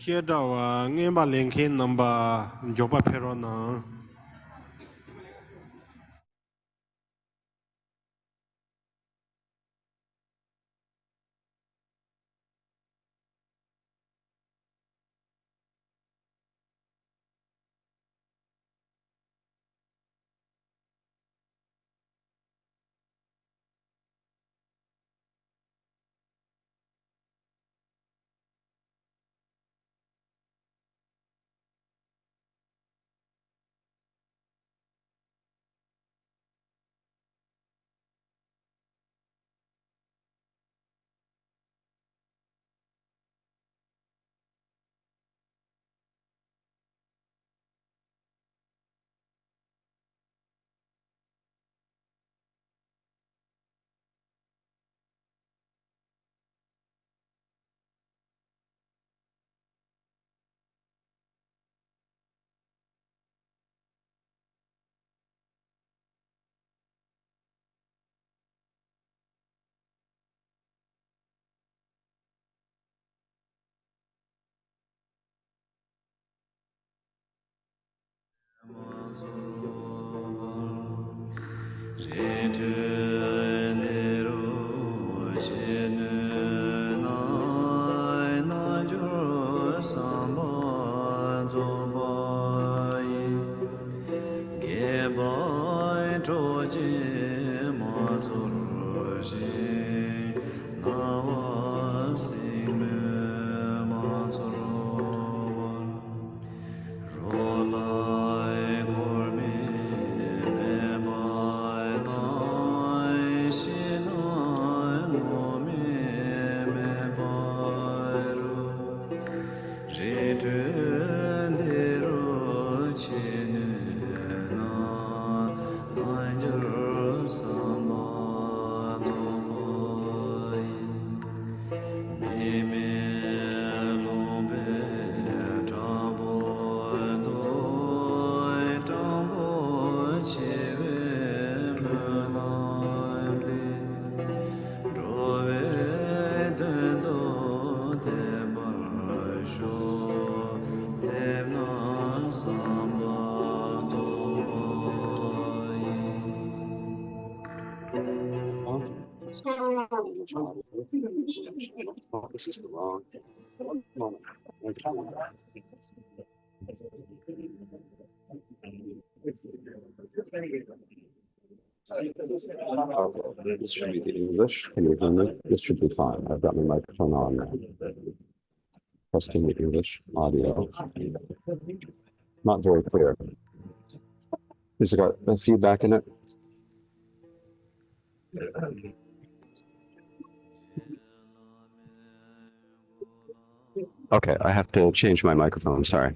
Here our name linking number Joba Perona. Oh, this is the wrong moment. Okay, this should be the English. Can you hear me? This should be fine. I've got my microphone on now. Testing the English audio. Not very clear. Has it got a feedback in it? Okay, I have to change my microphone. Sorry.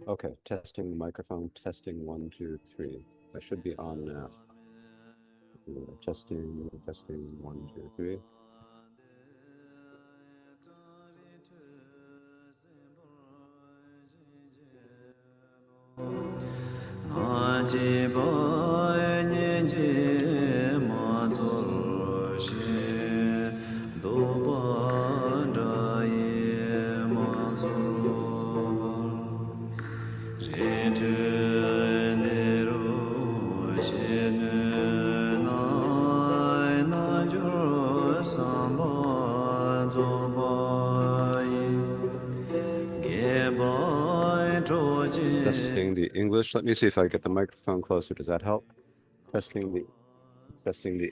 Okay, testing the microphone, testing 1, 2, 3. I should be on now. Testing, 1, 2, 3. Testing the English. Let me see if I get the microphone closer. Does that help? Testing the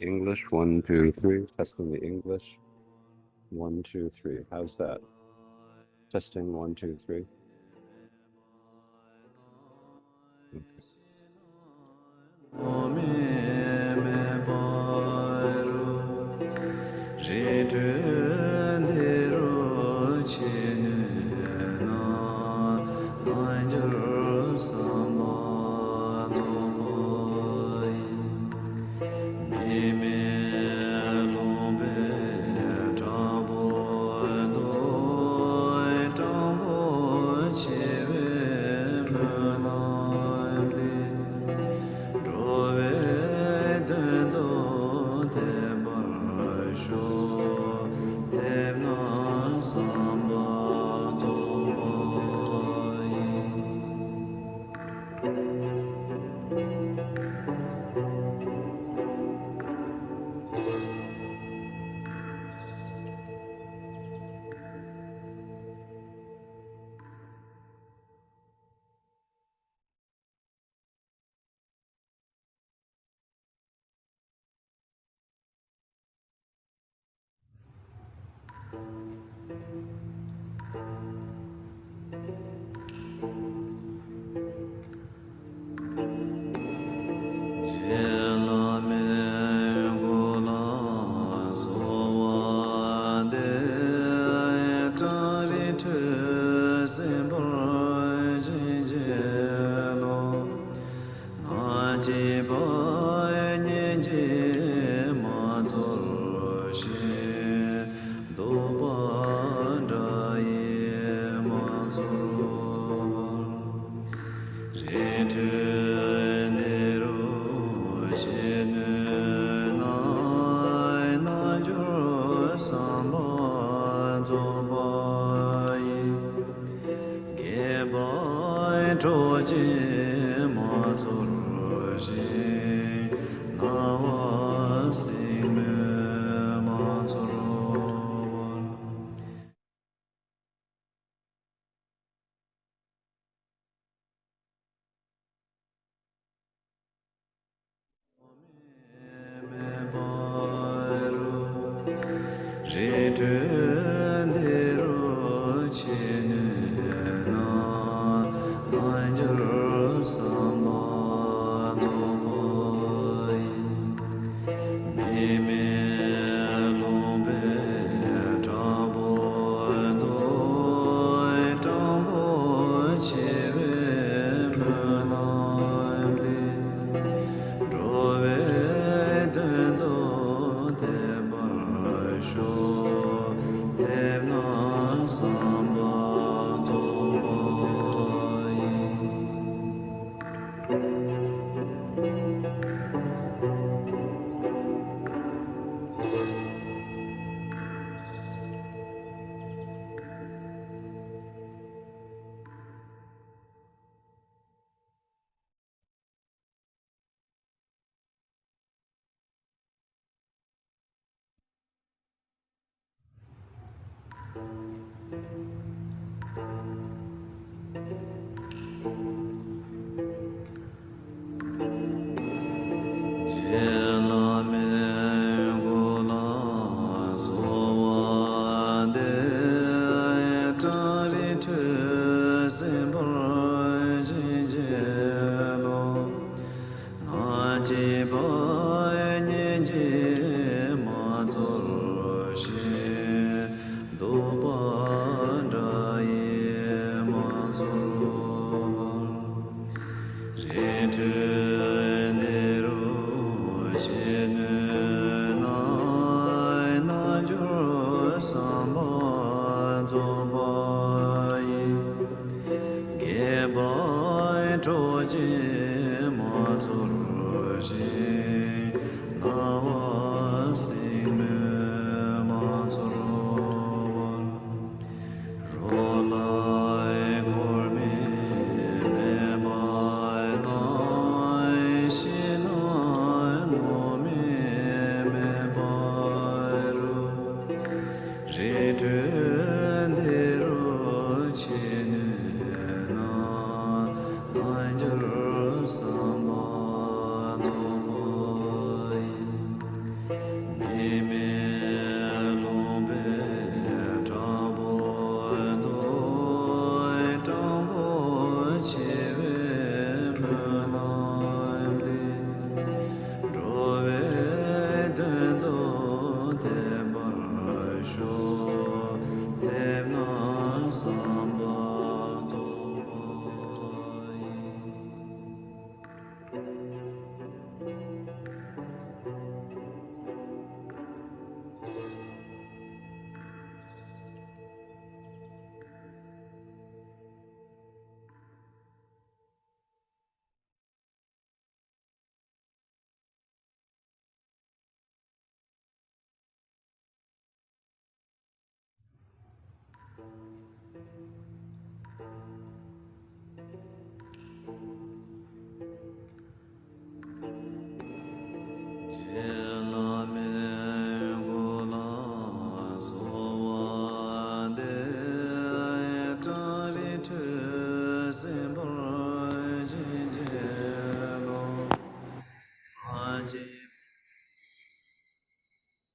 English. 1, 2, 3. Testing the English. 1, 2, 3. How's that? Testing 1, 2, 3.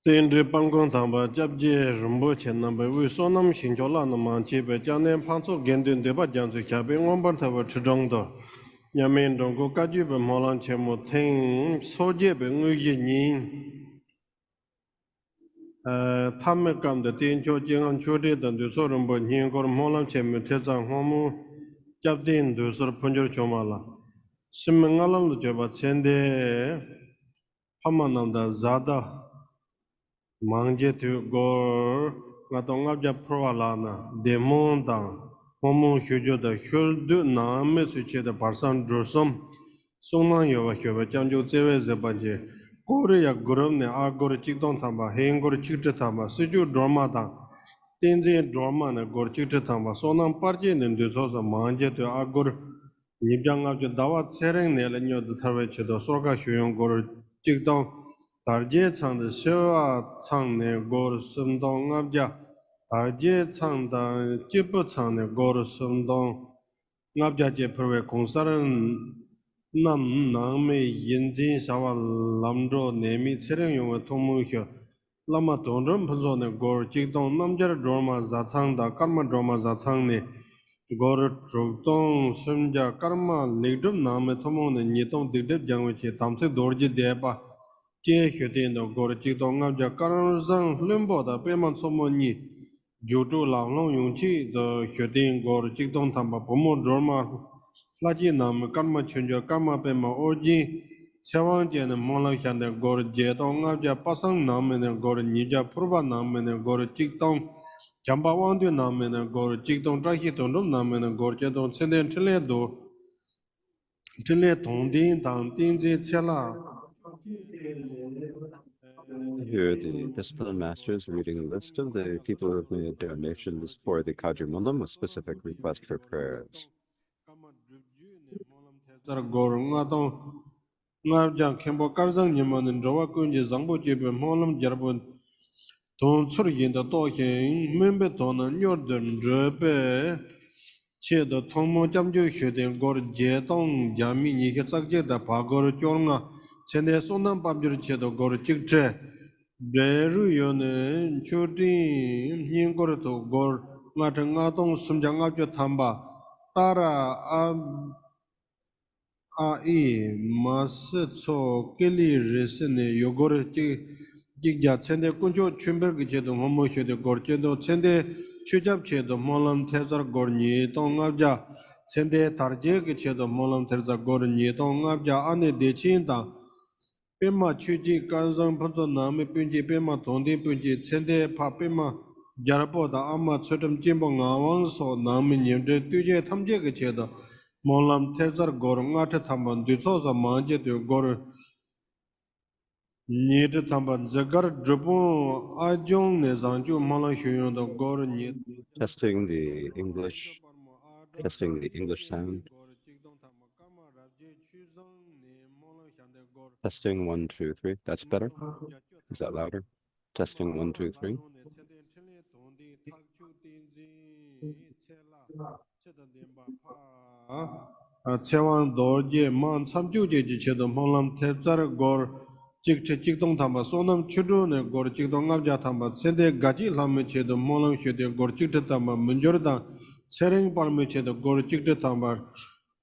Tendre Pangong Tamba, Jabje, Rumboche number, we saw them Shinjola Namanchi, but Janan Panso Gendun Deba Jansu Kabe, one Tava Chidongdo. Yamin Dongo Kajuba Molan Chemo Ting, Soje, Benguyin, Tamakam, the Tincho Jing Chudi, and the Sorumbo, Yingor Molan Chemo Tezan Homu, Jabdin, the Sor Punjo Chomala. Simangalam Jaba Sende Hamananda Zada. Mangje tu gor nga tong ngap ja pro la na demon dang momon hyujo da hyuldu na me su che da parsan drosom songna yo wa hyo ba jang jo zewe ze ba je gore ya gorom ne a gore chik dong tham ba hen gore chik ta tham ba su ju drama da ten je drama na gore chik ta tham ba sonam par je ne de so sa mangje tu a gore ni jang ngap je dawa sereng ne la nyo da tharwe che do so ga hyong gore chik dong 달제 창의 셔와 창의 고르 숨동 압자 달제 창다 집부 창의 고르 숨동 압자 제프의 공사는 남남의 인진 사와 람조 내미 체령용의 통무혀 라마 돈런 분소의 고르 직동 남자의 드라마 자창다 karma 드라마 자창네 고르 쪽동 숨자 karma 리듬 남의 통무는 니동 디립 장외치 담세 도르지 대바 Jie Hue no Gor Jigdong Ngam Ja Karan Zhang Limbo da Beman Somo Ni Juju Lang Long Yong Chi the Hue Gor Jigdong Tamba Pomo Drama Laji Nam Karma Chunja Karma Bema Oji Chewang Jien Molang Shan de Gor Jedong Ngam Ja Pasang Nam ne Gor Nija Purba Nam ne Gor Jigdong Jamba Wang Du Nam ne Gor Jigdong Trahi Tondom Nam ne Gor Jedong Chenden Chile Do Chile Tong Din Dang Ding Ji Chela Here, the discipline masters reading a list of the people who have made donations for the Kajumunam with specific request for prayers. Che de tongmo jamju xue den gor je dong jami ni ke zak je da pa gor jor nga chen de son nam pam jur che do gor chik che de ru yo ne chu din yin gor to gor nga thang nga dong sum jang nga je tham ba tara a i ma se cho ke li re se ne yo gor chi jik ja chen de kun jo chun ber ge je do mo xue de gor che do chen de Chujab Chedo Molam Tezar Gorni Tong Abja Sende Tarje Chedo Molam Tezar Gorni Tong Abja Ane Dechin Tang Pema Chuji Kanzang Panzo Nami Punji Pema Tondi Punji Sende Pa Pema Jarabo Da Ama Chotam Jimbo Ngawang So Nami Nyemde Tuje Tamje Chedo Molam Tezar Gor Ngata Tamban Dusosa Manje De Gor Need Tamban Zagar Drubu Ajong Nezanju Molam Huyon The Gor Need Testing the English sound. Testing 1, 2, 3. That's better. Is that louder? Testing 1, 2, 3. Chewang dorje man samju je ji chedo molam tezar gor chik chik dong tamba sonam chudu ne gor chik dong abja tamba sende gaji lamme chedo molam chede gor chik tamba munjor da sereng palme chedo gor chik tamba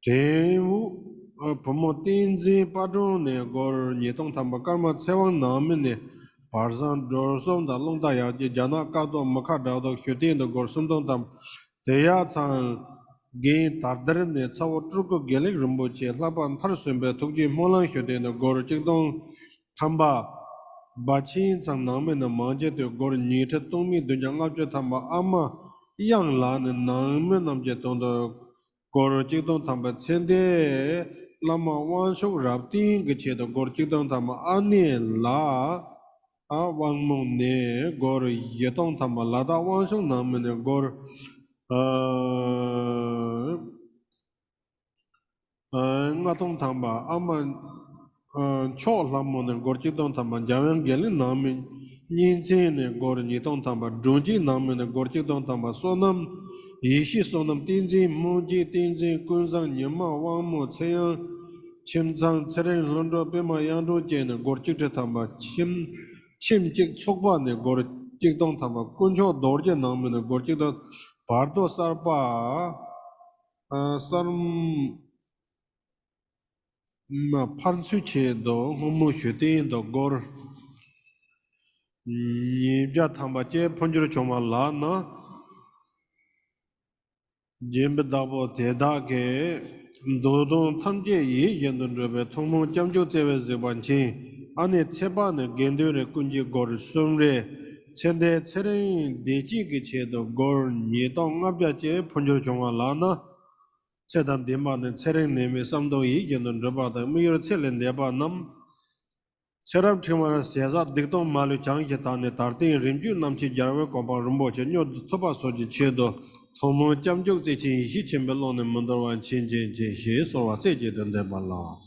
dewu pomo tinzi padron ne gor nyetong tamba karma chewang name ne barzan dorsom da long da ya je jana ka do makha da do hyuden do gor sum dong tam deya chang Gain Tardarin, Sao Truco Gaelic Rumboche, Laban Tarsumbe, Togi Molan Hyuden, Gor Jigdong Tamba, Bachin Sang Namen, Manje, Gor Nita Tomi, Dujanga Tamba, Ama, Yang Lan, and Namen Namjeton, Gor Jigdong Tamba, Sende, Lama Wan Shok Raptin, Gitche, Gor Jigdong Tamba, Ani La, Wang Mone, Gor Yetong Tamba, Lada Wan Shok Namen, Gor. Nga tong tamba ama cho lamo ne gorji tong tamba jawen geli nami nyinche ne gor ni tong tamba drunji nami ne gorji tong tamba sonam yishi sonam tinji muji tinji kunzang nyama wangmo cheyang chimzang tsering londo pema yangdo je ne gorji te tamba 침직 촉반의 거를 직동 담아 군조 노르제 나오면 거 직동 바르도 살바 썰음 판수체도 호무슈데인도 거를 니자 탐바제 폰주로 조말라나 짐베다보 대다게 도도 탐제이 연도르베 통문 점조 제베즈 반치 안에 체반의 겐드르 군지 거를 숨레 첸데 체레인 대지게 체도 걸 니동 압자제 폰주로 조말라나 체단 데마는 체레인 네메 삼도이 연도르바다 무여 첼렌데바 남 Serap Timara Seza Dictum Malu Changji Tane Tartin Rimju Namchi Jarwe Kompa Rumboche Nyo Sopa Soji Chedo Tomo Jamjuk Zechin Hi Chimbelon and Mundarwan Chinjin Jinshi Sorwa Seji Dendebala.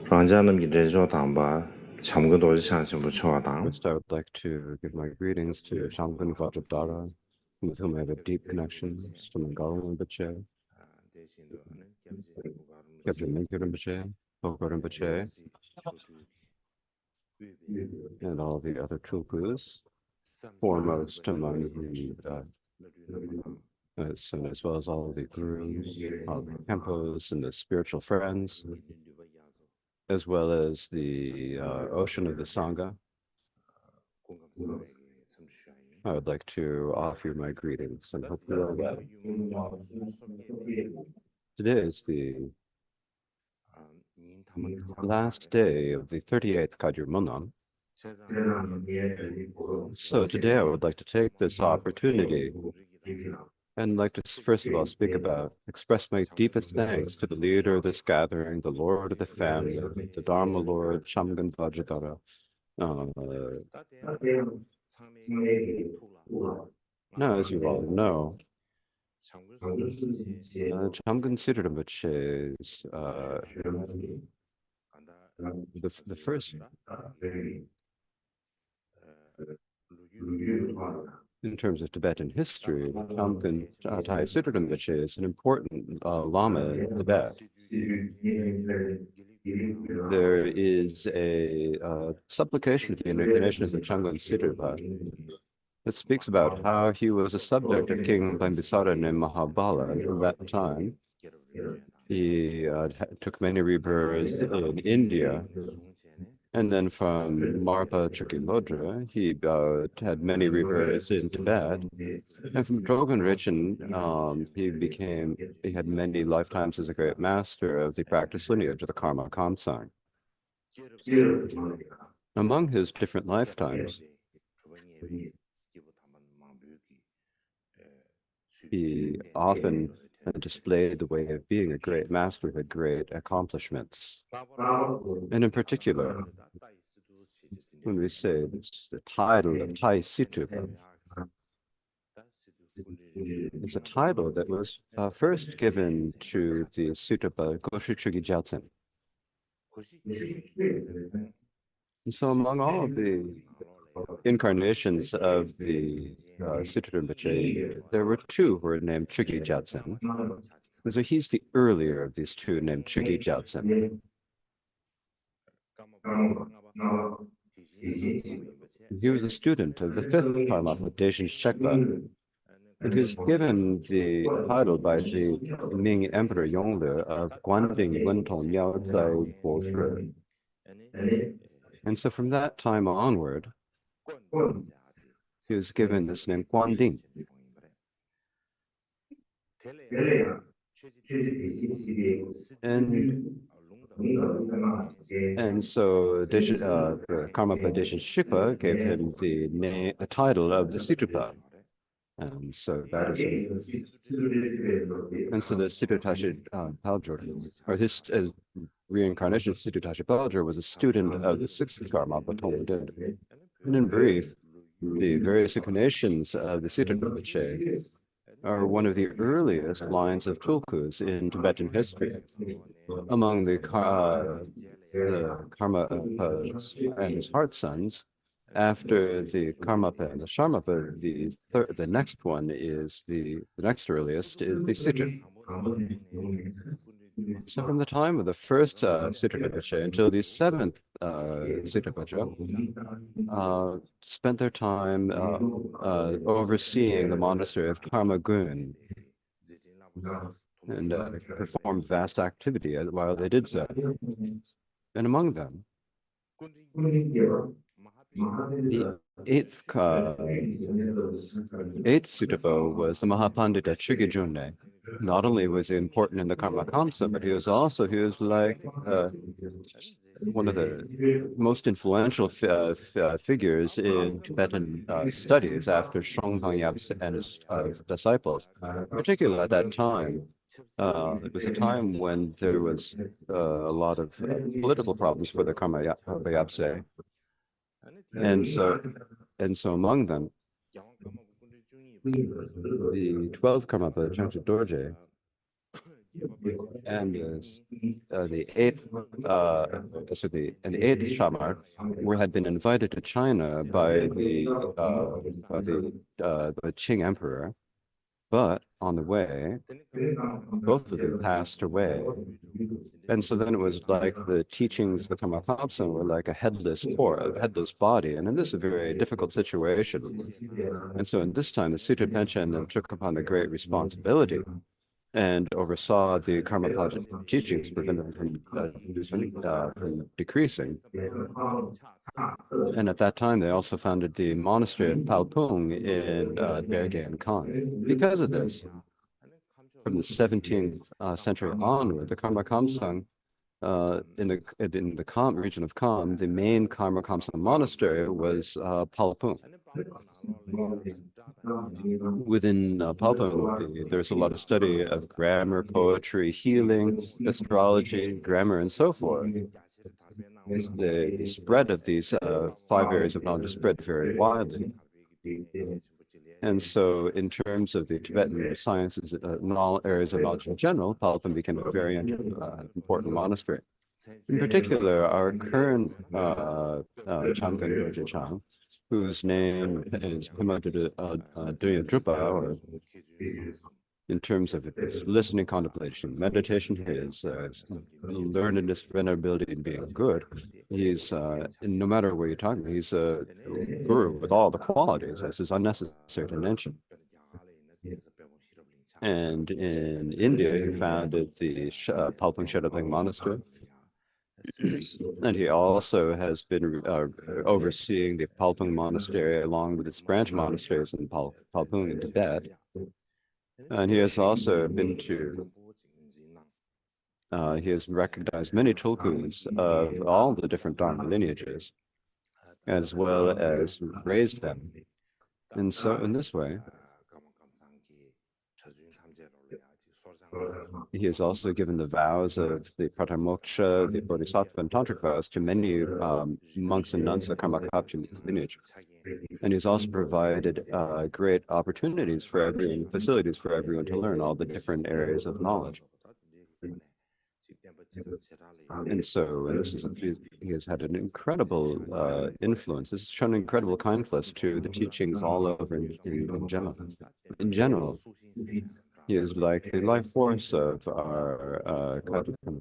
First, I would like to give my greetings to Shamgun Vajradhara, with whom I have a deep connection, to Gyalwnag Rinpoche, Kyabje Minkyo Rinpoche, Tokwa Rinpoche, and all the other tulkus, foremost among the as well as all the gurus, all the tempos, and the spiritual friends, as well as the ocean of the Sangha. I would like to offer you my greetings and hope you are well. Today is the last day of the 38th Kajur Munam. So today I would like to take this opportunity and like to first of all express my deepest thanks to the leader of this gathering, the Lord of the family, the Dharma Lord, Shamgun Vajradhara. Now, as you all know, Shamgun Siddha Rinpoche's the first in terms of Tibetan history, Shamgun Thai Siddha Rinpoche is an important Lama in Tibet. There is a supplication to the incarnations of Shamgun Siddha that speaks about how he was a subject of King Bimbisara named Mahabala, and from that time he took many rebirths in India. And then from Marpa Chukilodra, he had many rebirths in Tibet. And from Drogon Rinchen, he had many lifetimes as a great master of the practice lineage of the Karma Kamsang. Among his different lifetimes, he often displayed the way of being a great master who had great accomplishments. And in particular, when we say this, the title of Tai Situpa, it's a title that was first given to the Situpa Goshi Chugi Gyaltsen. And so among all of the incarnations of the Sutra Rinpoche, there were two who were named Chugi Gyaltsen. And so he's the earlier of these two named Chugi Gyaltsen. He was a student of the fifth Karmapa, Deshin Shekpa, and he was given the title by the Ming Emperor Yongle of Guanding Wentong Yao Zai Bo Shi. And so from that time onward, he was given this name Guanding. And so the Karmapa Deshin Shikpa gave him the title of the Situpa. And so that is, and so the Siddhatashi Paljor, or his reincarnation of Siddhatashi Paljor, was a student of the sixth Karmapa Tongden. And in brief, the various incarnations of the Siddha Rinpoche are one of the earliest lines of tulkus in Tibetan history. Among the Karma and his heart sons, after the Karmapa and the Sharmapa, the next one is the next earliest is the Siddha. So from the time of the first Siddha Rinpoche until the seventh Siddha Rinpoche, spent their time overseeing the monastery of Karmagun and performed vast activity while they did so. And among them, the eighth Sutapa was the Mahapandita Chugijunne. Not only was he important in the Karma Kamsa, but he was like one of the most influential figures in Tibetan studies after Shonghang Yabse and his disciples. Particularly at that time, it was a time when there was a lot of political problems for the Karma Yabse. And so among them, the 12th Karmapa, Chanchu Dorje, And the eighth, and the eighth Shamar had been invited to China by the Qing Emperor, but on the way, both of them passed away. And so then it was like the teachings, the Karmapa were like a headless core, a headless body. And in this very difficult situation. And so in this time, the Sutra Panchen then took upon the great responsibility and oversaw the Karmapa teachings, preventing them from decreasing. And at that time, they also founded the monastery of Palpung in Bergen Khan. Because of this, from the 17th century onward, the Karma Kamsang in the Kham region of Kham, the main Karma Kamsang monastery was Palpung. Within Palpung, there's a lot of study of grammar, poetry, healing, astrology, grammar, and so forth. The spread of these 5 areas of knowledge spread very widely. And so in terms of the Tibetan sciences, areas of knowledge in general, Palpung became a very important monastery. In particular, our current Chamgan Dorje Chang, whose name is promoted Dunya Drupa, or in terms of his listening, contemplation, meditation, his learnedness, venerability, and being good. He's, no matter where you're talking, he's a guru with all the qualities, as is unnecessary to mention. And in India, he founded the Palpung Shedapling Monastery. And he also has been overseeing the Palpung Monastery along with its branch monasteries in Palpung in Tibet. And he has also been to, he has recognized many tulkus of all the different Dharma lineages, as well as raised them. And so in this way, he has also given the vows of the Pratimoksha, the Bodhisattva, and Tantric vows to many monks and nuns of the Karmapa lineage. And he's also provided great opportunities for everyone, facilities for everyone to learn all the different areas of knowledge. And so he has had an incredible influence. This has shown incredible kindness to the teachings all over in general. In general, he is like the life force of our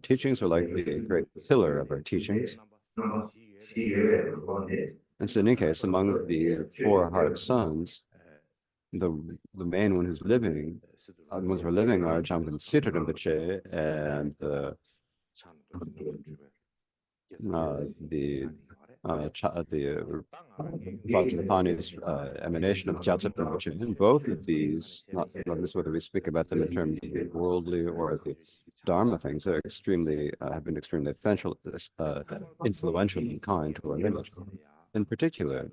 teachings, or like the great pillar of our teachings. And so in any case, among the 4 heart sons, the main one who's living, the ones who are living are Jamgon Siddha Rinpoche and the Vajrapani's emanation of Gyaltsab Rinpoche. And both of these, not regardless whether we speak about them in terms of the worldly or the Dharma things, are have been extremely influential and kind to our lineage. In particular,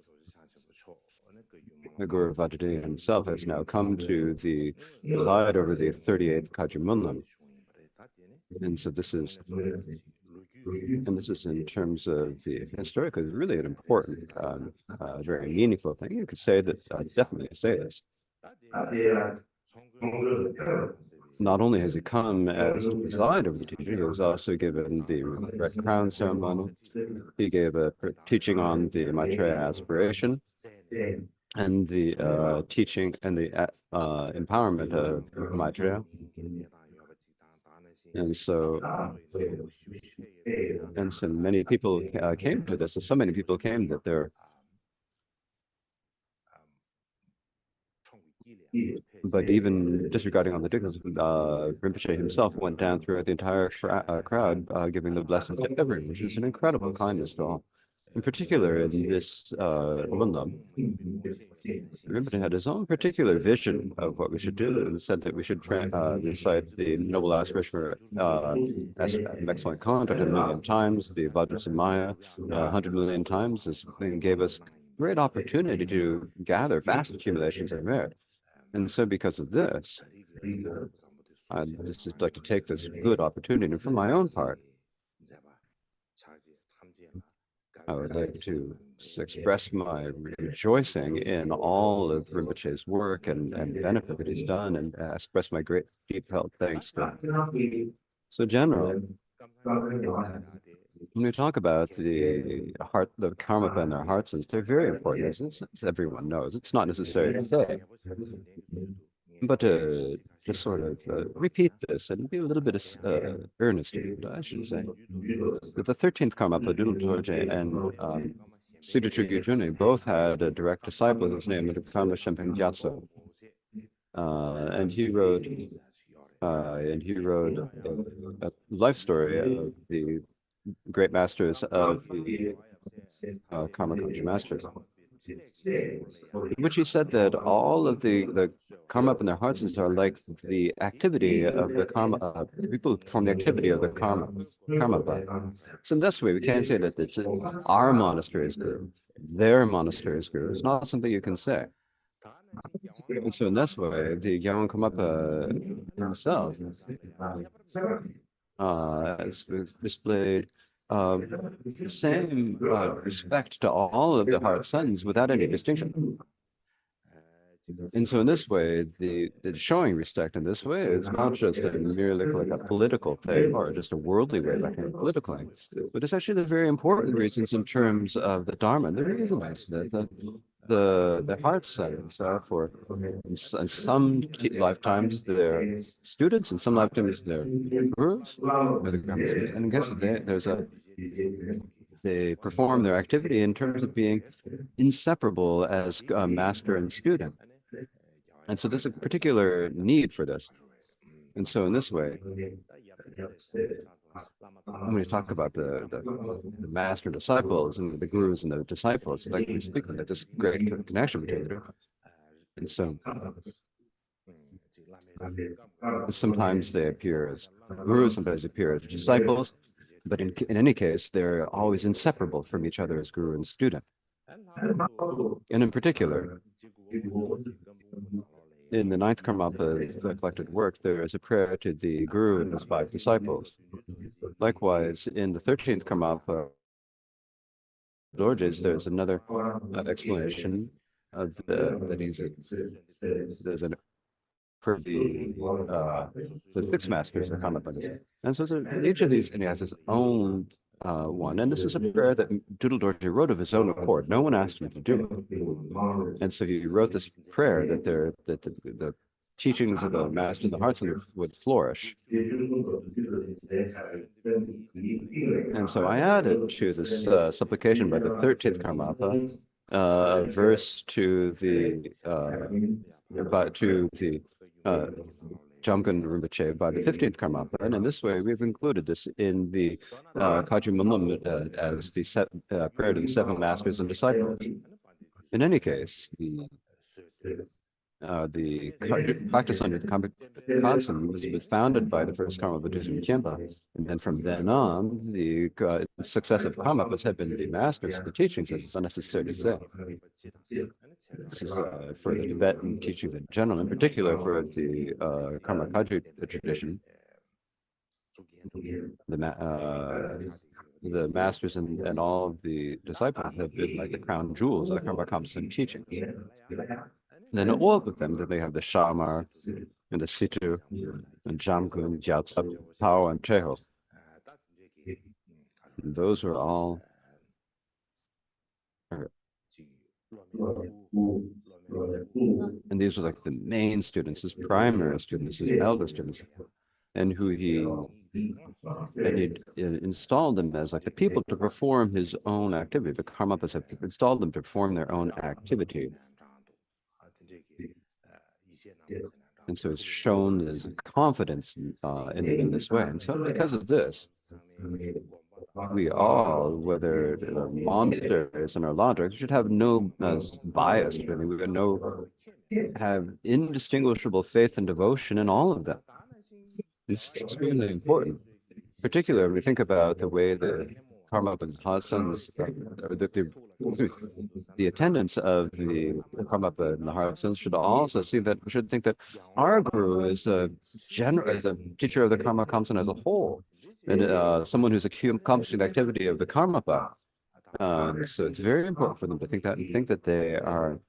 the Guru Vajradhana himself has now come to the preside over the 38th Kagyu Munlam. And so this is in terms of the historical, is really an important, very meaningful thing. You could say that, definitely say this. Not only has he come as to preside over the teaching, he was also given the Red Crown ceremony. He gave a teaching on the Maitreya aspiration and the teaching and the empowerment of Maitreya. And so many people came to this, and so many people came that they're, but even disregarding all the details, Rinpoche himself went down throughout the entire crowd, giving the blessings to everyone, which is an incredible kindness to all. In particular, in this Lundam, Rinpoche had his own particular vision of what we should do, and said that we should recite the Noble Aspiration for excellent conduct 100 million times, the Vajrasamaya 100 million times, and gave us great opportunity to gather vast accumulations of merit. And so because of this, I'd just like to take this good opportunity, and for my own part, I would like to express my rejoicing in all of Rinpoche's work and benefit that he's done, and express my great deep felt thanks to him. So, General, when we talk about the Karmapa and their heart sense, they're very important, as everyone knows. It's not necessary to say, but to sort of repeat this and be a little bit earnest, I should say. The 13th Karmapa, Doodle Dorje, and Siddha Gyalwnag both had a direct disciple whose name was Karma Shempeng Gyatso. And he wrote a life story of the great masters of the Karma Kanji masters, in which he said that all of the karma up in their hearts are like the activity of the karma, people who perform the activity of the karma. So in this way, we can't say that it's our monastery's guru, their monastery's guru. It's not something you can say. And so in this way, the Gyalwang Karmapa himself has displayed the same respect to all of the heart sons without any distinction. And so in this way, the showing respect in this way is not just merely like a political thing or just a worldly way, like a political thing, but it's actually the very important reasons in terms of the Dharma. The reason is that the heart sons are for, in some lifetimes, they're students, in some lifetimes, they're gurus, and I guess they perform their activity in terms of being inseparable as master and student. And so there's a particular need for this. And so in this way, when we talk about the master disciples and the gurus and the disciples, like we speak of this great connection between the two. And so sometimes they appear as gurus, sometimes they appear as disciples, but in any case, they're always inseparable from each other as guru and student. And in particular, in the 9th Karmapa collected work, there is a prayer to the guru and his 5 disciples. Likewise, in the 13th Karmapa Dorjes, there's another explanation of there's an for the 6 masters of Karmapa. And so each of these, and he has his own one, and this is a prayer that Doodle Dorje wrote of his own accord. No one asked him to do it, and so he wrote this prayer that the teachings of the master and the hearts would flourish. And so I added to this supplication by the 13th Karmapa a verse to the Jamgon Rinpoche by the 15th Karmapa, and in this way we've included this in the Kaju Mumlam as the prayer to the 7 masters and disciples. In any case, the practice under the Kansan was founded by the first Karma Buddhism Khenpa, and then from then on, the successive Karmapas have been the masters of the teachings, as it's unnecessary to say. This is for the Tibetan teachings in general, in particular for the Karma Kaju tradition. The masters and all of the disciples have been like the crown jewels of the Karma Kamsan teaching. Then all of them, they have the Shamar and the Situ and Jamgun, Gyaltsab, Pao, and Cheho. And those are all and these are like the main students, his primary students, his elder students, and who he installed them as like the people to perform his own activity. The Karmapas have installed them to perform their own activity. And so it's shown as confidence in this way. And so because of this, we all, whether the monsters and our logic, should have no bias. Really. We have indistinguishable faith and devotion in all of them. This is extremely important. Particularly, when we think about the way the Karmapa and Harsans, the attendants of the Karmapa and the Harsans should also see that, we should think that our guru is a teacher of the Karma Kamsan as a whole, and someone who's accomplishing the activity of the Karmapa. So it's very important for them to think that and think that they are.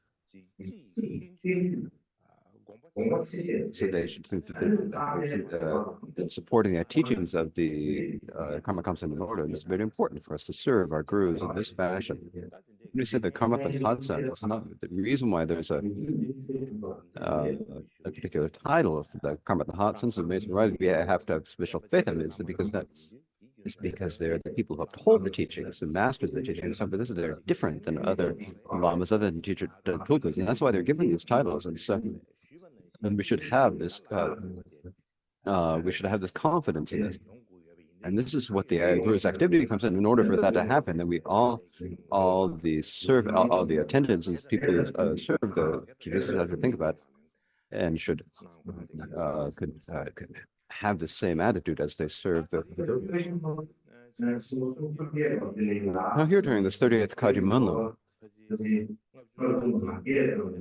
So they should think that supporting the teachings of the Karma comes in order. And it's very important for us to serve our gurus in this fashion. When you say the Karmapa Hadsan, it's not the reason why there's a particular title of the Karmapa Hadsans. The reason why we have to have special faith in it is because they're the people who uphold the teachings, the masters of the teachings. So for this, they're different than other lamas, other than teacher tulkus, and that's why they're given these titles. And so, and we should have this. We should have this confidence in it. And this is what the guru's activity comes in. In order for that to happen, then we all the attendants and people who serve the traditions have to think about and should could have the same attitude as they serve the. Now here during this 30th Kaji Manlam,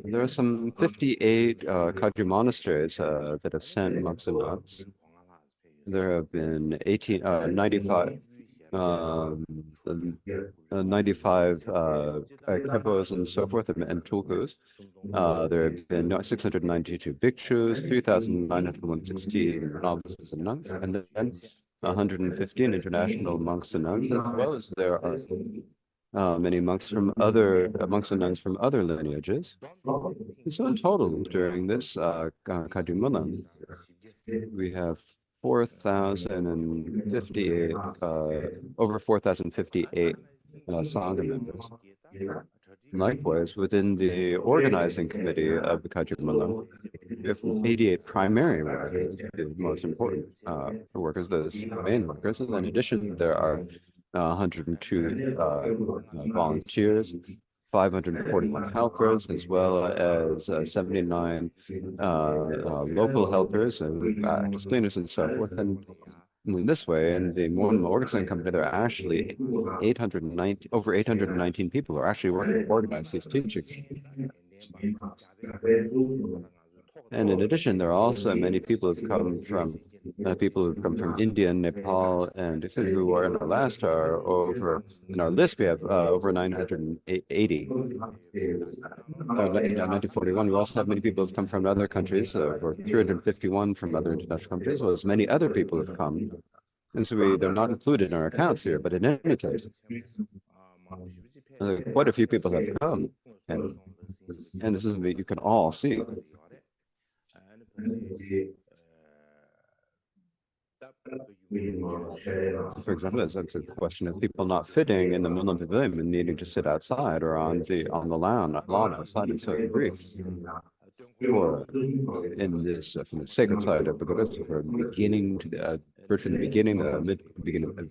there are some 58 Kaji monasteries that have sent monks and nuns. There have been 95 Kripos and so forth, and tulkus. There have been 692 bhikshus, 3,916 novices and nuns, and then 115 international monks and nuns, as well as there are many monks and nuns from other lineages. And so in total, during this Kadimala, we have 4,058, over 4,058 Sangha members. Likewise, within the organizing committee of the Kajimala, we have 88 primary workers, the most important workers, those main workers. And in addition, there are 102 volunteers, 541 helpers, as well as 79 local helpers and cleaners and so forth. And in this way, in the Mormon organizing company, there are actually over 819 people who are actually working to organize these teachings. And in addition, there are also many people who've come from India and Nepal and who are in our last are over in our list. We have over 980. 1941. We also have many people who've come from other countries, over 351 from other international countries, as well as many other people have come. And so they're not included in our accounts here, but in any case, quite a few people have come, and this is what you can all see. For example, it's a question of people not fitting in the Muslim pavilion and needing to sit outside or on the lawn outside, and so agree. Or in this from the sacred side of the Buddha, from beginning to the virtue in the beginning,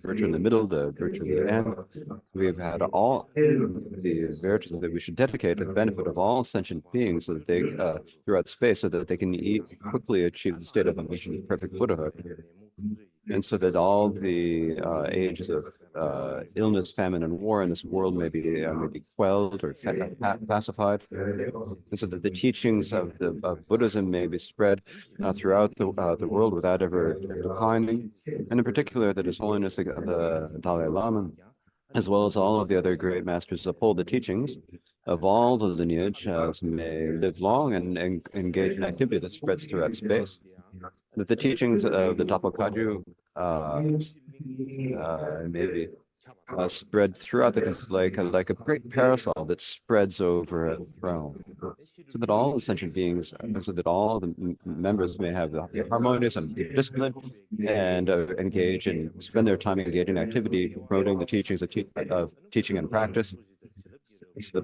virtue in the middle, the virtue in the end. We have had all the virtues that we should dedicate to the benefit of all sentient beings, so that they throughout space, so that they can quickly achieve the state of perfect Buddhahood. And so that all the ages of illness, famine, and war in this world may be quelled or pacified, and so that the teachings of Buddhism may be spread throughout the world without ever declining, and in particular that His Holiness the Dalai Lama, as well as all of the other great masters, uphold the teachings of all the lineage, may live long and engage in activity that spreads throughout space. That the teachings of the Tapakaju maybe spread throughout it is like a great parasol that spreads over a throne, so that all the sentient beings, so that all the members may have the harmonious and discipline, and engage and spend their time engaging in activity, promoting the teachings of teaching and practice, so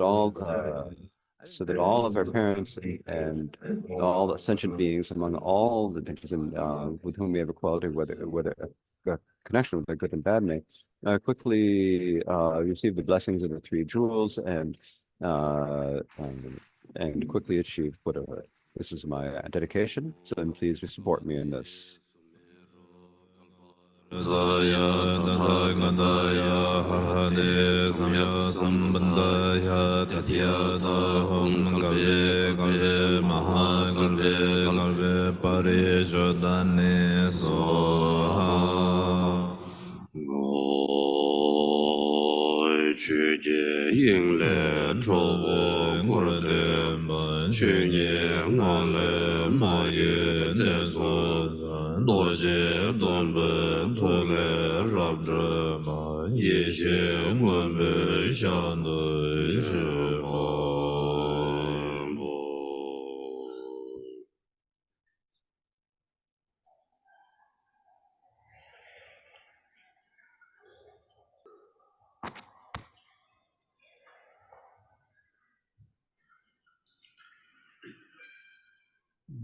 that all of our parents and all the sentient beings among all the beings with whom we have equality, whether a connection with the good and bad, may quickly receive the blessings of the three jewels and quickly achieve Buddhahood. This is my dedication, so then please support me in this. Zaya Dada Gadaya Harhade Samya Sambandaya Tatyata Om Galve Galve Maha Galve Galve Pare Jodane Soha Goy 去界应来trou我不得满去年我来马月的所多些东本土来绕着马一些我们相对是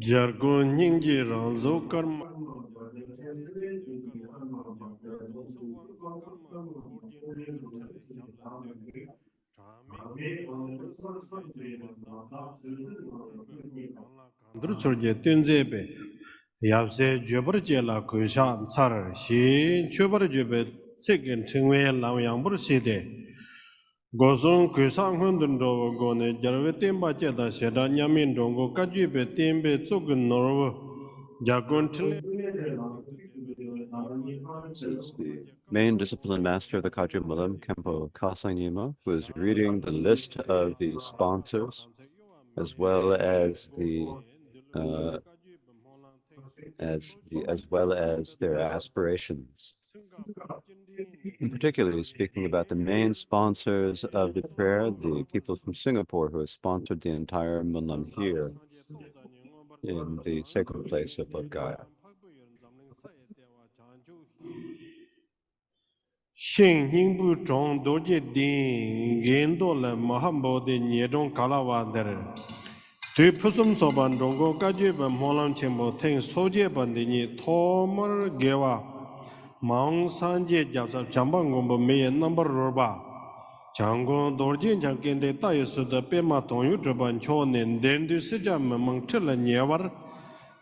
Jargon Yingi Ranzo Karma Yapse Jubarjela Kusha Tsar Shi Chubarjube Second Tingway Lam Yambur Side Gozon Kusang Hundro Gone Jarvetimba Jeda Sheda Yamin Dongo Kajube Timbe Tsugun Norvo Jagon Is the main discipline master of the Kagyu Mulam, Kempo Kasanyima, who is reading the list of the sponsors as well as their aspirations. In particular, speaking about the main sponsors of the prayer, the people from Singapore who have sponsored the entire Mulam here in the sacred place of Bodh Gaya. Shin Hingbu Chong Doje Ding Gendo Le Mahambo de Niedong Kalawa Dere. Tu Pusum Soban Dongo Kajib Molam Chimbo Teng Soje Bandini Tomar Gewa Maung Sanje Jasab Chambangombo Meye Number Roba Chango Dorjin Jankende Tayasu the Pema Tonyu Traban Chonen Dendu Sijam Mang Chilla Nyevar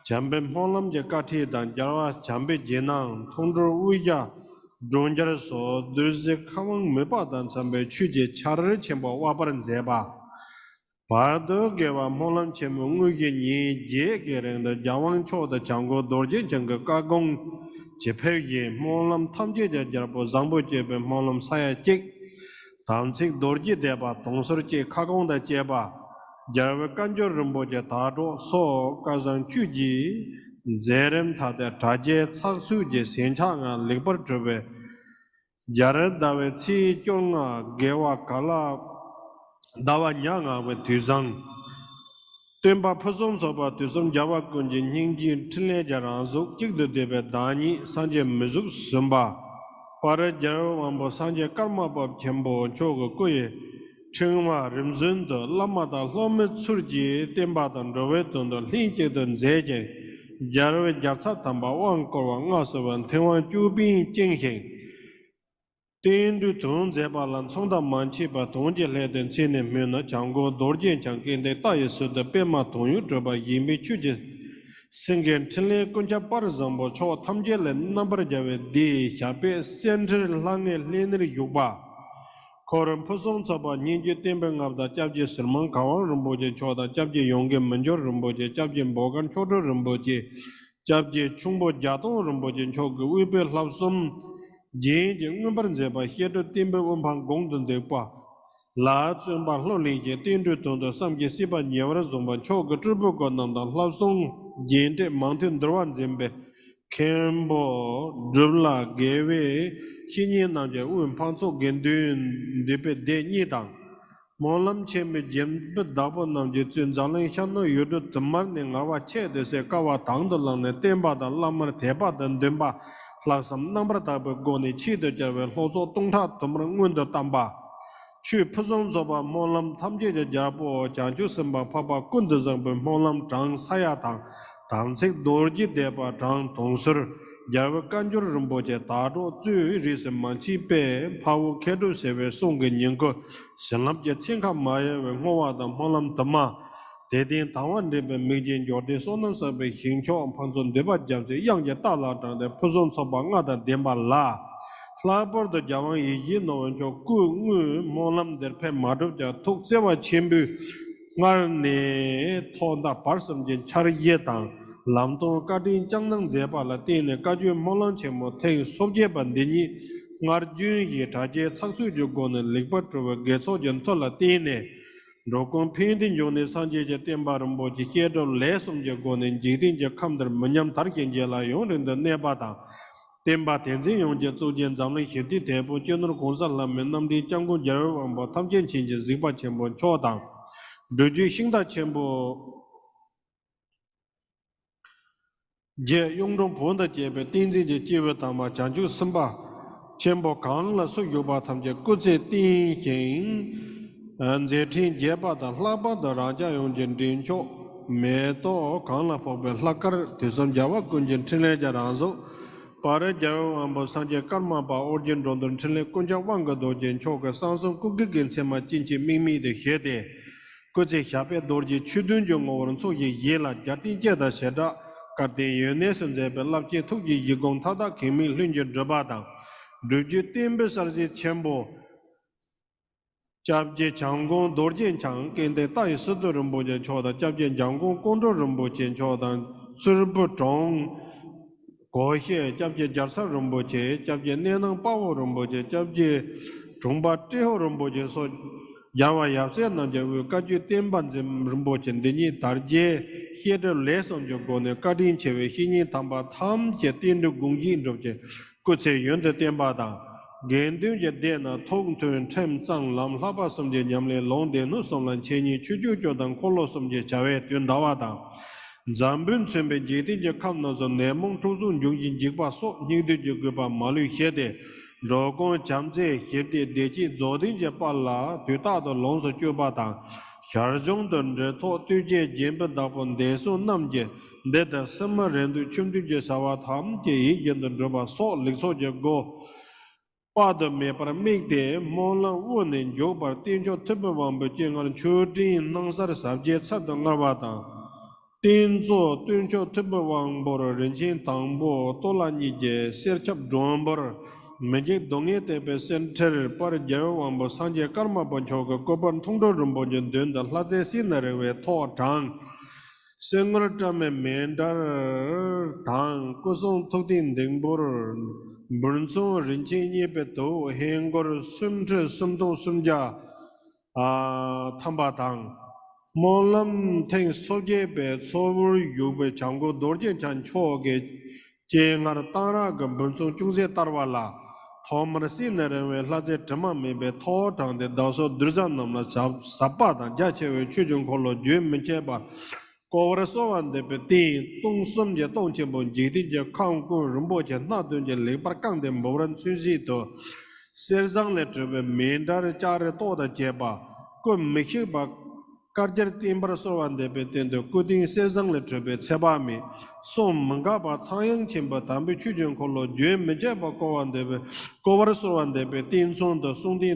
Chambe Molam Jakati Dan Jarawa Chambe Jenang Tondro Uja Donjar so Duze Kamang Mepa Dan Sambe Chuje Charar Chembo Wabaran Zeba Pardo Geva Molam Chemungi Ni Je Gering the Gyalwang Cho the Chango Dorje Janga Kagong Chepeyi Molam Tamje Jarbo Zambo Jebe Molam Saya Chik Tamsik Dorje Deba Tongsor Che Kagong the Jeba Jarva Kanjo Rumboja Tado So Kazan Chuji Zerem Tada Taje Tsaksuji Senchanga Ligbar Trube Jared Dawe Tsi Chonga Gewa Kala Dawa Nyanga with Tuzang Temba Pusum Soba Tuzum Java Kunji Ningi Tile Jaranzuk Chik the Debe Dani Sanje Mizuk Sumba Para Jaro Ambo Sanje Karmapa Chembo Chogo Kuye Chingma Rimzun the Lamada Lomit Surji Temba Dan Rovetun the Linche Dun Zeje Jaro Jatsa Tamba Wang Korwa Ngasavan Tewan Jubi Jingxing Tindu Tun Zebalan Sonda Manchi Ba Tongje Leden Sine Muna Chango Dorjin Changin de Tayasu the Pema Tonyu Draba Yimi Chuji Singen Chile Kunja Parzambo Cho Tamjele Number Jave Di Shape Central Lange Lenri Yuba Koran Pusum Saba Ninja Timbang of the Jabji Sermon Kawan Rumboje Cho the Jabji Yonge Manjor Rumboje Jabji Bogan Chodo Rumboje Jabji Chumbo Jato Rumboje Chogu Wibe Lavsum Jin Jing Zeba here to Timber Umpang Gongdon de Qua. Large and Bahloli, Tindu to the Sam Yesiba Nyavra Zumba Choga Trubukonam, the Lavsong, Jin de Mountain Drowan Zimbe, Kembo, Drula, Gave, Chinian Nanja, Umpanso Gendun, Depe de Nidang. Molam Chembe Jim, but Dabo Namjitsun Zalan Shano, you do the morning our chair, they say Kawa Tangdalan, Temba, the Lamar Teba, and Demba. Some number of Goni Chida Javel, Hozo Tongta, Tomrang Window Tamba. Chu Pusons of a Molam Tamji Jabo, Janjusamba, Papa Kundazam, Molam Tang Sayatang, Tansik Dorji Deba Tang Tongsur, Java Kanjur Rumboje Tado, Zu, Ris Manchi Pe, Pau Kedu Seve Songin Yanko, Sanap Jetsinka Maya, Moa, the Molam Tama. Dedin Tawan de Mijin Jordi Sonan Sabe Hincho and Panson Deba Jamsi, Young Yatala, the Puson Sabanga, the Demba La. Flabber the Javan Yino and Joku, Molam der Pe Madu, took Seva Chimbu, Marne, Tonda Parsam Jin Charietan, Lamton Kadin Jangnang Zeba Latine, Kaju Molan Chemo, Tay Sobje Bandini, Ngarjun ye taje saksu jugone likbat ruwa geso jentola tine rokon pindin jone sanje je temba rambo je kiedo lesum je gone jidin je kamdar manyam tarkin je la yon rinda nebata temba tenzin yon je zojen zamli hiti tebu jenur gongsa la menamdi jangun jarar wangbo tamjen chinje zikba chenpo chodang doju shingda chenpo je yongdong ponda jebe tinzi je jiwe tama janju samba chenpo kaan la su yoba tamje kutse tin hin anze tin jeba da hlaba da raja yong jen din cho me to kaan la fobe hlakar tisam jawa kunjen trile jaranzo pare jawa ambo sanje karmapa orjen rondon trile kunja wanga do jen cho ka sansum kukigin sema chinchi mimi de hede kutse shape dorji chudun jo ngoron so ye yela jatin jeda sheda kate yone sunzebe lapje tukji yigong tada kimi lunje drabadang Duju tembe sarje chenbo Chabje Changong Dorjen Chang Kende Tai Sudu Rumboje Choda Chabje Changong Kondro Rumboje Choda Surbu Chong Gohe Chabje Jarsa Rumboje Chabje Nenang Pawo Rumboje Chabje Chongba Teho Rumboje So Yawa Yapse Namje Kaju Tembanze Rumboje Deni Tarje Heder Lesom Jogone Kadin Chewe Hini Tamba Tam Je Tindu Gungi Rumboje Kutse Yunde Tembada Gendun je dena tong tun chem zang lam laba somje nyamle long de nu somlan cheni chuju jodan kolo somje chawe tun dawada zambun sembe jeti je kam no zo nemong tuzun jungjin jigba so nyingde je gba malu hede rogon jamje hede deji zodin je palla tuta do long so juba da harjong den je to tu je jemba da pon de so namje de da sama rendu chumdu je sawa tham je yen den roba so likso je go Pada me para mikde mola wonen jobar tinjo tiba wamba jengar chudin nangsar sabje tsada ngarbata. Tinzo tinjo tiba wangbor rinjin tangbo tola nije serchap dwambar Meje donge tepe center par jero wamba sanje Karmapa choga kopan tongdo rumbo jen dunda hlaze sinarewe to tang. Sengar tame mendar tang kusong tukdin dingbor Brunsong rinchen yepe to hengor sumtre sumdo sumja tamba tang Molam teng soje be sobur yube chango dorje chan choge jengar tara ga Brunsong chungse tarwala Thomar sinarewe laze drama mebe to tang de daso drzan namla sabba tang jachewe chujung kolo juen mencheba Kovara sovan de petin, tung sum je tong che bon jiti je kang kun rumbo je na dun je lepar kang de moran sunzi to serzang le trebe mendar chare to da je ba kun mekhi ba karjar timbar sovan de petin de kuding serzang le trebe cheba mi som manga ba chayang chimba tambe chujung kolo juen me je ba kovan de kovara sovan de petin son de sungdi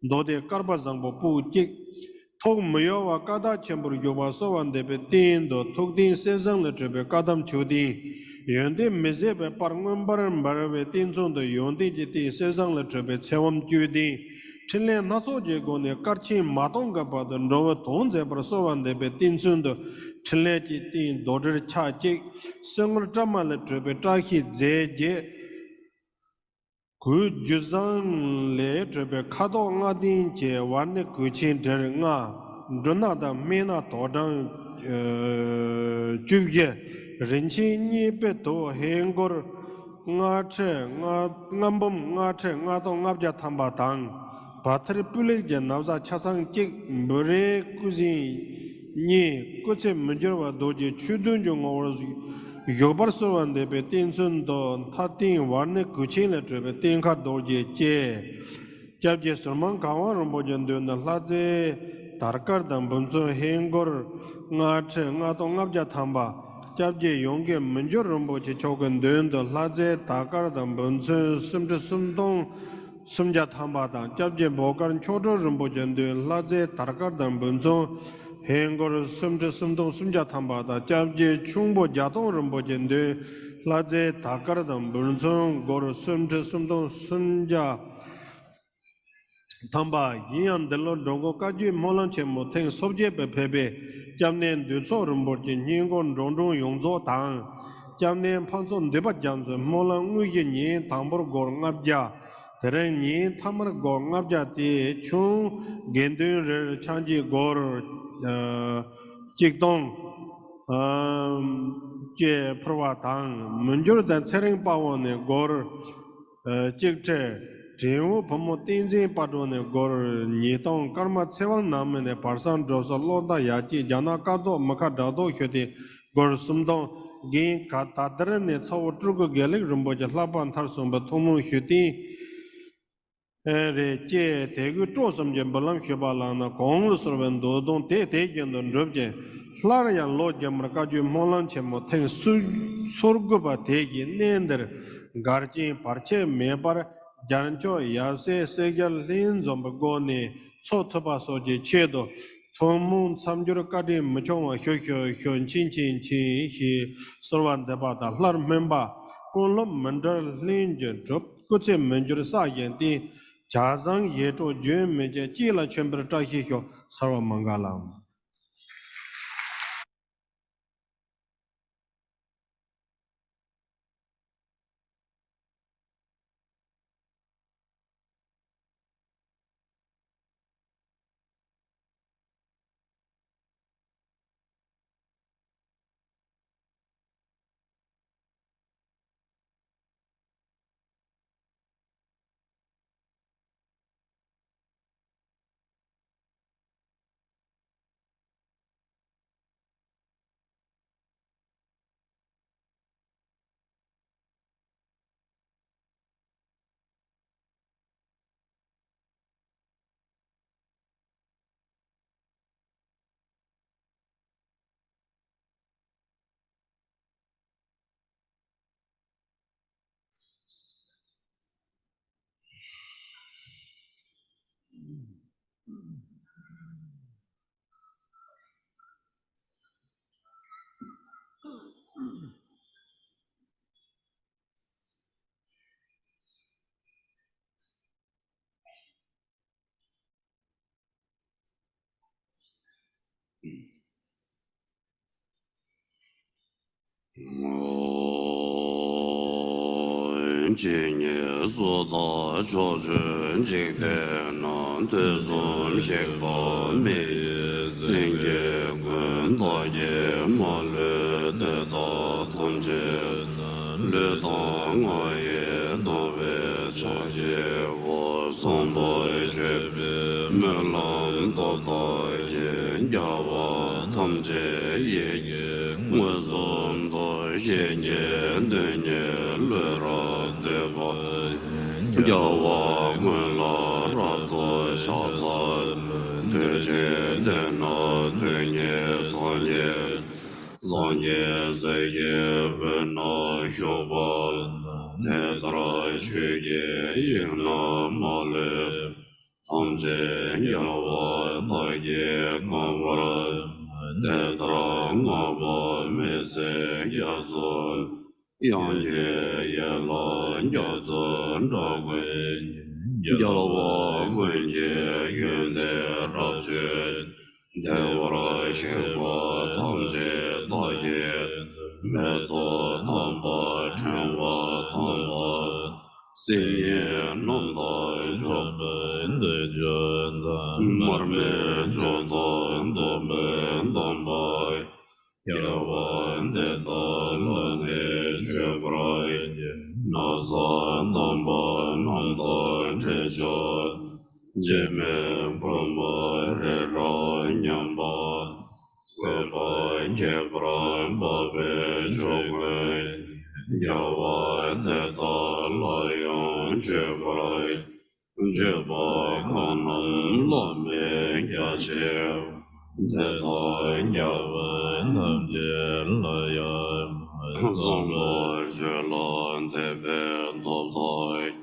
do de karba zang bo pu jik Tog Mayawa Kada Chambur Yoba Sovan Debe Tin do Togdin Sezang le Trebe Kadam Chudin Yonde Mezebe Parngambar Mbarawe Tinzon do Yonde Jiti Sezang le Trebe Chewam Chudin Chinle Naso Jegone Karchin Matonga Padan Rova Ton Zebra Sovan Debe Tinzon do Chinle Jiti Dodr Cha Jik Sengur Trama le Trebe Trahi Zeje 그 주장래 저베 카도 나딘 제 완네 그친 데nga 르나다 메나 도당 주게 렌치니 베도 행거 ngache ngambom ngache ngado ngabja thambadang bathri pulje navza chasang chik mbore kuzi ni kuche munjorwa doje chudun jong yobar sowan de be tinsun do thatin warne kuchin le trebe tinka dorje che jabje surman kawa rombo jende na laje tarkar dam bunso hengor nga che nga to ngabja thamba jabje yongge munjor rombo che chogen den do laje takar dam bunso sumje sumdong sumja thamba da jabje bogar chodo rombo jende laje tarkar dam bunso Hengor sumja sumdong sumja thambada jabje chungbo jatong rumbo jende laje takaradam bunzong gor sumja sumdong sumja thamba yin delo dongo kaji molan chemo teng sobje be phebe jamnen duso rumbo jin ningon rongzong yongzo tang jamnen panson deba jamzo molan nguye ni tangbor gor ngabja Tereni Tamar Go Ngabjati Chung Gendun Chanji Gor Jigdong Je Provatan Munjur dan Sering Pawone Gor Jigte Jiwu Pomo Tinzin Padone Gor Nitong Karma Tsewang Namene Parsan Josa Loda Yaji Jana Kado Makadado Hyoti Gor Sumdong Gin Katadrene Tsawo Trugo Gelik Rumboja Laban Tarsumba Tomu Hyoti re che te gu zhuo sam jian ba lam xue ba lang na gong lu sur wen du dong te te jian dong zhuo jian la ra yang lo jian ma ka ju mo lang chen mo ten su sur gu ba te gi nen der gar jin par che me par jan cho ya se se gya lin zom ba go ne cho to ba so ji che do thong mun sam ju ka de mo chong wa hyo hyo hyo chin chin chin hi sur wan de ba da lar men ba kun lo men der lin je drop ku che men ju sa yen ti 자상 예조 죄메제 찌라 쳔버 짜히효 서로 망가람 진예 소다 조준 지대는 되좀 식보 미 생계 군도에 몰르다 탐제 르동어에 도베 저제 원성보의 죄비 멜론 도도에 야와 탐제 예예 원성도 예예 되냐 르라 대바 야와 몰라 라도 샤자 되제 되나 되냐 산예 산예 제예 베나 쇼바 대드라 최예 예나 말레 탐제 야와 나예 가와라 대드라 나바 메세 야존 양예 예라 야존 자괴 야와 권제 윤대 라제 대와라 셰와 탐제 나예 매도 탐바 찬와 탐바 세예 논다 조벤 대전다 머메 조도 도메 dombai yawan de dolane jebrai nazan domba nonda tejo jeme brahma rera nyamba weba jebrai babe jogwe yawan de dolayan jebrai jeba kanam lame yachev Deloy Yavan Namjelayam Zonloy Jelon Tebe Loloy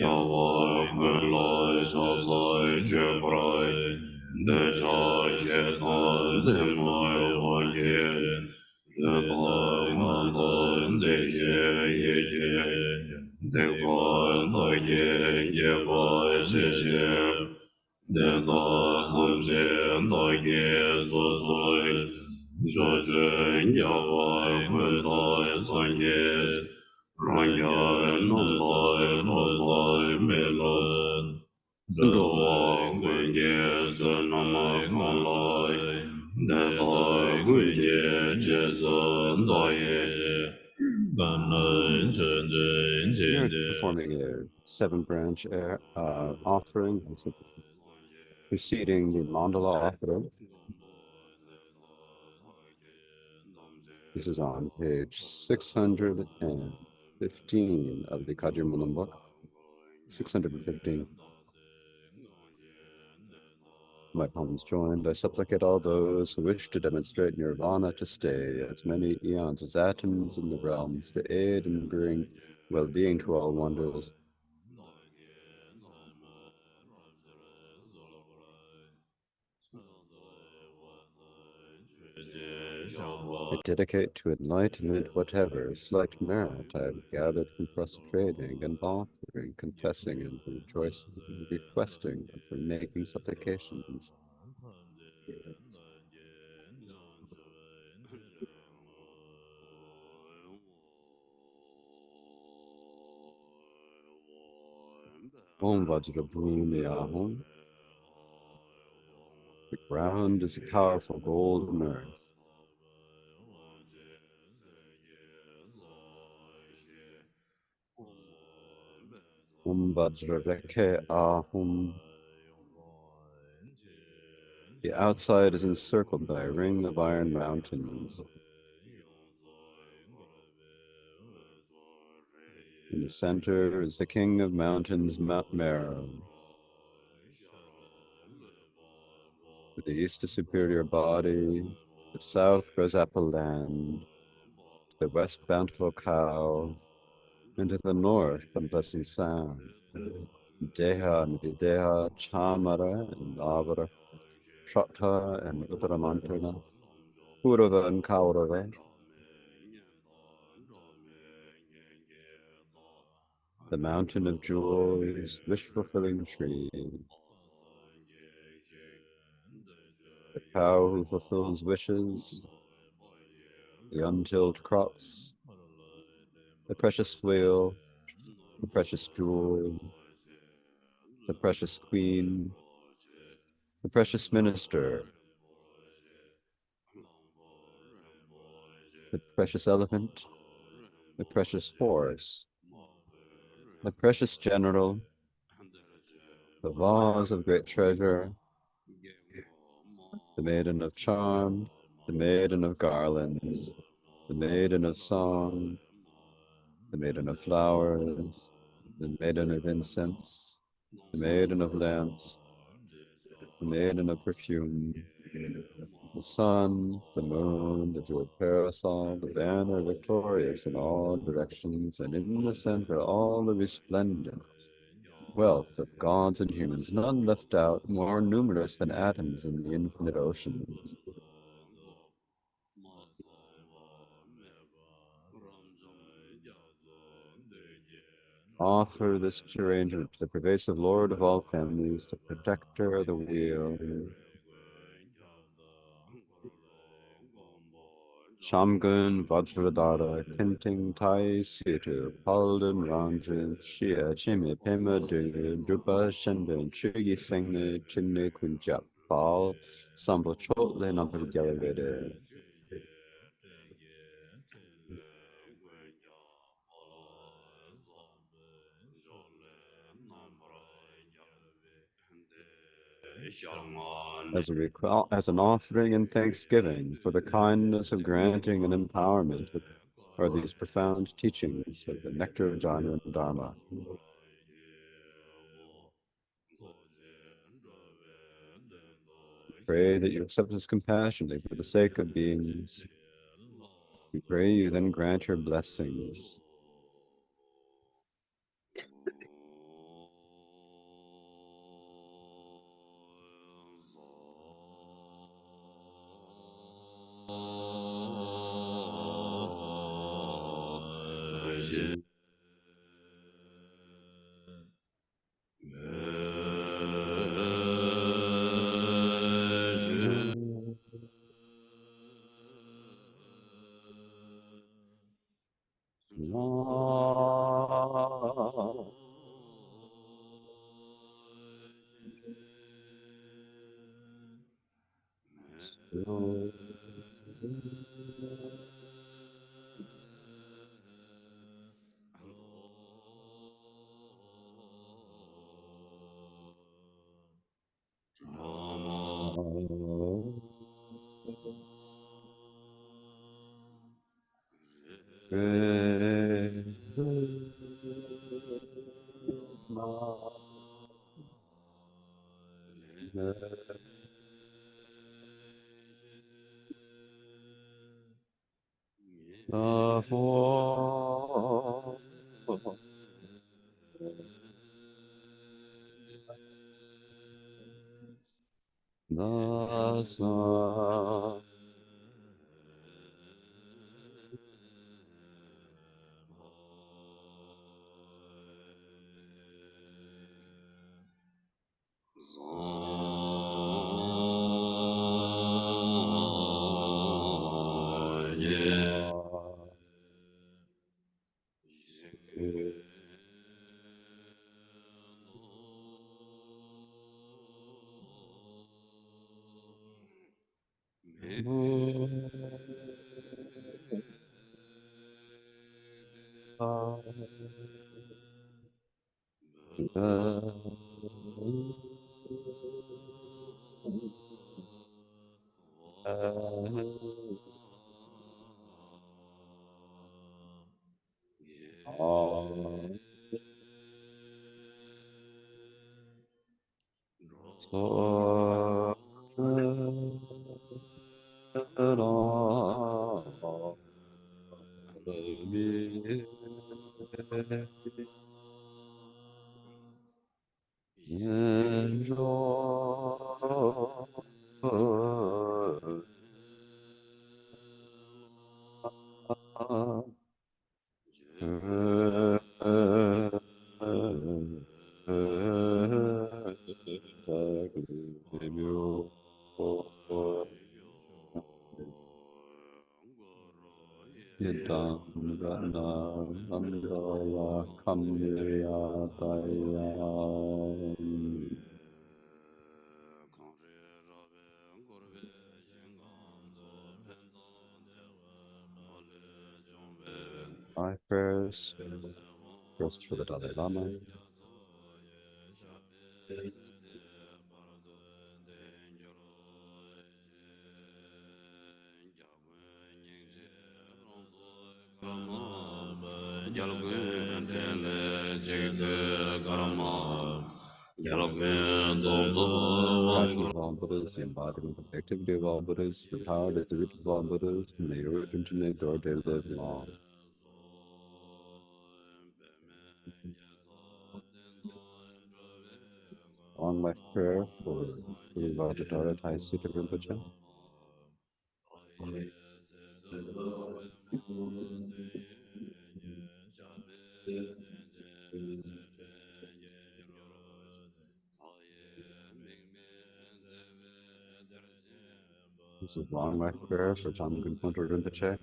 Yawan Meloy Shazai Jebrai Deja Shetan Demoy Wanye Deloy Nandon Deje Yeje Deloy Doye Yeboy Sheshe Deda Tamze Dage Zozoi Jojen Yawai Wendai Sange Rangya Nandai Lodai Melod Dawa Gunje Sanama Kanlai Dada Gunje Jeza Daye Ganan Chenden We are Chende performing a seven-branch offering, preceding the mandala offering. This is on page 615 of the Kajimulam book. 615. My palms joined, I supplicate all those who wish to demonstrate nirvana to stay as many eons as atoms in the realms to aid and bring well-being to all wonders. I dedicate to enlightenment whatever slight merit I have gathered from prostrating and offering, confessing and rejoicing, and requesting and for making supplications. Om Vajrabhumi Ahom. The ground is a powerful golden earth. Om Vajrabhake Ahom. The outside is encircled by a ring of iron mountains. In the center is the king of mountains, Mount Meru. To the east is Superior Body, to the south grows Apple Land, to the west Bountiful Cow, and to the north Blessing Sound. Deha and Videha, Chamara and Avara, Shatha and Uttaramantana, Purava and Kaurava. The mountain of jewels, wish-fulfilling tree. The cow who fulfills wishes, the untilled crops, the precious wheel, the precious jewel, the precious queen, the precious minister, the precious elephant, the precious horse, the precious general, the vase of great treasure, the maiden of charm, the maiden of garlands, the maiden of song, the maiden of flowers, the maiden of incense, the maiden of lamps, the maiden of perfume, the sun, the moon, the jeweled parasol, the banner victorious in all directions, and in the center all the resplendent wealth of gods and humans, none left out, more numerous than atoms in the infinite oceans. Offer this arrangement to the pervasive Lord of all families, the protector of the wheel. Shamgun, Vajradara, Kinting, Tai, Situ, Palden, Ranjin, Shia, Chime, Pema, Drupa, Shenbin, Chugi, Sengne, Chimne, Kunjap, Pal, Sambo, Chotle, Number Galavede. As an offering and thanksgiving for the kindness of granting and empowerment are these profound teachings of the nectar of Jnana and Dharma. Pray that you accept this compassionately for the sake of beings. We pray you then grant your blessings. Five prayers. First for the Dalai Lama. Passion of all Buddhas, the embodiment of the activity of all Buddhas, empowered as the root of all Buddhas, may they originate or they live long. Long life prayer for Guru Vajradhara Thai Sita Rinpoche. This is long life prayer for Changun Punta Rinpoche.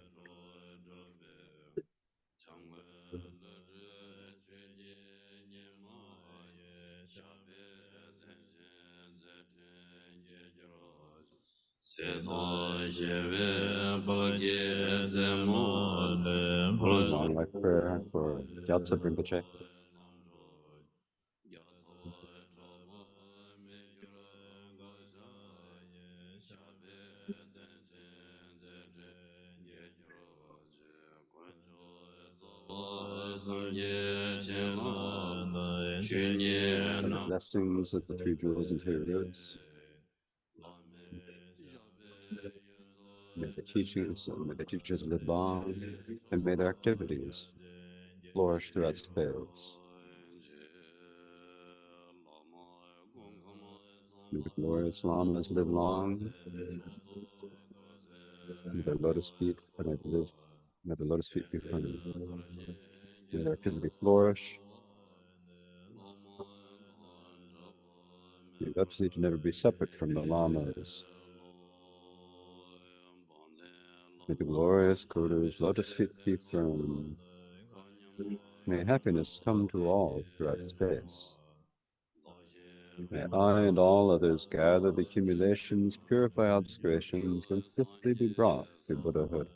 Long life prayer for Gyaltsab Rinpoche. The blessings of the three jewels and three roots. May the teachers live long, and may their activities flourish throughout space. May the glorious lamas live long. May their lotus feet live. May the lotus feet be permanent. May their activity flourish. May lotus feet never be separate from the lamas. May the glorious Guru's lotus feet be firm. May happiness come to all throughout space. May I and all others gather the accumulations, purify obscurations, and swiftly be brought to Buddhahood.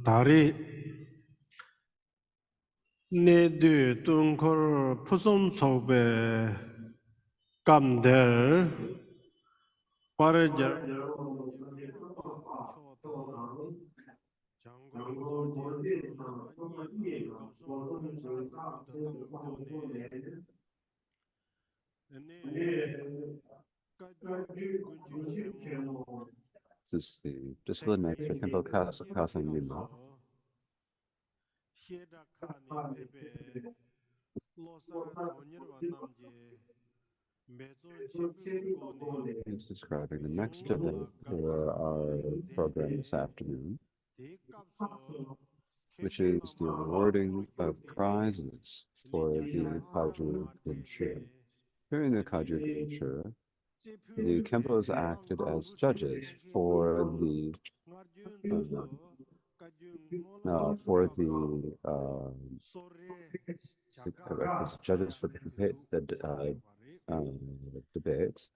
다리 내뒤 뚱콜 푸솜 속에 감될 빠르자 초당 장군 도진서 아니라 갑송 류사지 군다 당도네 네 가주 군주 체모 This is the discipline nature, Kempo Kasang Yinma. 시에다카니 페베 로산 돈이르와 남제 매존 쳔부고네 He's describing the next event for our program this afternoon, 대값서 which is the awarding of prizes for the Kaju Kunshur. During the Kaju Kunshur, the Kempos acted as judges for the as judges for the debates.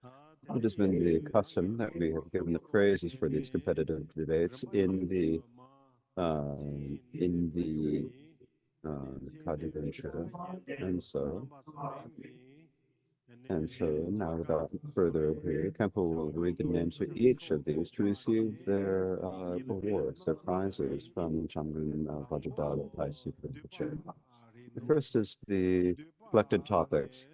It has been the custom that we have given the praises for these competitive debates in the Kajivensha. And so now without further ado, Kempo will read the names for each of these to receive their awards, their prizes from Changun Vajradal High Super Chair. The first is the collected topics.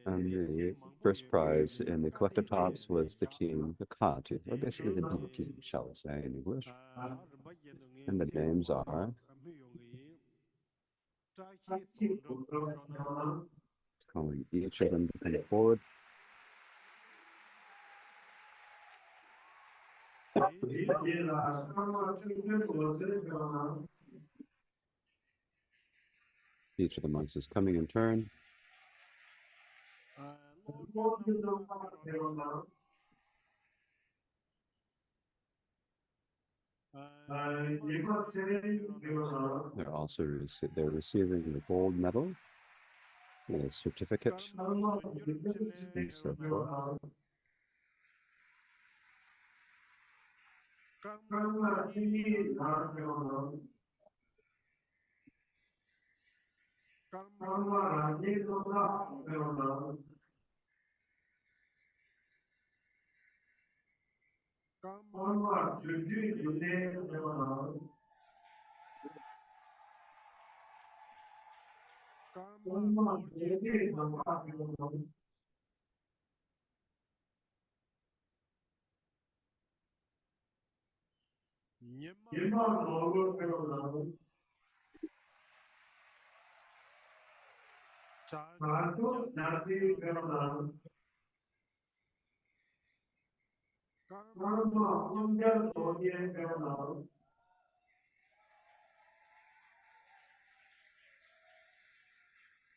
And the first prize in the collective tops was the team, the Kati, or basically the D team, shall we say in English. And the names are calling each of them to come forward. Each of the monks is coming in turn. They're receiving the gold medal, a certificate, and so forth.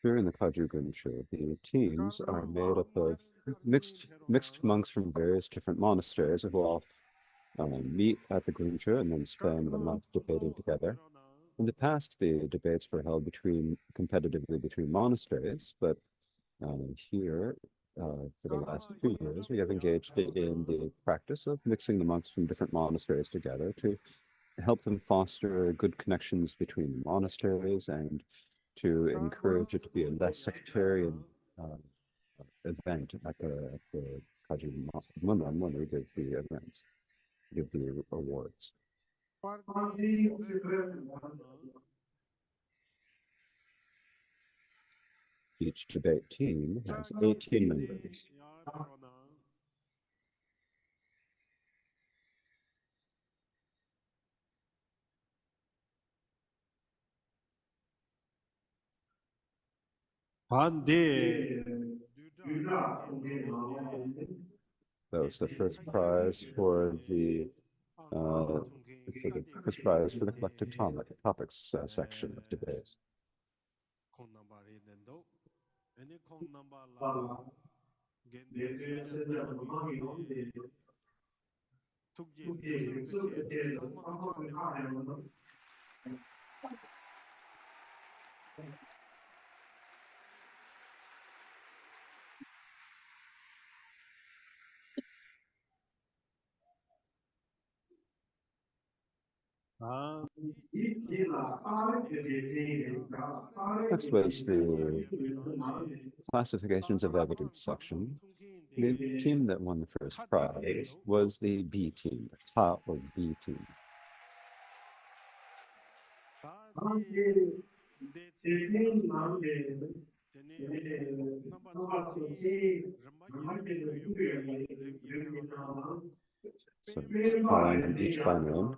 Here in the Kajugun show, the teams are made up of mixed monks from various different monasteries who all meet at the Gunsha and then spend the month debating together. In the past, the debates were held competitively between monasteries, but here, for the last few years, we have engaged in the practice of mixing the monks from different monasteries together to help them foster good connections between monasteries and to encourage it to be a less sectarian event at the Kaji Munam when we give the events, give the awards. Each debate team has 18 members. That was the first prize for the collective topics section of debates. Next was the classifications of evidence section. The team that won the first prize was the B team, the top or B team. So calling them each by name.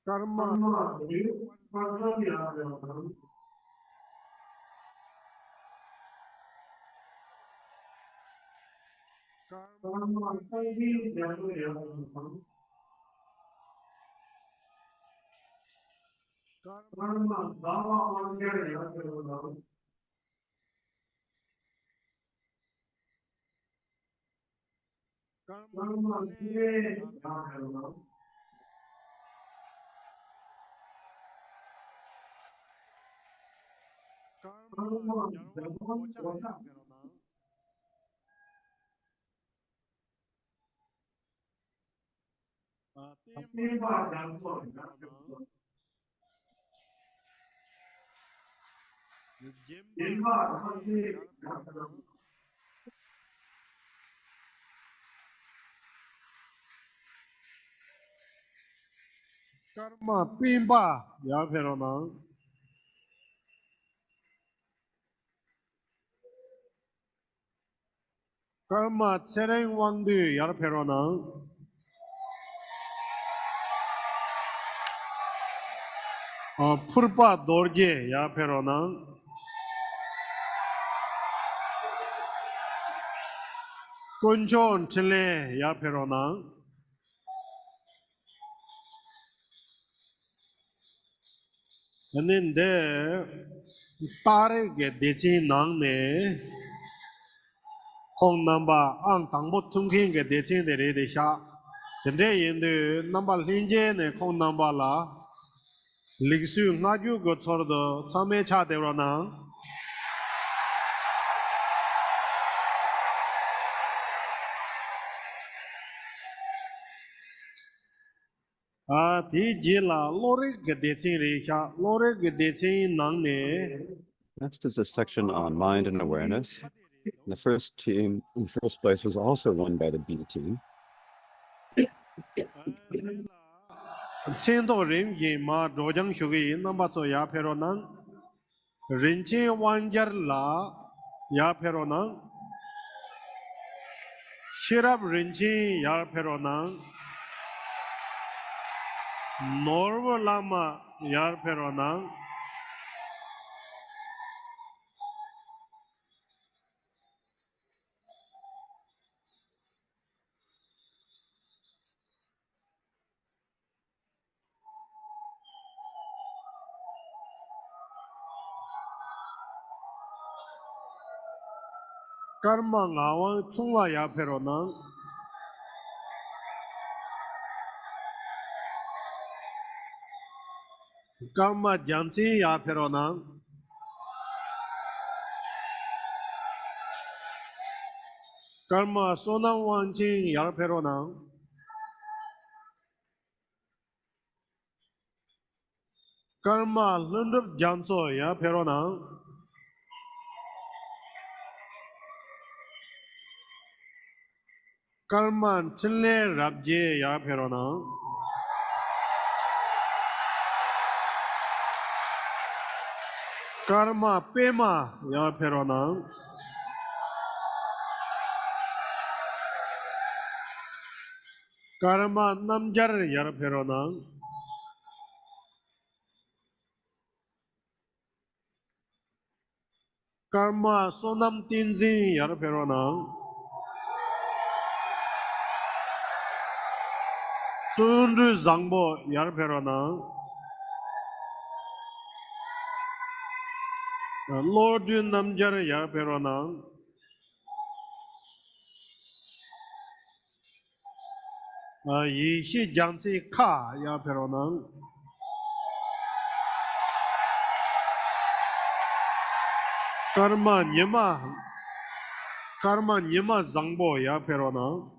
karma karma pimba ya perona karma tsereng wangdu ya perona purpa dorje ya perona kunchon chile ya perona and then there tare ge dechi nang ne kong namba ang tangbo tungking ge dechi de re de sha tende yin de namba linje ne kong namba la ligsu ngaju go chor do chame cha de ro na di ji la lore ge dechi re sha lore ge dechi nang ne Next is a section on mind and awareness. The first team in first place was also won by the B team. Chendo rim yi ma dojang shugi namba zo ya pero nang rinchi wanjar la ya pero nang shirab rinchi ya pero nang norvo lama ya pero nang karma ngawang chungwa ya pero nang karma jansi ya pero nang karma sonang wangching ya pero nang karma lundup janso ya pero nang karma chile rabje ya pero nang karma pema ya pero nang karma namjar ya pero nang karma sonam tinzi ya pero nang sunru zangbo ya pero nang lord namjar ya pero nang yishi jansi ka ya pero nang karma nyema zangbo ya pero nang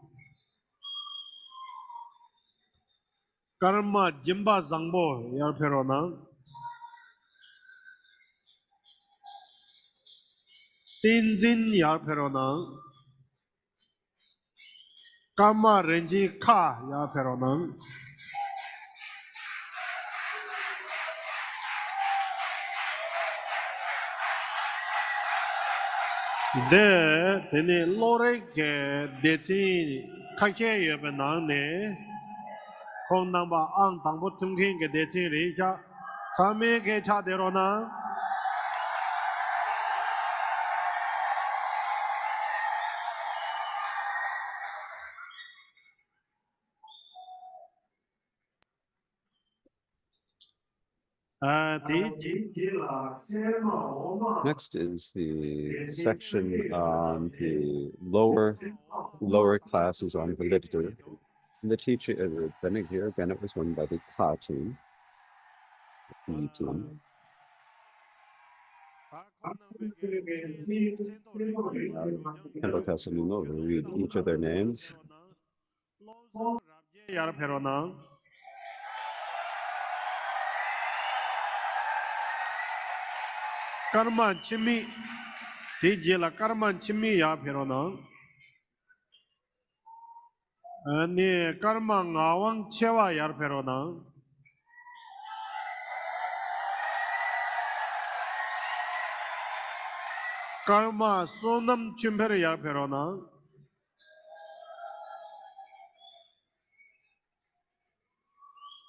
karma jimba zangbo ya pero nang tinzin ya pero nang karma renji ka ya pero nang de tene lore ke dechi kakhe yebe nang ne Kong number ang tang bu tung king ge de chi ri cha sa me ge cha de ro na Next is the section on the lower classes on the literature. The teacher, Bennett here, Bennett was won by the Ka team. The team. Kendall Castellino will read each of their names. Karma chimi Tijela karma chimi ya perona ani karma ngawang chewa yar perona karma sonam chimpere yar perona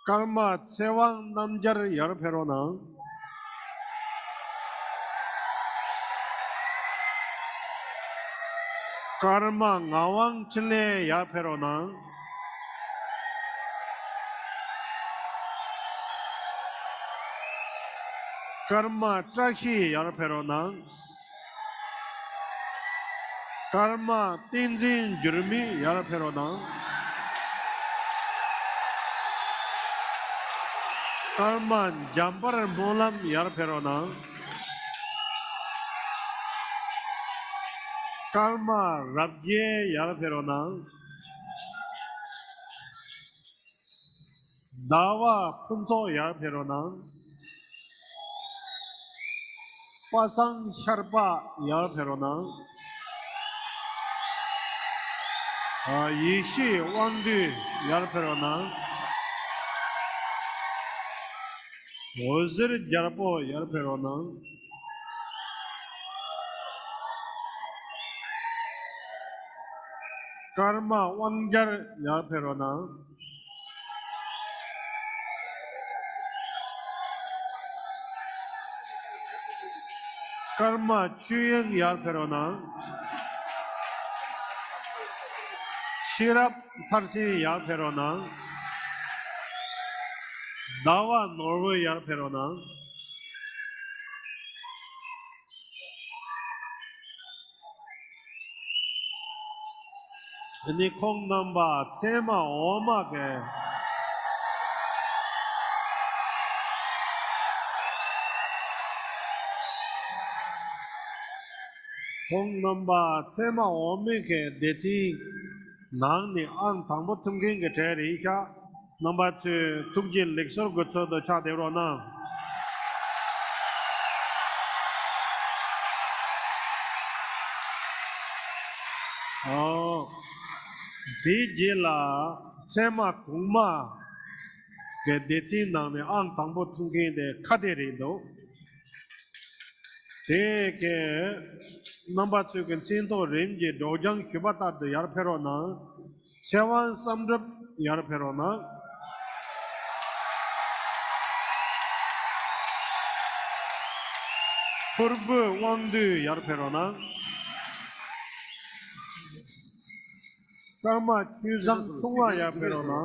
karma chewang namjar yar perona karma ngawang chile ya perona karma trashi ya perona karma tinjin jurmi ya perona karma jampar molam ya perona Karma rabje yar perona dawa punso yar perona pasang sharpa yar perona yishi wangdu yar perona ozir jarpo yar perona Karma wangjar ya perona Karma chuyeng ya perona Shirap tarsi ya perona Dawa Norway ya perona Ini kong namba tema oma ke kong namba tema omi ke deti nang ni ang tangbo tungking ke teri ka namba 2 tukjin leksor gotso do cha devro na di jela tema kuma ke deti nang ni ang tangbo tungking de kaderi do de ke number 2 can see to range dojang kubata de yar perona sewan samdrup yar perona purbu wangdu yar perona karma chuzang tungwa yar perona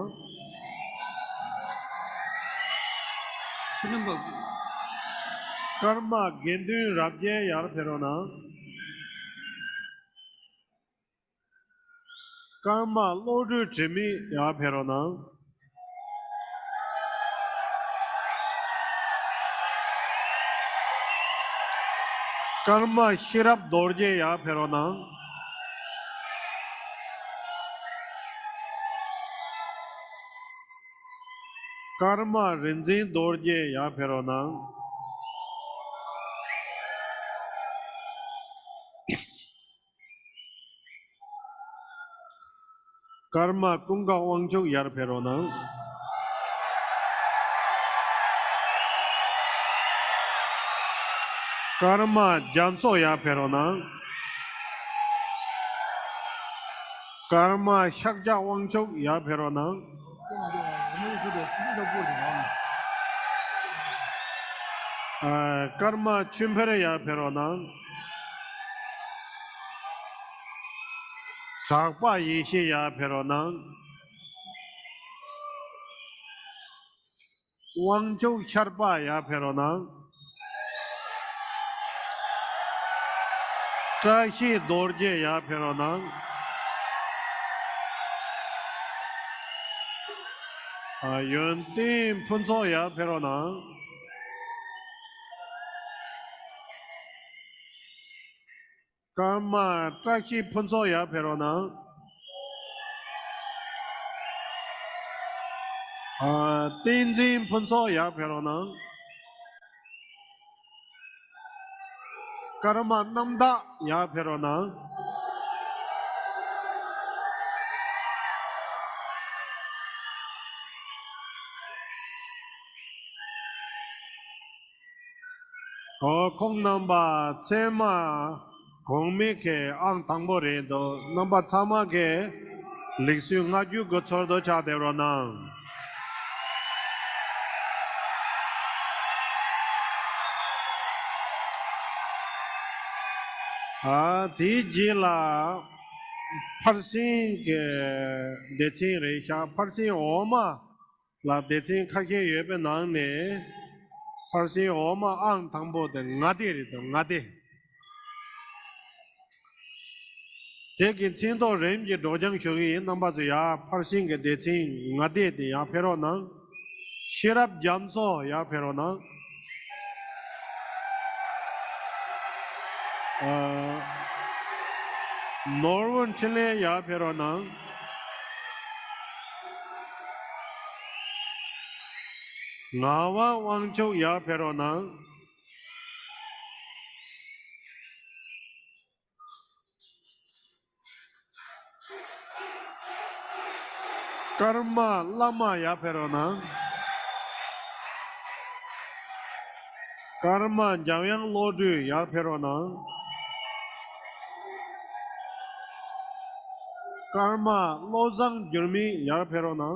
karma gendu rabje yar perona karma lodu jimi ya perona karma shirap dorje ya perona karma rinzin dorje ya perona karma kunga wangchuk yar perona karma janso ya perona karma shakja wangchuk ya perona karma chumpere ya perona chakpa yishi ya perona wangchok charpa ya perona trashi dorje ya perona yuntin punso ya perona karma trashi punso ya perona tenzin punso ya perona karma namda ya perona kong namba tsema kong me ke ang tangbo re do namba tsama ke liksu nga ju go chor do cha de ro na di ji la parsin ke de chin re sha parsin oma la de chin kha ke yue be nang ne parsin oma ang tangbo de nga de re do nga de 대기 진도 렘지 도정 쇼기 넘바즈야 퍼싱게 대칭 나데데 야 페로나 시랍 잠소 야 페로나 노르원 칠레 야 페로나 나와 왕초 야 페로나 karma lama ya perona karma Gyalwnag lodu ya perona karma lozang jurmi ya perona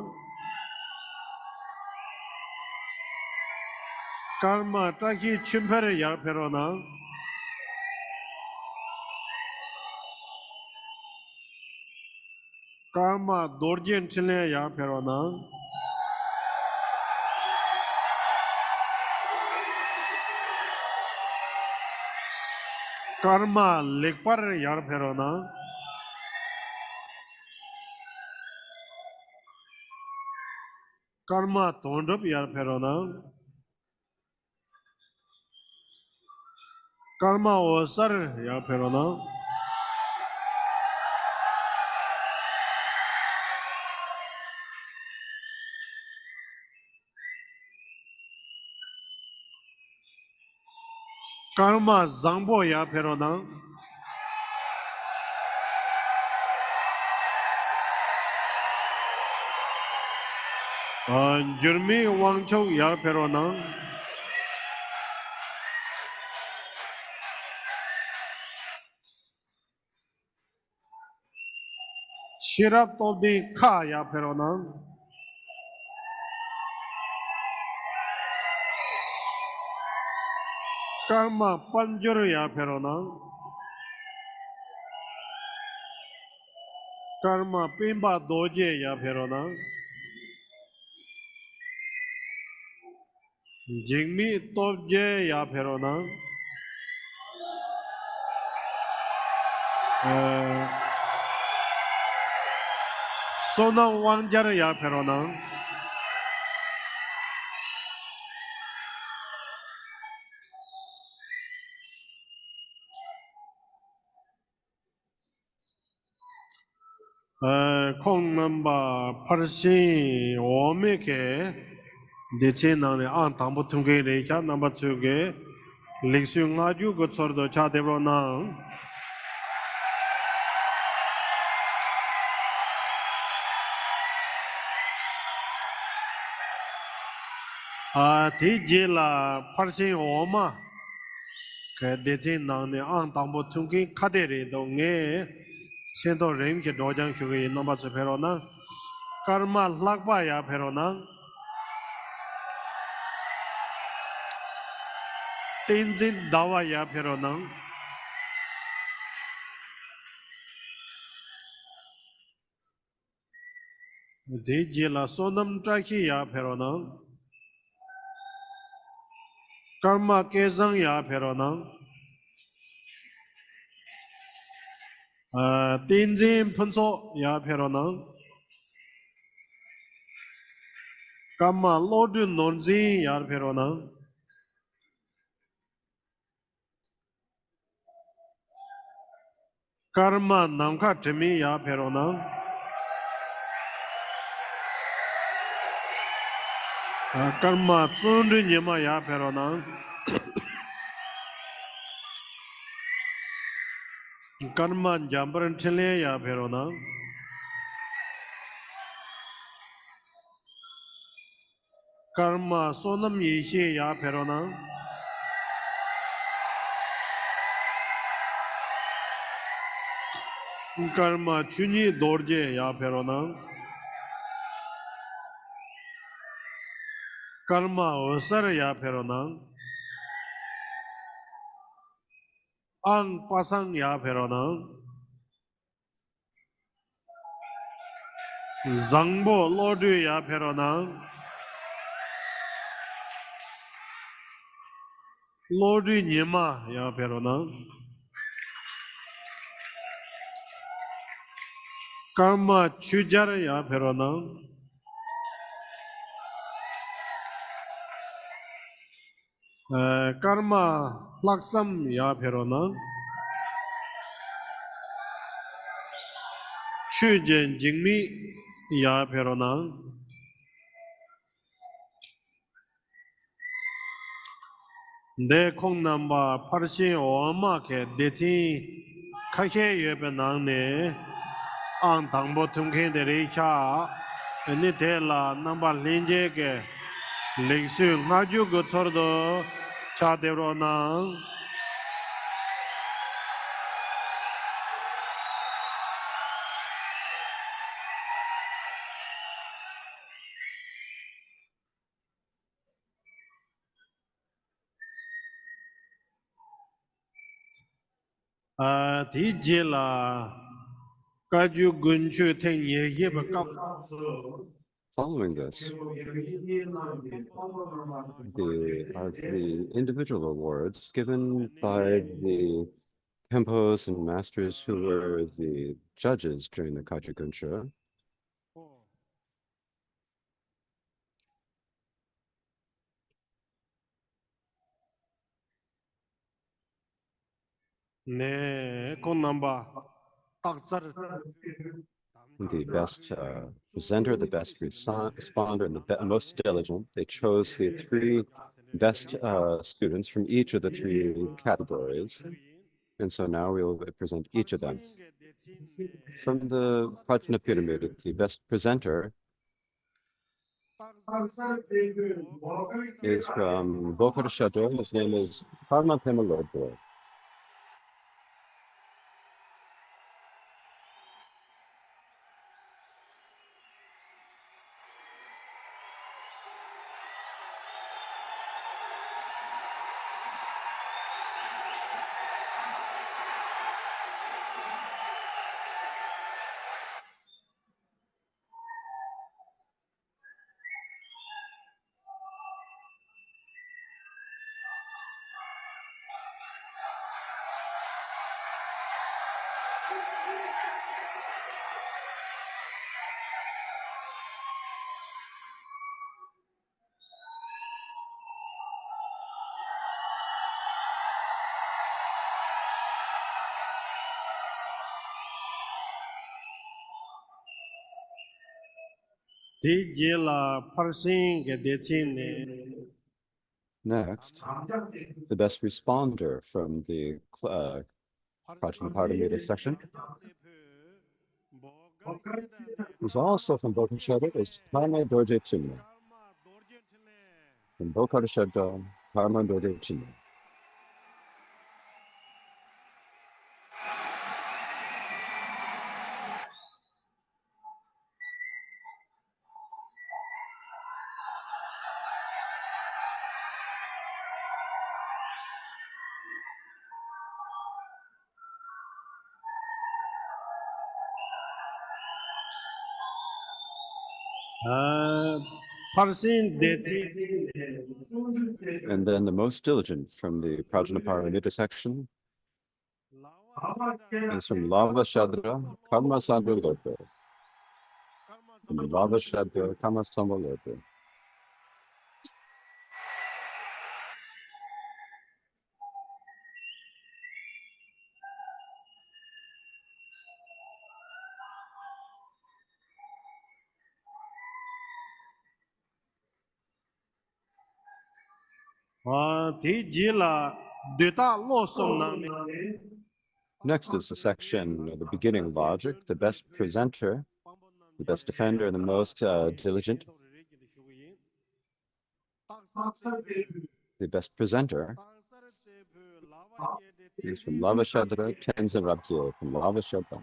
karma taki chumpere ya perona karma dorjen chile ya perona karma lekpar ya perona karma tondop ya perona karma osar ya perona karma zangbo ya perona jurmi wangchok ya perona shirap toldi kha ya perona karma panjur ya perona karma pimba doje ya perona jingmi tobje ya perona sonang wangjar ya perona kong namba parsin ome ke deche nang ne an tangbo tungke re sha namba tsuke liksu nga ju go tsor do cha debro nang di je la parsin oma ke deche nang ne an tangbo tungke kade re do nge sento rem ke dojang shuge namba tsu pero na karma lakpa ya pero na Tenzin dawa ya peronang. Dejila sonam traki ya peronang. Karma kezang ya peronang. Tenzin punso ya peronang. Karma lodu nonzin ya peronang. Karma namka timi ya peronang. Karma tsundri nyema ya peronang. Karma jambaran chile ya peronang. Karma sonam yishi ya peronang. Karma chuni dorje ya peronang. Karma osar ya peronang. Ang pasang ya peronang. Zangbo lodu ya peronang. Lodu nyema ya peronang. Karma chujar ya peronang. Karma laksam ya peronang. Chujen jingmi ya peronang. 내 콩남바 파르시 오마케 데치 카셰 예베낭네 안 당보 퉁케데 레샤 니텔라 남바 린제게 링수 나주 거처도 차데로나 디젤라 가주 근처 탱예 예베 깝수 Following this, the individual awards given by the Kempos and masters who were the judges during the Kajugunsha. 네, 콩남바 딱자르 The best presenter, the best responder, and the most diligent. They chose the three best students from each of the three categories. And so now we will present each of them. From the Prajna Pyramid, the best presenter is from Bokar Shador. His name is Karmapa Lodbo. 디젤라 파르싱게 데치네 Next, the best responder from the Prajna Pyramid section is also from Bokar Shador, is Karma Dorje Chinna. From Bokar Shador, Karma Dorje Chinna. Parsin Deti. And then the most diligent from the Prajnaparana intersection is from Lava Shadra, Karma Sandra Lope. From Lava Shadra, Karma Sandra Lope. Next is the section of the beginning logic, the best presenter, the best defender, and the most diligent. The best presenter is from Lava Shadra, Tenzin Rabgyo, from Lava Shadra.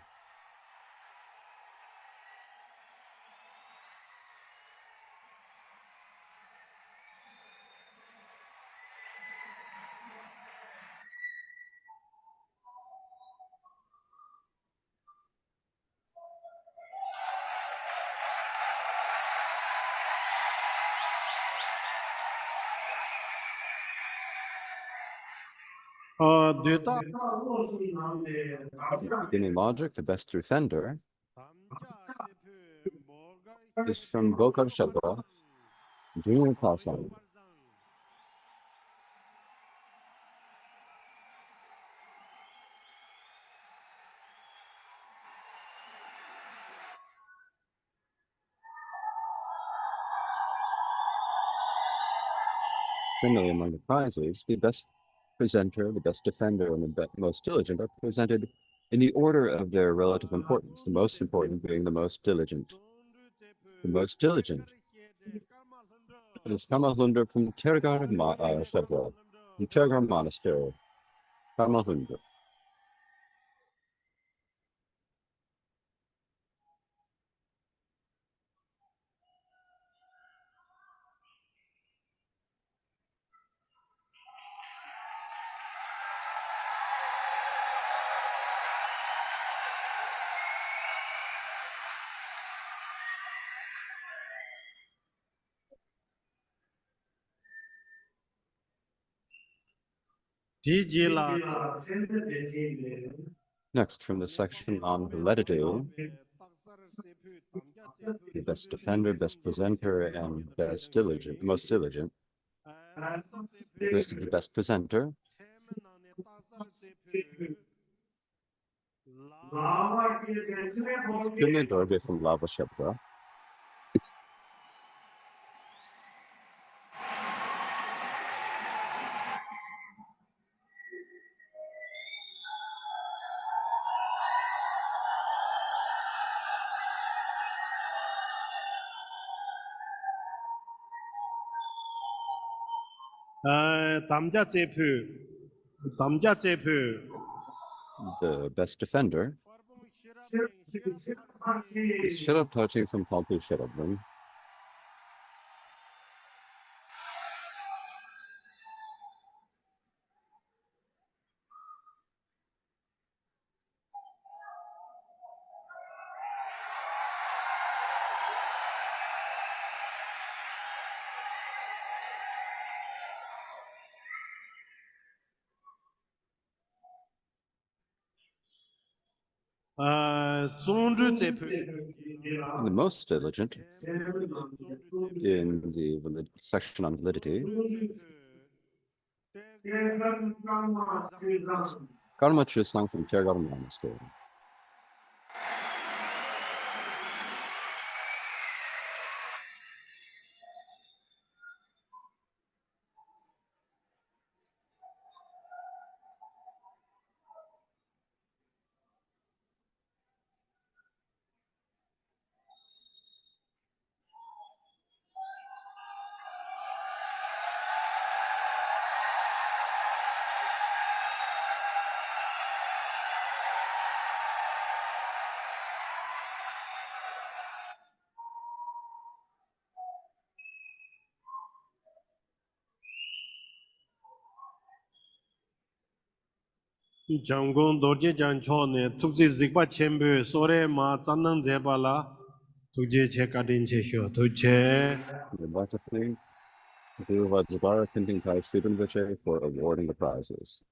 Beginning logic, the best defender is from Gokar Shadra, Junior Pasan. Similarly, among the prizes, the best presenter, the best defender, and the most diligent are presented in the order of their relative importance, the most important being the most diligent. The most diligent is Kamalunda from Tergar Shadra, from Tergar Monastery, Kamalunda. Next, from the section on validity, the best defender, best presenter, and best diligent, most diligent. This is the best presenter. Junior Dorje from Lava Shadra. The best defender is Sharab Tachi from Palpu Sharabram. The most diligent in the section on validity. Karma Chusang from Tergar Monastery. Jangon Dorje Jancho ne Tukzi Zikpa Chembe Sore Ma Zanang Zebala 독재 제가딘 제쇼 도체 We'd like to thank the Vajibara Printing Thai Student Vichay for awarding the prizes.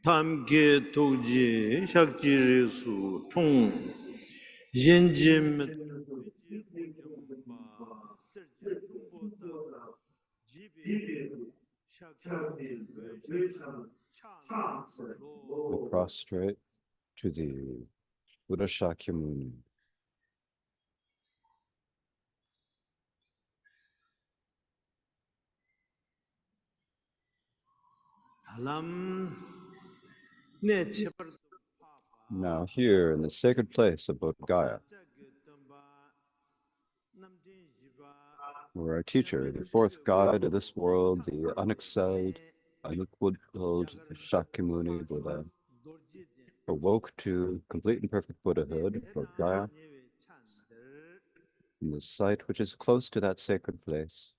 탐게 독지 샥지리수 총 옌짐 공정바 설지 rum보다 집에 샥샤디 외샤 We 찬스로 prostrate to the Buddha Shakyamuni. 달람 내 제발 Now here in the sacred place of Bodh Gaya, where our teacher, the fourth guide of this world, the unexcelled, unequaled Shakyamuni Buddha, awoke to complete and perfect Buddhahood, Bodh Gaya, in the site which is close to that sacred place.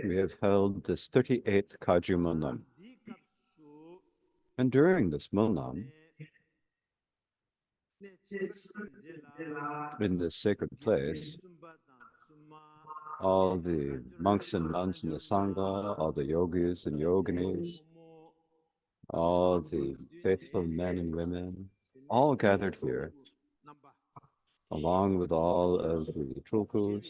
We have held this 38th Kaju Monam. And during this Monam, in this sacred place, all the monks and nuns in the Sangha, all the yogis and yoginis, all the faithful men and women, all gathered here, along with all of the tulkus,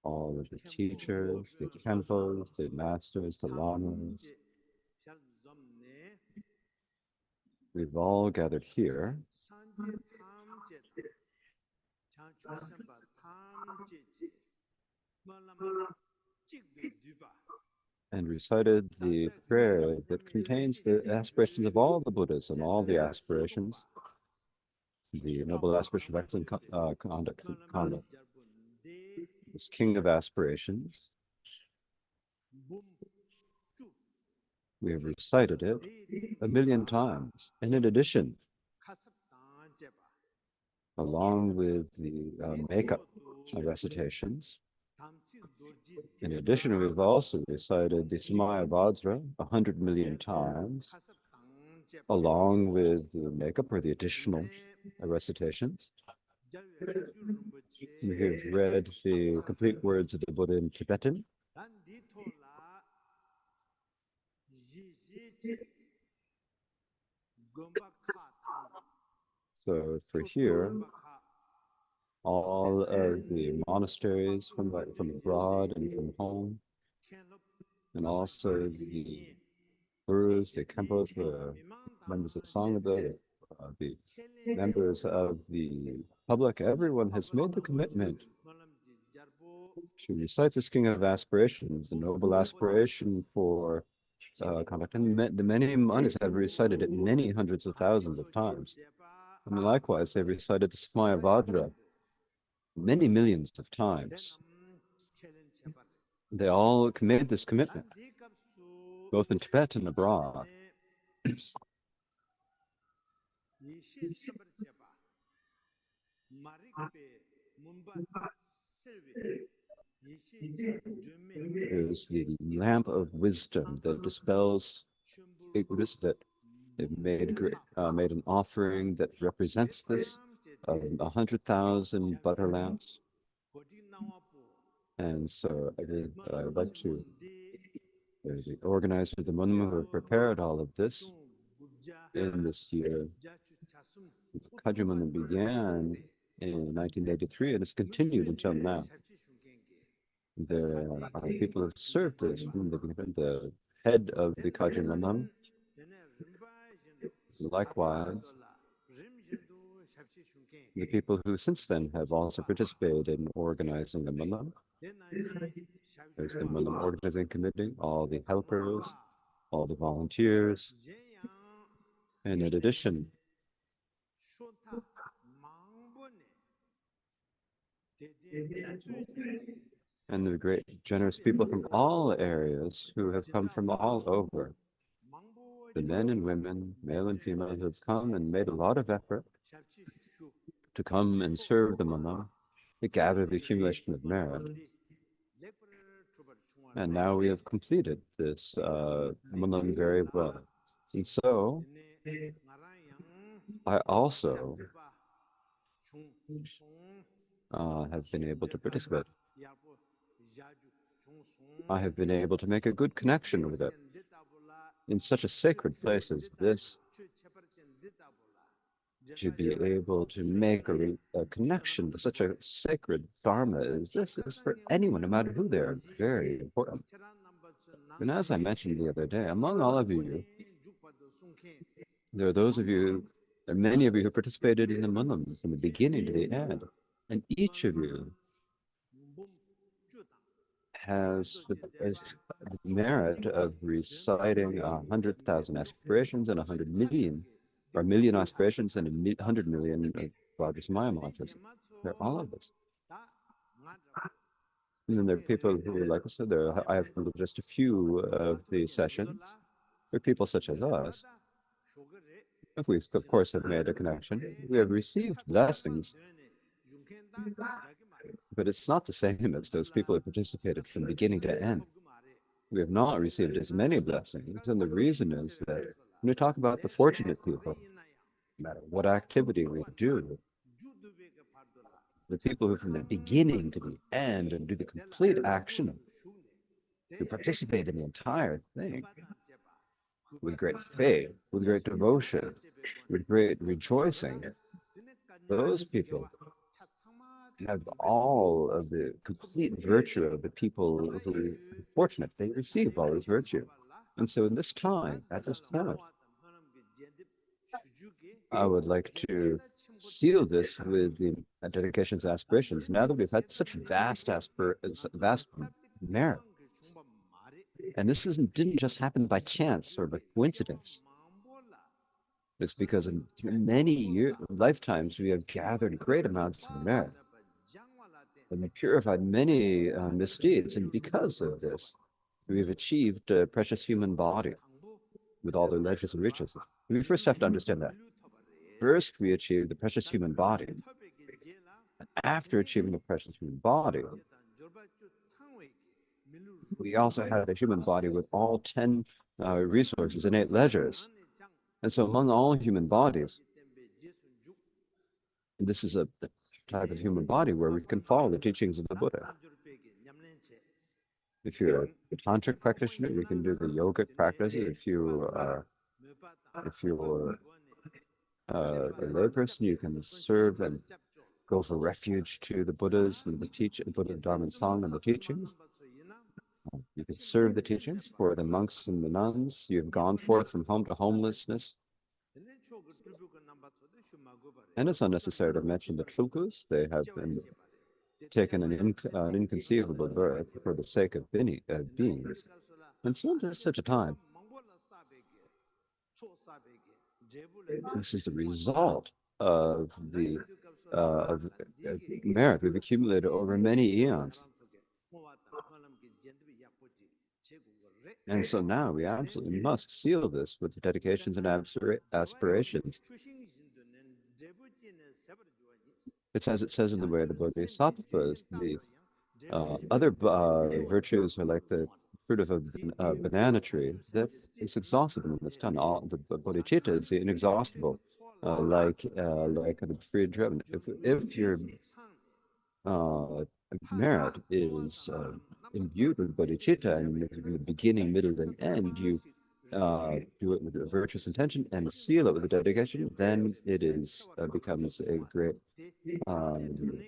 all of the teachers, the khenpos, the masters, the lamas. We've all gathered here and recited the prayer that contains the aspirations of all the Buddhas and all the aspirations, the noble aspiration of excellent conduct, this king of aspirations. We have recited it 1,000,000 times, and in addition, along with the makeup recitations, in addition, we've also recited the Samaya Vajra 100,000,000 times, along with the makeup or the additional recitations. We have read the complete words of the Buddha in Tibetan. So for here, all of the monasteries from abroad and from home, and also the gurus, the khenpos, the members of Sangha, the members of the public, everyone has made the commitment to recite this king of aspirations, the noble aspiration for conduct. And the many munis have recited it many hundreds of thousands of times. And likewise, they've recited the Samaya Vajra many millions of times. They all made this commitment, both in Tibet and abroad. It was the lamp of wisdom that dispels ignorance, that they've made an offering that represents this of 100,000 butter lamps. And so I'd like to, the organizer, the Munmu, who have prepared all of this in this year. Kajuman began in 1983 and has continued until now. There are people who have served this, the head of the Kajumanam. Likewise, the people who since then have also participated in organizing the Malam. There's the Malam Organizing Committee, all the helpers, all the volunteers. And in addition, and the great generous people from all areas who have come from all over. The men and women, male and female, who have come and made a lot of effort to come and serve the Malam, to gather the accumulation of merit. And now we have completed this Malam very well. And so, I also have been able to participate. I have been able to make a good connection with it. In such a sacred place as this, to be able to make a connection with such a sacred dharma as this is for anyone, no matter who they are, very important. And as I mentioned the other day, among all of you, there are those of you, there are many of you who participated in the Malam from the beginning to the end. And each of you has the merit of reciting 100,000 aspirations and 100 million, or a million aspirations and 100 million Rajas Maya mantras. They're all of us. And then there are people who, like I said, I have just a few of the sessions. There are people such as us. If we, of course, have made a connection, we have received blessings. But it's not the same as those people who participated from beginning to end. We have not received as many blessings, and the reason is that when we talk about the fortunate people, no matter what activity we do, the people who from the beginning to the end and do the complete action, who participate in the entire thing with great faith, with great devotion, with great rejoicing, those people have all of the complete virtue of the people who are fortunate. They receive all this virtue. And so in this time, at this point, I would like to seal this with the dedications aspirations. Now that we've had such vast merit, and this didn't just happen by chance or by coincidence. It's because in many lifetimes we have gathered great amounts of merit. And we purified many misdeeds, and because of this, we've achieved a precious human body with all the leisures and riches. We first have to understand that. First, we achieved the precious human body. And after achieving the precious human body, we also had a human body with all 10 resources and 8 leisures. And so among all human bodies, this is a type of human body where we can follow the teachings of the Buddha. If you're a tantric practitioner, you can do the yogic practice. If you're a layperson, you can serve and go for refuge to the Buddhas and the Buddha, Dharma, and Sangha and the teachings. You can serve the teachings. For the monks and the nuns, you've gone forth from home to homelessness. And it's unnecessary to mention the tulkus. They have been taken an inconceivable birth for the sake of beings. And so there's such a time. This is the result of the merit we've accumulated over many eons. And so now we absolutely must seal this with the dedications and aspirations. It's as it says in the way of the Bodhisattvas, the other virtues are like the fruit of a banana tree that is exhausted in this time. All the bodhicitta is the inexhaustible, like a free driven. If your merit is imbued with bodhicitta and in the beginning, middle, and end, you do it with a virtuous intention and seal it with a dedication, then it is becomes a great um,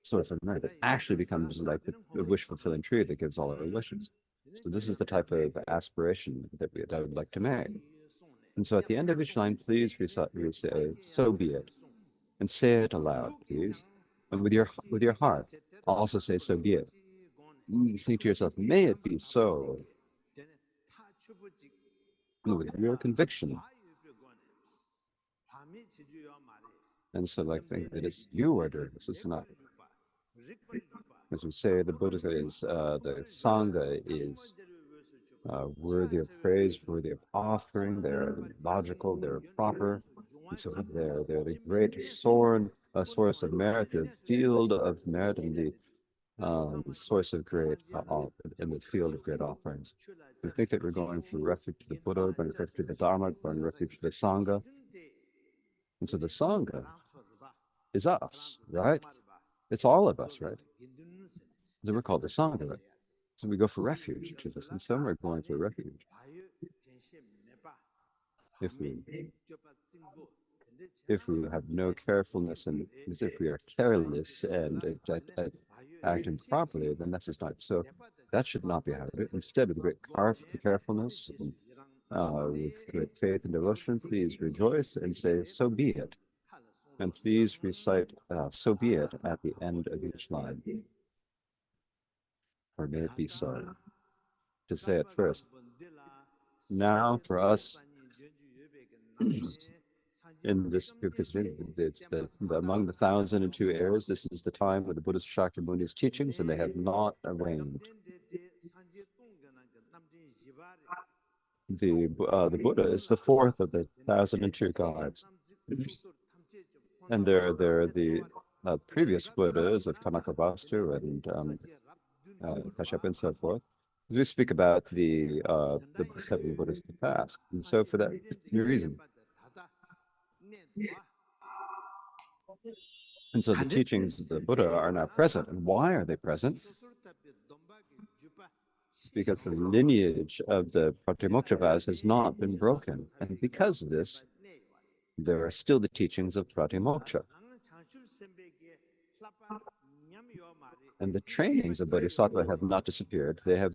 sort of merit that actually becomes like the wish-fulfilling tree that gives all our wishes. So this is the type of aspiration that I would like to make. And so at the end of each line, please say, "So be it," and say it aloud, please, and with your heart. Also say, "So be it." You think to yourself, "May it be so," with real conviction. And so, like, think that it's you are doing this. It's not. As we say, the Buddha is the Sangha is worthy of praise, worthy of offering. They're logical, they're proper, and so they're the great source of merit, the field of merit, and the source of great in the field of great offerings. We think that we're going for refuge to the Buddha, going for refuge to the Dharma, going refuge to the Sangha, and so the Sangha is us, right? It's all of us, right? So we're called the Sangha, right? So we go for refuge to this, and some are going for refuge. If we have no carefulness and as if we are careless and act improperly, then that's just not so. That should not be how it is. Instead, with great carefulness, with great faith and devotion, please rejoice and say, "So be it." And please recite, "So be it," at the end of each line. Or may it be so. To say it first. Now, for us, in this, because it's among the 1,002 eras, this is the time where the Buddhist Shakyamuni's teachings, and they have not waned. The Buddha is the fourth of the 1,002 gods, and they're the previous Buddhas of Kanakavastu and Kashyapa and so forth. We speak about the seven Buddhas of the past, and so for that reason. And so the teachings of the Buddha are now present. And why are they present? Because the lineage of the Pratimoksha vows has not been broken. And because of this, there are still the teachings of Pratimoksha. And the trainings of Bodhisattva have not disappeared. They're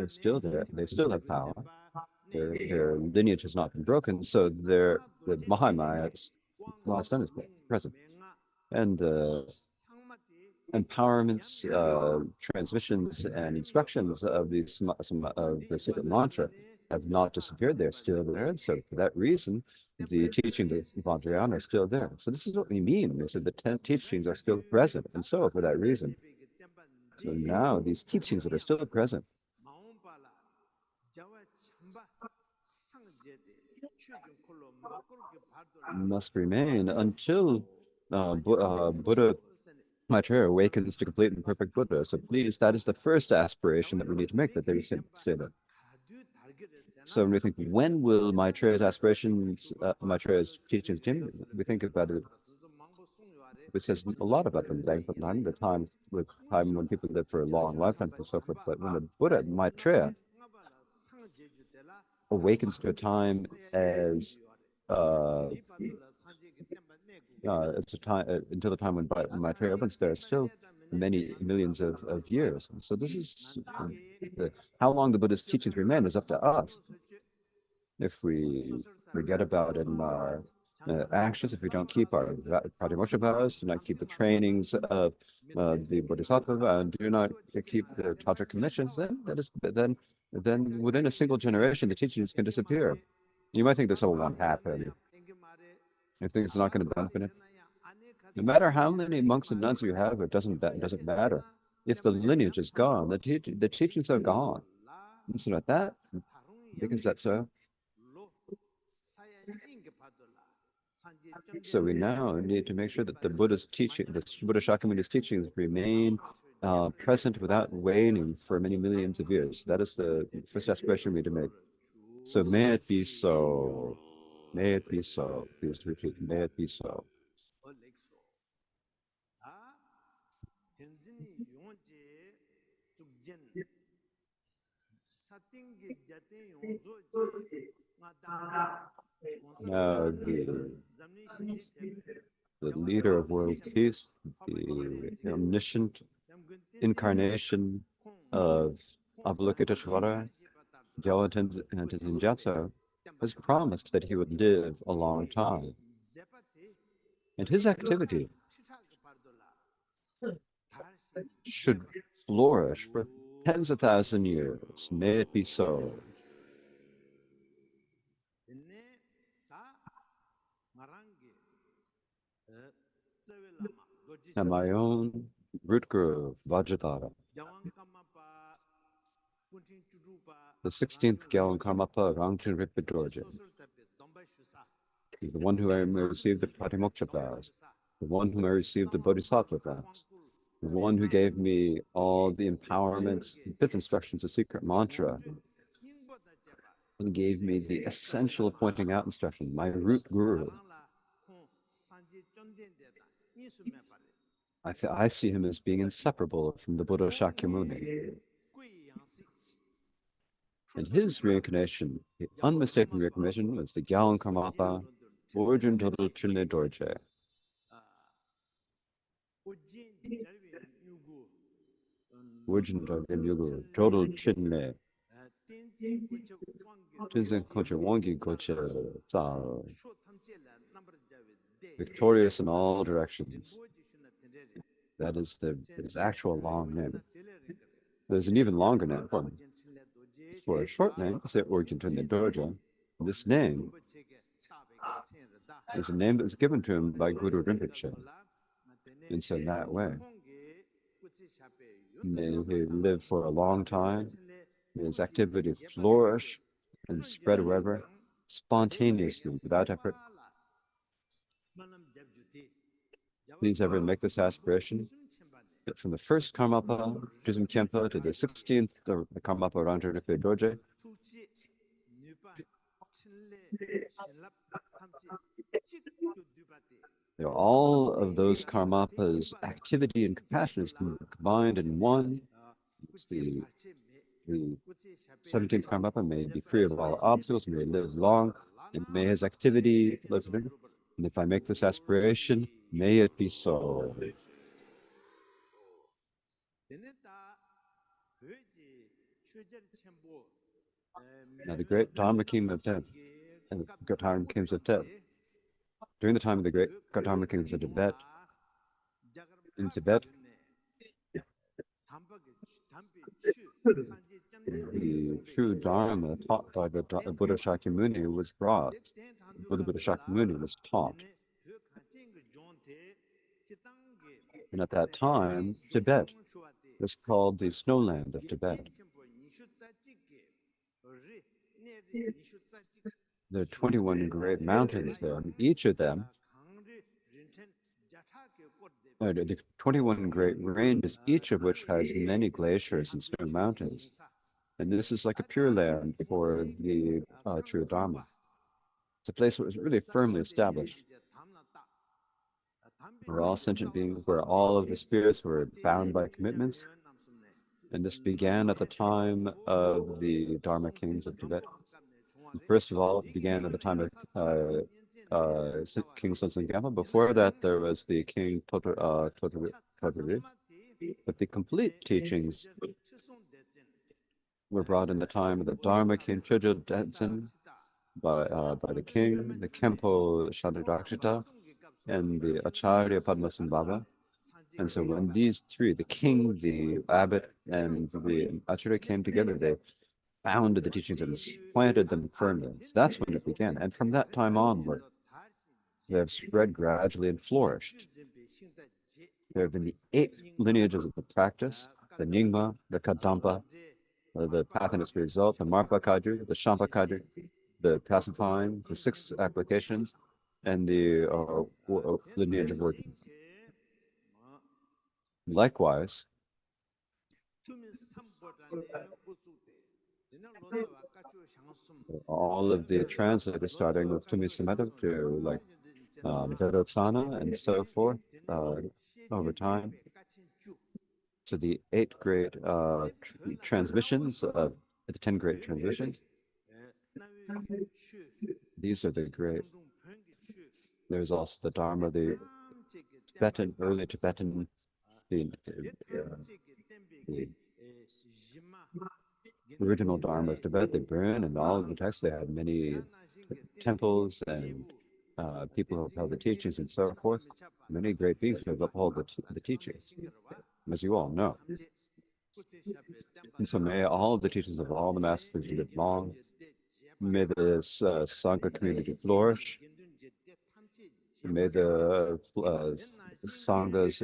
still there. They still have power. Their lineage has not been broken. So the Mahamayas last time is present. And empowerments, transmissions, and instructions of the secret mantra have not disappeared. They're still there. And so for that reason, the teachings of Vajrayana are still there. So this is what we mean. We said the 10 teachings are still present. And so for that reason, so now these teachings that are still present must remain until Buddha Maitreya awakens to complete and perfect Buddha. So please, that is the first aspiration that we need to make, that they say that. So when we think, when will Maitreya's aspirations, Maitreya's teachings change? We think about it. It says a lot about them, the time when people live for a long lifetime and so forth. But when the Buddha Maitreya awakens to a time as it's a time until the time when Maitreya opens, there are still many millions of years. And so this is how long the Buddha's teachings remain is up to us. If we forget about it in our actions, if we don't keep our pratimoksha vows, do not keep the trainings of the bodhisattva, and do not keep the tantric commissions, then within a single generation, the teachings can disappear. You might think this all won't happen. You think it's not going to benefit it. No matter how many monks and nuns you have, it doesn't matter. If the lineage is gone, the teachings are gone. It's not that, because that's so. So we now need to make sure that the Buddha's teaching, the Buddha Shakyamuni's teachings remain present without waning for many millions of years. That is the first aspiration we need to make. So may it be so. May it be so. Please repeat, may it be so. Now the leader of world peace, the omniscient incarnation of Avalokiteshvara, Gyalwnag and Tinjatso, has promised that he would live a long time. And his activity should flourish for tens of thousands of years. May it be so. And my own root guru, Vajradhara, the 16th Gyalwang Karmapa Rangchen Rinpoche Dorje, the one who I received the Pratimoksha vows, the one whom I received the Bodhisattva vows, the one who gave me all the empowerments, the fifth instructions, the secret mantra, and gave me the essential pointing out instruction, my root guru. I see him as being inseparable from the Buddha Shakyamuni. And his reincarnation, the unmistakable reincarnation, was the Gyalwang Karmapa, Origin Total Chinle Dorje. Origin Total Total Chinle. Victorious in all directions. That is his actual long name. There's an even longer name for him. For a short name, say Origin Total Dorje. This name is a name that was given to him by Guru Rinpoche. And so in that way, may he live for a long time, may his activity flourish and spread wherever, spontaneously, without effort. Please everyone make this aspiration that from the first Karmapa, Jism Kempa, to the 16th Karmapa Rangchen Rinpoche Dorje, all of those Karmapas' activity and compassion is combined in one. It's the 17th Karmapa may be free of all obstacles, may live long, and may his activity live. And if I make this aspiration, may it be so. Now the great Dharma King of Tibet, and the Dharma Kings of Tibet, during the time of the great Dharma Kings of Tibet, in Tibet, the true Dharma taught by the Buddha Shakyamuni was brought. The Buddha Shakyamuni was taught. And at that time, Tibet was called the snowland of Tibet. There are 21 great mountains there, and each of them, the 21 great ranges, each of which has many glaciers and snow mountains. And this is like a pure land for the true Dharma. It's a place that was really firmly established, where all sentient beings, where all of the spirits were bound by commitments. And this began at the time of the Dharma Kings of Tibet. And first of all, it began at the time of King Sunsen Gamma. Before that, there was the King Totari. But the complete teachings were brought in the time of the Dharma King Chojo Densen, by the king, the Kempo Shadrakshita, and the Acharya Padmasambhava. And so when these three, the king, the abbot, and the Acharya came together, they founded the teachings and planted them firmly. So that's when it began. And from that time onward, they have spread gradually and flourished. There have been the 8 lineages of the practice, the Nyingma, the Kadampa, the path and its result, the Marpa Kaju, the Shampa Kaju, the pacifying, the 6 applications, and the lineage of working. Likewise, all of the translators, starting with Tumisameta to like Vedotsana and so forth, over time. So the 8 great transmissions of the 10 great transmissions. These are the great. There's also the Dharma, the Tibetan, early Tibetan, the original Dharma of Tibet. They burn, and all of the texts. They had many temples and people who upheld the teachings and so forth. Many great beings who have upheld the teachings, as you all know. And so may all the teachings of all the masters live long. May the Sangha community flourish. May the Sanghas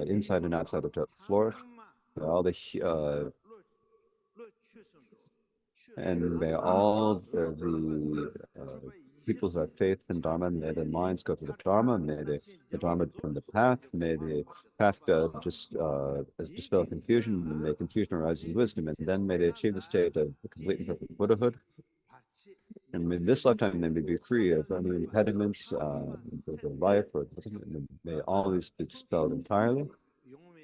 inside and outside of Tibet flourish. May all the and may all the people who have faith in Dharma, may their minds go to the Dharma, may the Dharma from the path, may the path just dispel confusion, may confusion arise in wisdom, and then may they achieve the state of complete and perfect Buddhahood. And in this lifetime, they may be free of any impediments to their life, or may all these be dispelled entirely,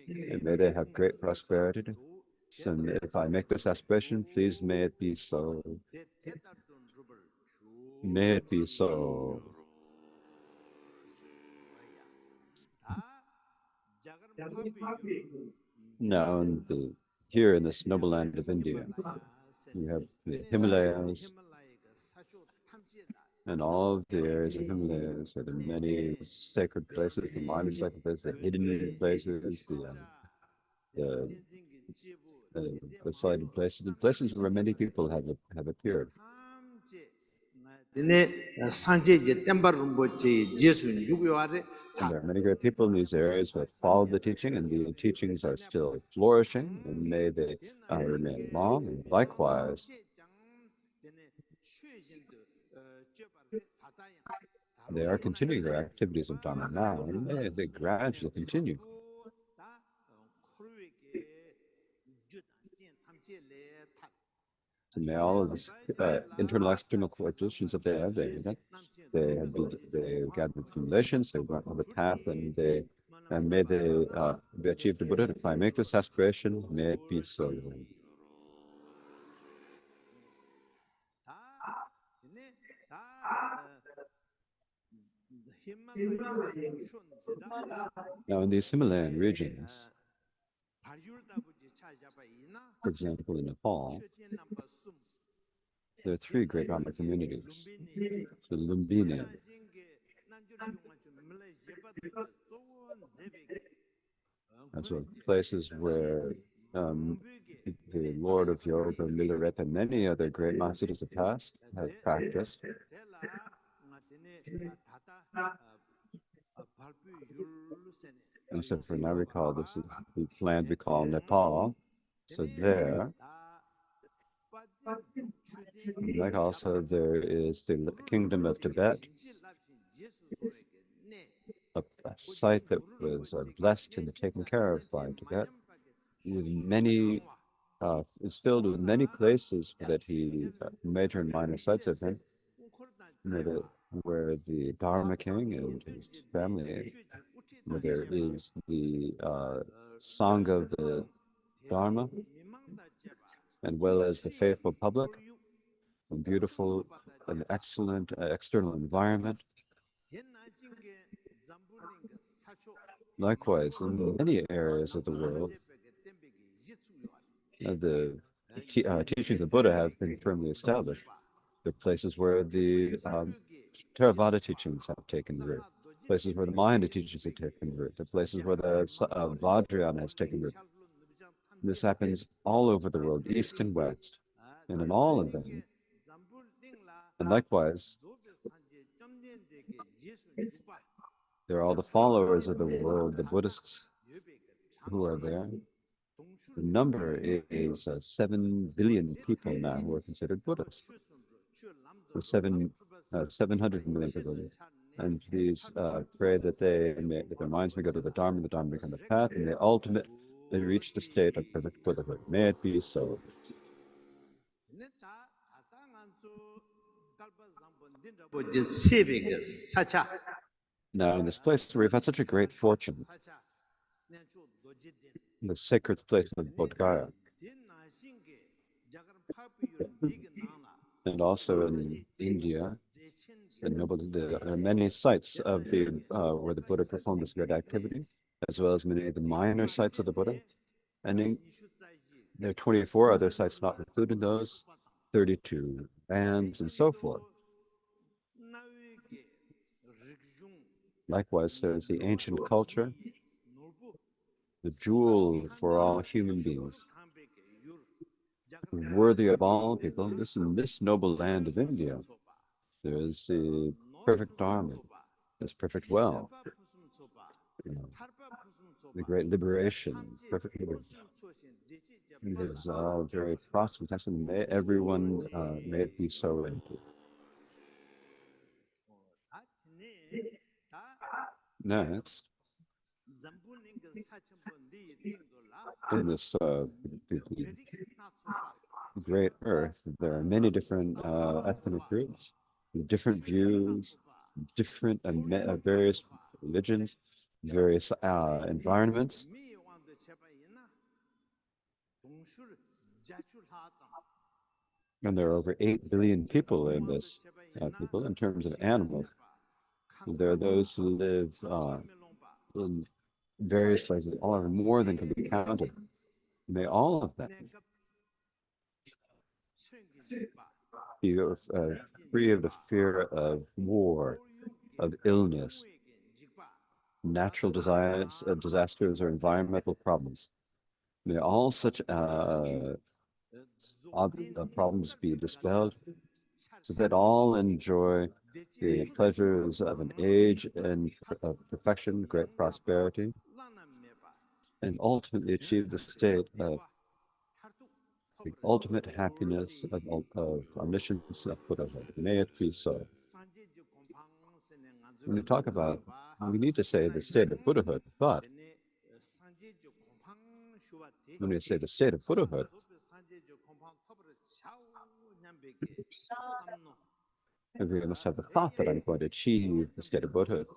and may they have great prosperity. So if I make this aspiration, please may it be so. May it be so. Now, here in this noble land of India, you have the Himalayas, and all of the areas of Himalayas are the many sacred places, the minor sacred places, the hidden places, the sighted places, the places where many people have appeared. And there are many great people in these areas who have followed the teaching, and the teachings are still flourishing, and may they remain long. And likewise, they are continuing their activities of Dharma now, and may they gradually continue. So may all of these internal, external coalitions that they have gathered accumulations, they went on the path, and may they achieve the Buddha. If I make this aspiration, may it be so. Now, in these Himalayan regions, for example, in Nepal, there are 3 great Dharma communities. The Lumbini, and so places where the Lord of Yoga, Milarepa, and many other great masters of the past have practiced. And so for now we call this is the land we call Nepal. So there, like also there is the kingdom of Tibet, a site that was blessed and taken care of by Tibet, with many, is filled with many places that he major and minor sites of him, where the Dharma king and his family, where there is the Sangha of the Dharma, and well as the faithful public, a beautiful and excellent external environment. Likewise, in many areas of the world, the teachings of Buddha have been firmly established. They're places where the Theravada teachings have taken root, places where the Mahayana teachings have taken root, the places where the Vajrayana has taken root. This happens all over the world, east and west, and in all of them. And likewise, they're all the followers of the world, the Buddhists who are there. The number is 7 billion people now who are considered Buddhists. So 700 million people. And please pray that that their minds may go to the Dharma become the path, and they ultimately reach the state of perfect Buddhahood. May it be so. Now, in this place where we've had such a great fortune, the sacred place of Bodh Gaya, and also in India, there are many sites of where the Buddha performed this great activity, as well as many of the minor sites of the Buddha. And there are 24 other sites not included in those, 32 bands, and so forth. Likewise, there's the ancient culture, the jewel for all human beings, worthy of all people. In this noble land of India, there is the perfect Dharma, there's perfect wealth, the great liberation, perfect liberation. It is very prosperous, and may everyone may it be so indeed. Next, in this the great earth, there are many different ethnic groups, with different views, different various religions, various environments. And there are over 8 billion people in this, in terms of animals. And there are those who live in various places, all over more than can be counted. May all of them be free of the fear of war, of illness, natural disasters, or environmental problems. May all such problems be dispelled, so that all enjoy the pleasures of an age and of perfection, great prosperity, and ultimately achieve the state of the ultimate happiness of omniscience of Buddhahood. May it be so. When we talk about, we need to say the state of Buddhahood, but when we say the state of Buddhahood, we must have the thought that I'm going to achieve the state of Buddhahood.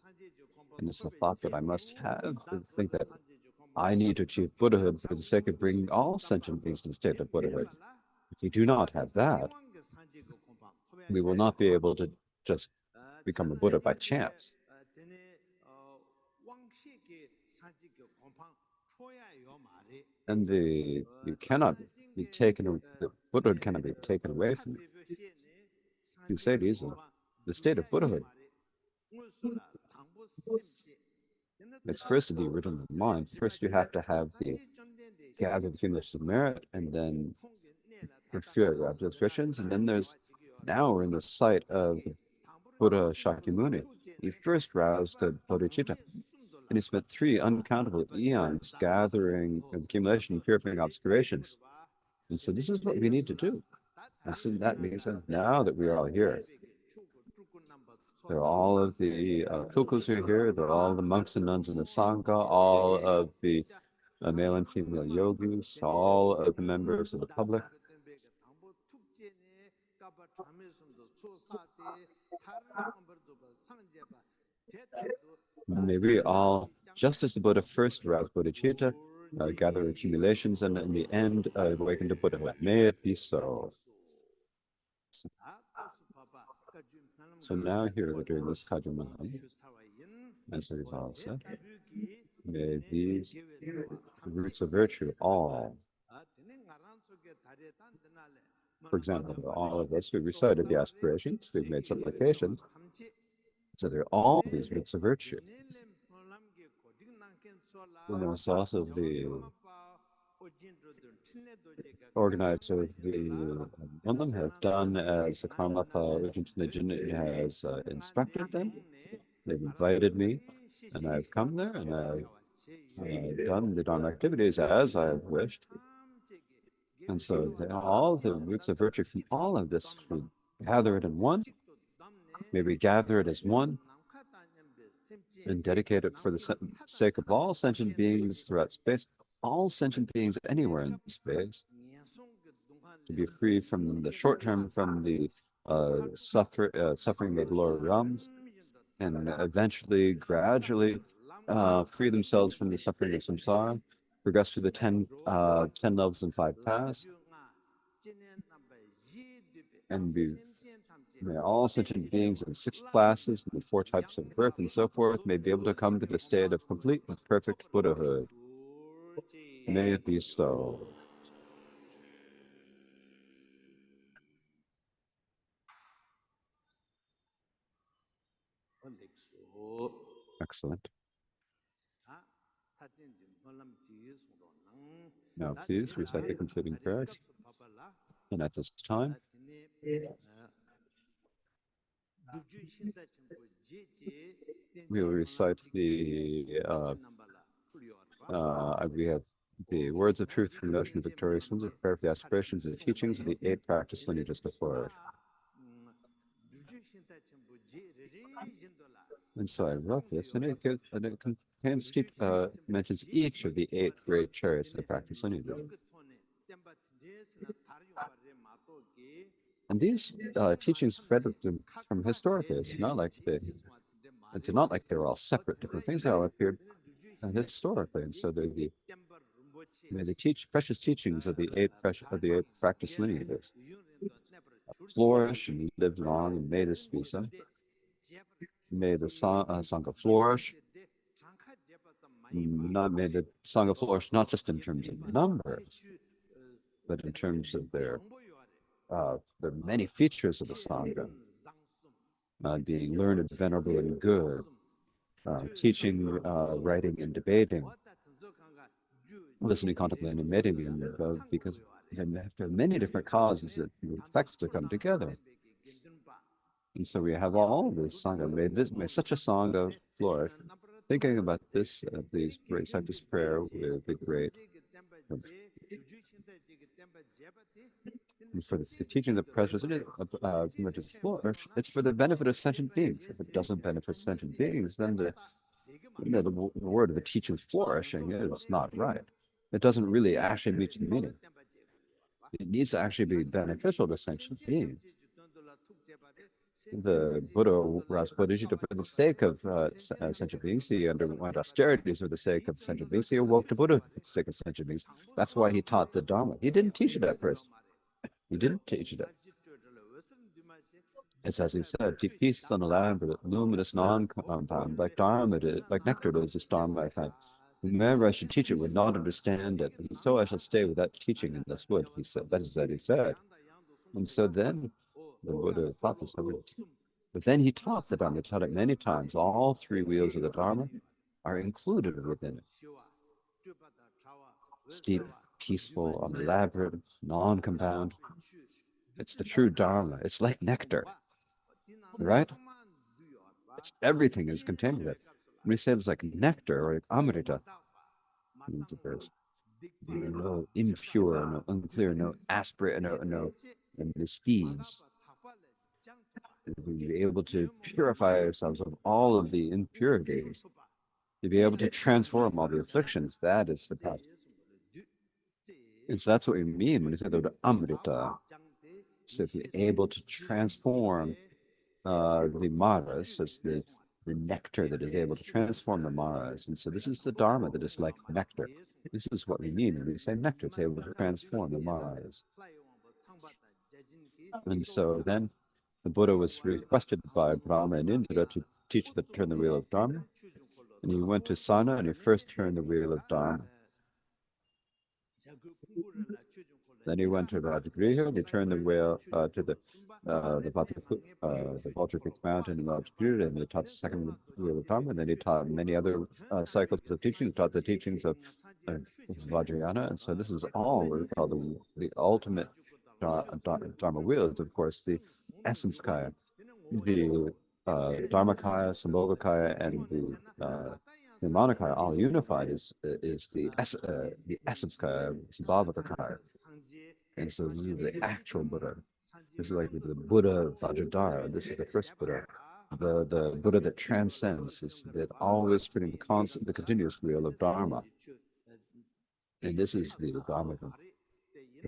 And it's the thought that I must have to think that I need to achieve Buddhahood for the sake of bringing all sentient beings to the state of Buddhahood. If we do not have that, we will not be able to just become a Buddha by chance. And the Buddhahood cannot be taken away from you. You say it easily. The state of Buddhahood, it's first to be written in the mind. First, you have to have the gathered accumulation of merit, and then fulfill your aspirations. And then now we're in the site of Buddha Shakyamuni. He first roused the bodhicitta, and he spent 3 uncountable eons gathering accumulation, purifying obscurations. And so this is what we need to do. And so that means that now that we are all here, there are all of the Kulkus who are here, there are all the monks and nuns in the Sangha, all of the male and female yogis, all of the members of the public. May we all, just as the Buddha first aroused bodhicitta, gather accumulations, and in the end awaken to Buddhahood. May it be so. So now here we're doing this Kajamaham, as we've all said. May these roots of virtue all For example, all of us, we recited the aspirations, we've made supplications, so there are all these roots of virtue. And there's also the organizer of the one of them have done as the Karmapa has instructed them. They've invited me, and I've come there, and I've done the Dharma activities as I have wished. And so all the roots of virtue from all of this, we gather it in one. May we gather it as one and dedicate it for the sake of all sentient beings throughout space, all sentient beings anywhere in space, to be free from the short term, from the suffering of the lower realms, and eventually, gradually, free themselves from the suffering of samsara, progress to the 10 levels and 5 paths, and may all sentient beings in 6 classes and the 4 types of birth and so forth may be able to come to the state of complete and perfect Buddhahood. May it be so. Excellent. Now, please recite the concluding prayers. And at this time, we will recite we have the words of truth from the ocean of victorious ones, of prayer for the aspirations and the teachings of the 8 practice lineages before it. And so I wrote this, and it contains, mentions each of the 8 great chariots of the practice lineages. And these teachings spread from historically. It's not like they're all separate different things. They all appeared historically, and so they're they teach precious teachings of the 8 practice lineages. Flourish and live long, and may this be so. May the Sangha flourish. May the Sangha flourish not just in terms of numbers, but in terms of their many features of the Sangha, being learned, venerable, and good, teaching, writing, and debating, listening, contemplating, and meditating, because after many different causes, it affects to come together. And so we have all this Sangha. May such a Sangha flourish. Thinking about this, these recite this prayer with the great. For the teaching of the president flourish, it's for the benefit of sentient beings. If it doesn't benefit sentient beings, then the word of the teaching flourishing is not right. It doesn't really actually meet the meaning. It needs to actually be beneficial to sentient beings. The Buddha was Bodhicitta for the sake of sentient beings. He underwent austerities for the sake of sentient beings. He awoke to Buddha for the sake of sentient beings. That's why he taught the Dharma. He didn't teach it at first. He didn't teach it. It's as he said, peace on the land, but luminous non-compound, like Dharma, like nectar is this Dharma I find. Whomever I should teach it would not understand it, and so I shall stay with that teaching in this wood, he said. That is what he said. And so then the Buddha taught this. But then he taught the Dharma, taught it many times. All 3 wheels of the Dharma are included within it. It's deep, peaceful, elaborate, non-compound. It's the true Dharma. It's like nectar, right? Everything is contained in it. When we say it's like nectar or like amrita, no impure, no unclear, no aspirate, no misdeeds. To be able to purify ourselves of all of the impurities, to be able to transform all the afflictions, that is the path. And so that's what we mean when we say the word amrita. So to be able to transform the maras, as the nectar that is able to transform the maras. And so this is the Dharma that is like nectar. This is what we mean when we say nectar. It's able to transform the maras. And so then the Buddha was requested by Brahma and Indra to teach the turn the wheel of Dharma. And he went to Sana and he first turned the wheel of Dharma. Then he went to Rajagriha, and he turned the wheel to the Vulture Peaks Mountain in Rajagriha, and he taught the second wheel of Dharma, and then he taught many other cycles of teaching. He taught the teachings of Vajrayana, and so this is all what we call the ultimate Dharma wheels. Of course, the essence kaya, the Dharmakaya, Sambhogakaya, and the Nirmanakaya all unified is the essence kaya, Sambhavakaya. And so this is the actual Buddha. This is like the Buddha of Vajradhara. This is the first Buddha. The Buddha that transcends, is that always spreading the continuous wheel of Dharma. And this is the Dharma.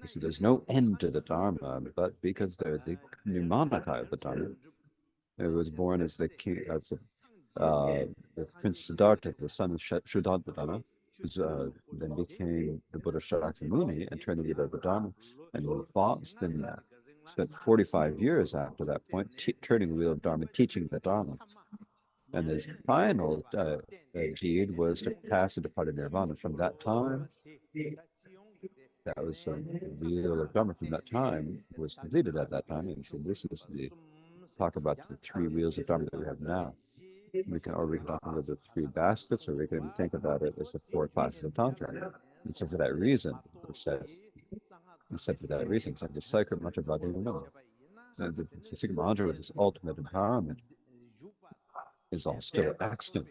So there's no end to the Dharma, but because they're the Nirmanakaya of the Dharma, it was born as the king, as the Prince Siddhartha, the son of Shuddhadvattana, who then became the Buddha Shakyamuni and turned the leader of the Dharma. And spent 45 years after that point turning the wheel of Dharma, teaching the Dharma. And his final deed was to pass into part of Nirvana. From that time, that was the wheel of Dharma from that time was completed at that time. And so this is the talk about the three wheels of Dharma that we have now. We can talk about the three baskets, or we can think about it as the four classes of Tantra. And so for that reason, it said for that reason, so the sacred mantra the secret mantra was this ultimate empowerment is all still extant.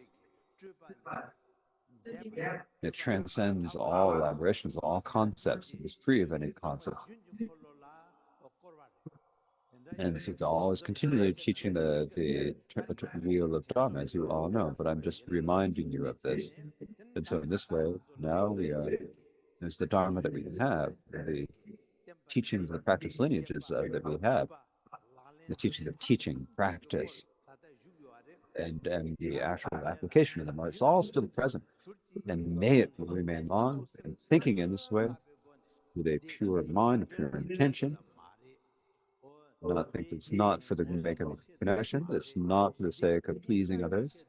It transcends all elaborations, all concepts. It is free of any concept. And so it's always continually teaching the wheel of Dharma, as you all know, but I'm just reminding you of this. And so in this way, now there's the Dharma that we have, the teachings, the practice lineages that we have, the teachings of teaching, practice, and the actual application of them. It's all still present. And may it remain long, and thinking in this way, with a pure mind, a pure intention. Not think it's not for the sake of connection, it's not for the sake of pleasing others,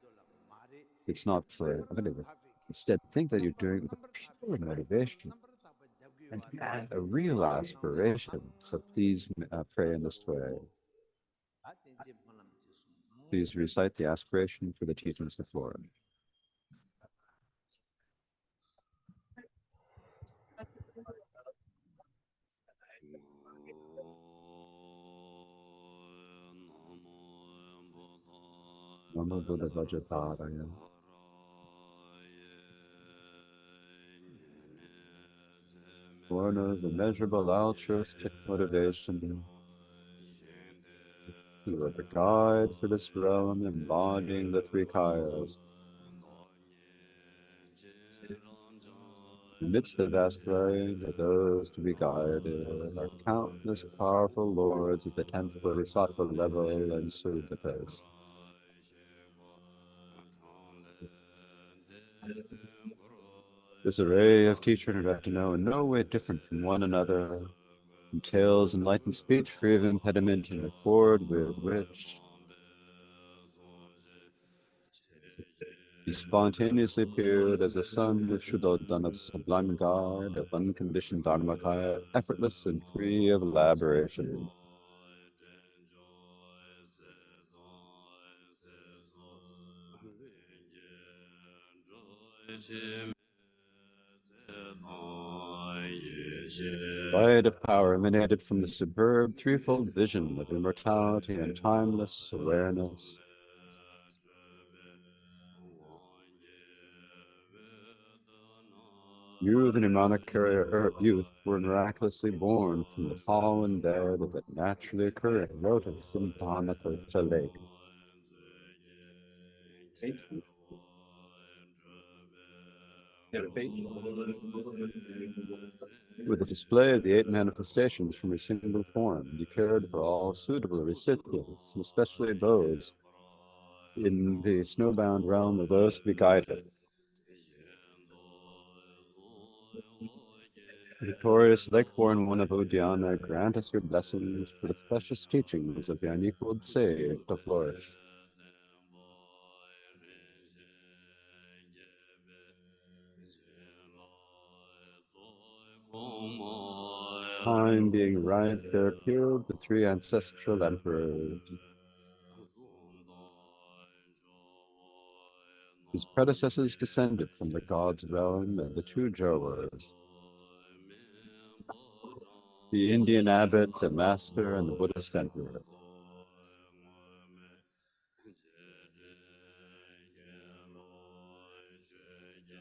it's not for whatever. Instead, think that you're doing it with a pure motivation and a real aspiration. So please pray in this way. Please recite the aspiration for the teachings before. Namo Buddha Vajradharaya. Born of immeasurable altruistic motivation, you are the guide for this realm, embodying the three kayas. Amidst the vast variety of those to be guided are countless powerful lords at the 10th Bodhisattva level and Sudakas. This array of teacher and are to know in no way different from one another, entails enlightened speech free of impediment in accord with which he spontaneously appeared as a son of Shuddhodana, sublime guide of unconditioned Dharmakaya, effortless and free of elaboration. Light of power emanated from the superb threefold vision of immortality and timeless awareness. You, the mnemonic carrier youth, were miraculously born from the fallen bed of a naturally occurring lotus in Dhammakosha Lake. With the display of the 8 manifestations from a single form, you cared for all suitable recipients, especially those in the snowbound realm of those to be guided. Victorious Lakeborn one of Uddiyana, grant us your blessings for the precious teachings of the unequaled sage to flourish. Time being ripe, there appeared the three ancestral emperors, whose predecessors descended from the god's realm, and the two Jawas, the Indian abbot, the master, and the Buddhist emperor.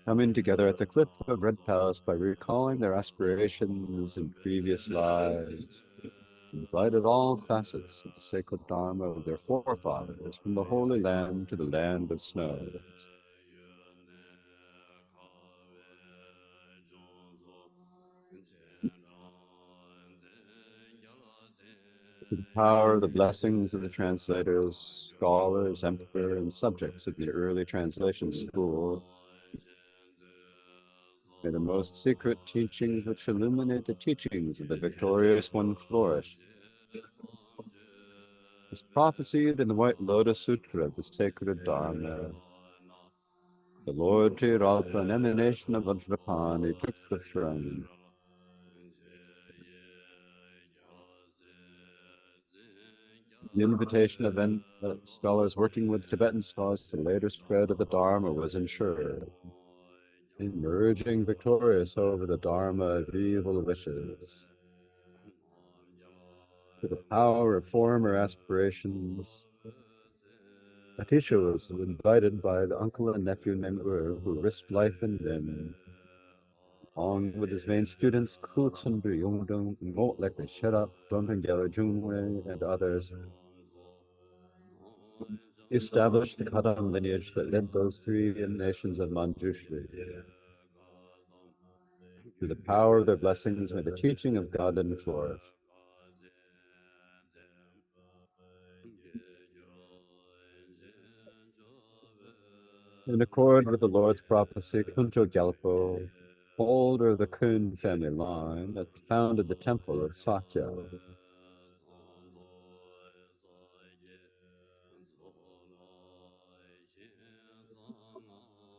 Coming together at the cliff of Red Palace by recalling their aspirations in previous lives, invited all facets of the sacred Dharma of their forefathers, from the Holy Land to the land of snow. To the power, the blessings of the translators, scholars, emperor, and subjects of the early translation school, may the most secret teachings which illuminate the teachings of the victorious one flourish. As prophesied in the White Lotus Sutra of the sacred Dharma, the Lord Tiralpa, an emanation of Vajrapani, took the throne. The invitation of scholars working with Tibetan scholars to later spread of the Dharma was ensured, emerging victorious over the Dharma of evil wishes. To the power of former aspirations, Atisha was invited by the uncle and nephew named Ur, who risked life and limb, along with his main students, Kutsundu Yongdong, Ngotlek Sherap, Dompengela Jungwe, and others. He established the Kadam lineage that led those three nations of Manjushri. Through the power of their blessings, may the teaching of God flourish. In accord with the Lord's prophecy, Kunto Gyalpo, older of the Kun family line, had founded the temple of Sakya.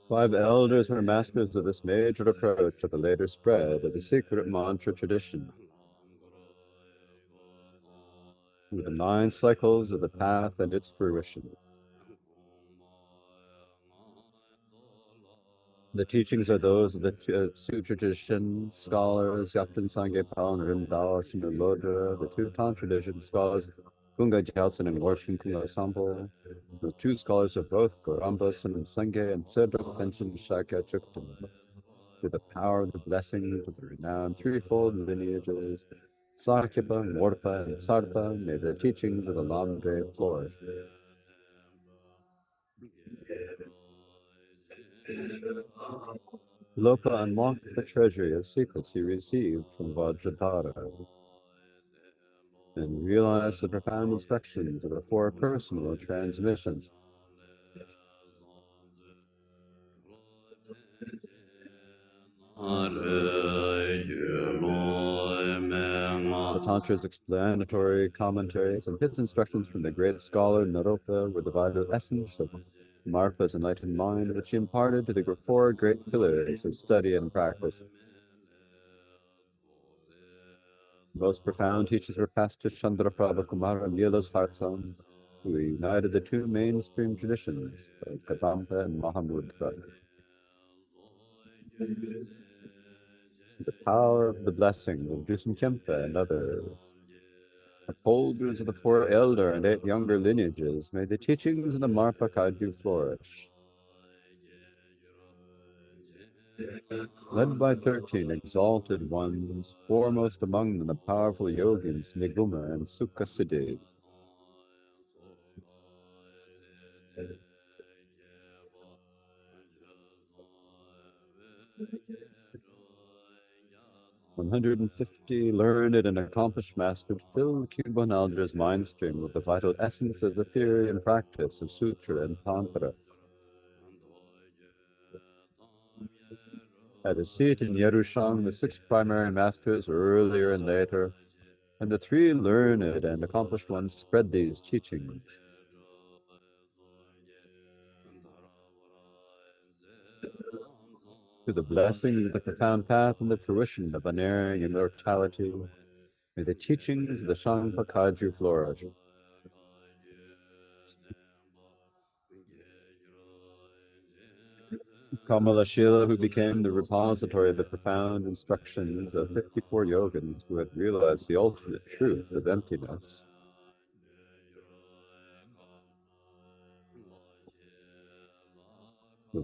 5 elders were masters of this major approach to the later spread of the secret mantra tradition. Through the 9 cycles of the path and its fruition. The teachings are those of the Sutra tradition, scholars, Yakten Sangye Pal and Rimdao Shinulodra, the 2 Tantra tradition scholars, Gunga Gyaltsen and Lorchen Kunga Sampo, the 2 scholars of both, Gorambas and Sangye and Sedrak Pension Shakya Chukten. Through the power of the blessings of the renowned threefold lineages, Sakyapa, Morpa, and Sarpa, may the teachings of the Lamdre flourish. Lopa unlocked the treasury of secrets he received from Vajradhara and realized the profound instructions of the 4 personal transmissions. The Tantra's explanatory commentaries and his instructions from the great scholar Naropa were the vital essence of Marpa's enlightened mind, which he imparted to the 4 great pillars of study and practice. The most profound teachings were passed to Chandraprabha Kumara and Nila's Hartsam, who united the 2 mainstream traditions of Kadampa and Mahamudra. The power of the blessing of Dusan Kempa and others, upholders of the 4 elder and 8 younger lineages, may the teachings of the Marpa Kaju flourish. Led by 13 exalted ones, foremost among them the powerful yogins Niguma and Sukhasiddhi. – 150 learned and accomplished masters filled Cuban Aldra's mind stream with the vital essence of the theory and practice of Sutra and Tantra. At a seat in Yerusham, the 6 primary masters earlier and later, and the 3 learned and accomplished ones spread these teachings. To the blessing of the profound path and the fruition of unerring immortality, may the teachings of the Shangpa Kagyu flourish. Kamala Shila, who became the repository of the profound instructions of 54 yogins who had realized the ultimate truth of emptiness.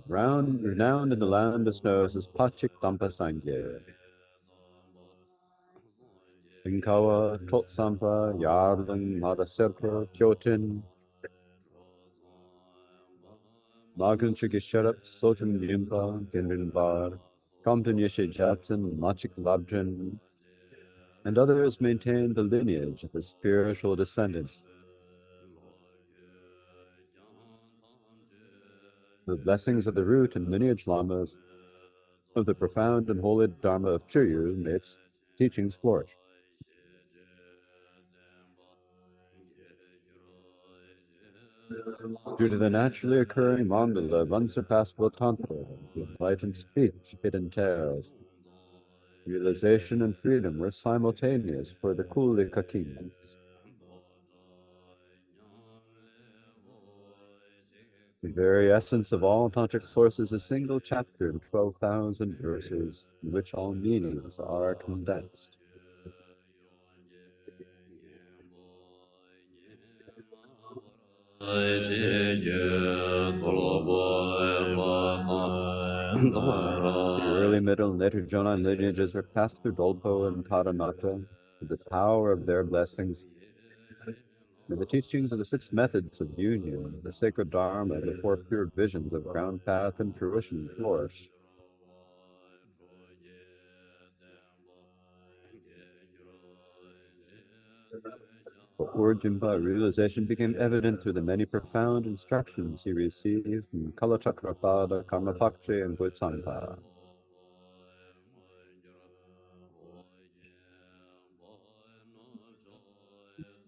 Renowned in the land of snows as Pachik Dampa Sangye. Inkawa, Totsampa, Yarling, Madaserpa, Kyotin, Magun Chigisharap, Sotum Yimpa, Ginrinbar, Compton Yeshe Jatson, Machik Labjan, and others maintained the lineage of the spiritual descendants. The blessings of the root and lineage lamas of the profound and holy Dharma of Chiryu made its teachings flourish. Due to the naturally occurring mandala of unsurpassable tantra, the enlightened speech it entails, realization and freedom were simultaneous for the Kulika kingdoms. The very essence of all tantric sources is a single chapter in 12,000 verses, in which all meanings are condensed. The early, middle, and later Jonan lineages were passed through Dolpo and Paranata with the power of their blessings. And the teachings of the 6 methods of union, the sacred Dharma, and the 4 pure visions of ground path and fruition flourish. For Urjimpa, realization became evident through the many profound instructions he received from Kalachakrapada, Karmapa, and Bhutsangpa.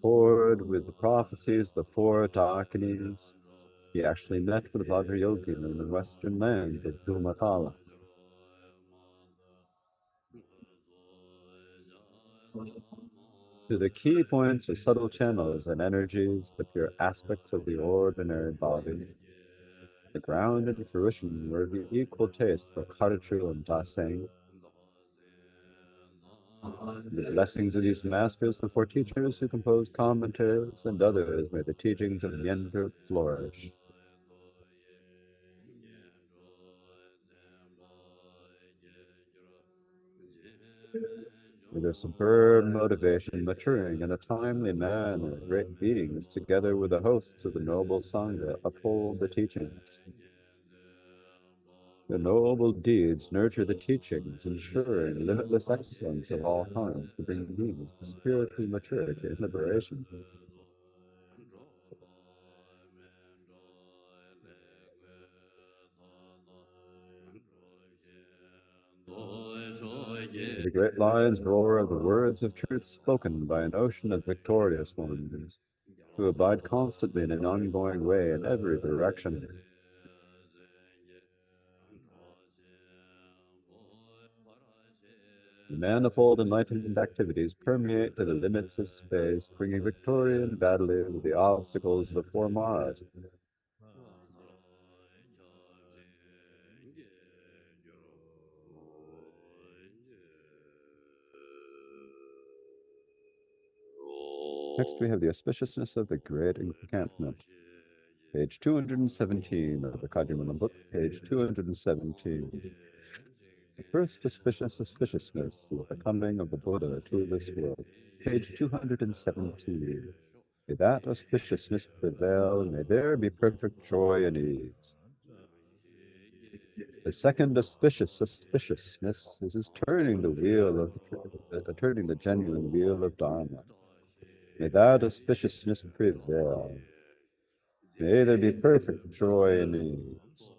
Poured with the prophecies of the 4 Dakinis, he actually met with Vajrayogin in the western land of Dhumatala. To the key points or subtle channels and energies, the pure aspects of the ordinary body, the ground and fruition were the equal taste for Karachu and Daseng. The blessings of these masters, the 4 teachers who composed commentaries, and others may the teachings of Nyendra flourish. With their superb motivation maturing in a timely manner, great beings, together with the hosts of the noble Sangha, uphold the teachings. The noble deeds nurture the teachings, ensuring limitless excellence of all kinds to bring beings to spiritual maturity and liberation. The great lions roar of the words of truth spoken by an ocean of victorious ones, who abide constantly in an ongoing way in every direction. The manifold enlightenment activities permeate to the limits of space, bringing victory and battling with the obstacles of the 4 Maras. Next, we have the auspiciousness of the great encampment. Page 217 of the Kajimana book, page 217. The first auspiciousness is the coming of the Buddha to this world. Page 217. May that auspiciousness prevail, and may there be perfect joy and ease. The second auspiciousness is his turning the wheel of turning the genuine wheel of Dharma. May that auspiciousness prevail. May there be perfect joy and ease.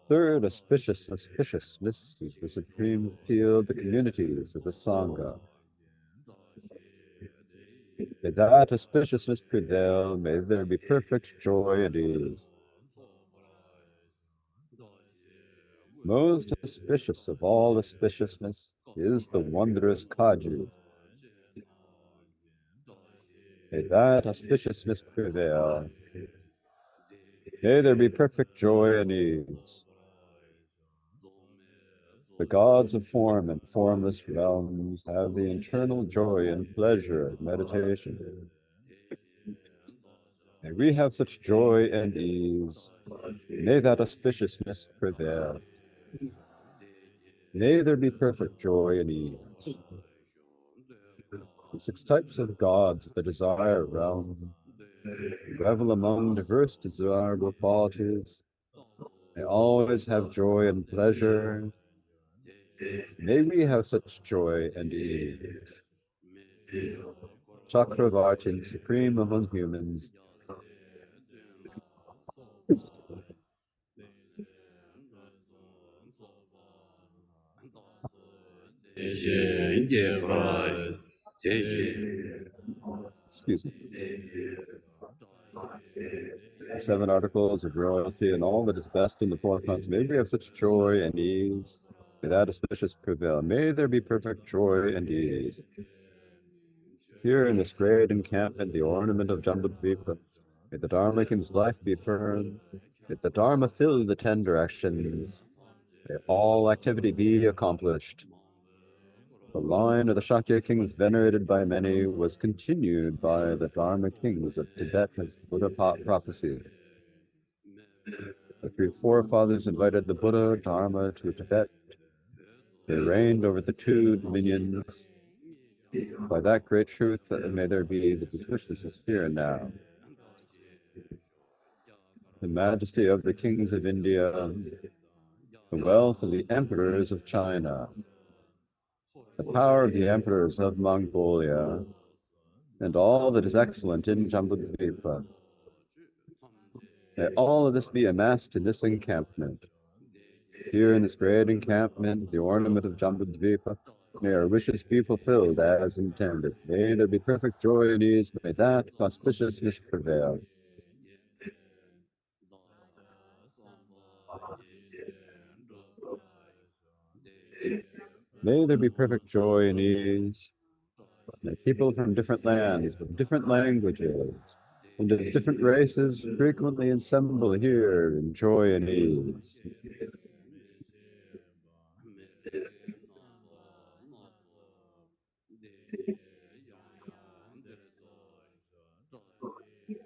Third auspiciousness is the supreme field, the communities of the Sangha. May that auspiciousness prevail. May there be perfect joy and ease. Most auspicious of all auspiciousness is the wondrous Kaju. May that auspiciousness prevail. May there be perfect joy and ease. The gods of form and formless realms have the eternal joy and pleasure of meditation. May we have such joy and ease. May that auspiciousness prevail. May there be perfect joy and ease. The 6 types of gods of the desire realm revel among diverse desirable qualities. They always have joy and pleasure. May we have such joy and ease. Chakravartin, supreme among humans, excuse me, 7 articles of royalty and all that is best in the 4 months. May we have such joy and ease. May that auspicious prevail. May there be perfect joy and ease. Here in this great encampment, the ornament of Jambudvipa, may the Dharma King's life be firm. May the Dharma fill the 10 directions. May all activity be accomplished. The line of the Shakya kings venerated by many was continued by the Dharma kings of Tibet as Buddha prophecy. The 3 forefathers invited the Buddha Dharma to Tibet. They reigned over the 2 dominions. By that great truth, may there be the duplicities here and now. The majesty of the kings of India, the wealth of the emperors of China, the power of the emperors of Mongolia, and all that is excellent in Jambudvipa. May all of this be amassed in this encampment. Here in this great encampment, the ornament of Jambudvipa, may our wishes be fulfilled as intended. May there be perfect joy and ease. May that auspiciousness prevail. May there be perfect joy and ease. May people from different lands, with different languages, and of different races frequently assemble here in joy and ease.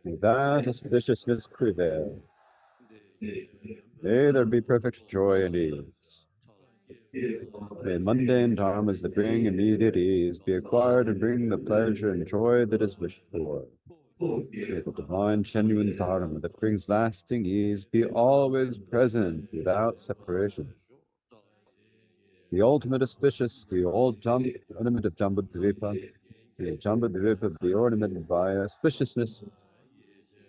May that auspiciousness prevail. May there be perfect joy and ease. May mundane dharmas that bring immediate ease be acquired and bring the pleasure and joy that is wished for. May the divine genuine dharma that brings lasting ease be always present without separation. The ultimate auspicious, the ornament of Jambudvipa, the Jambudvipa be ornamented by auspiciousness.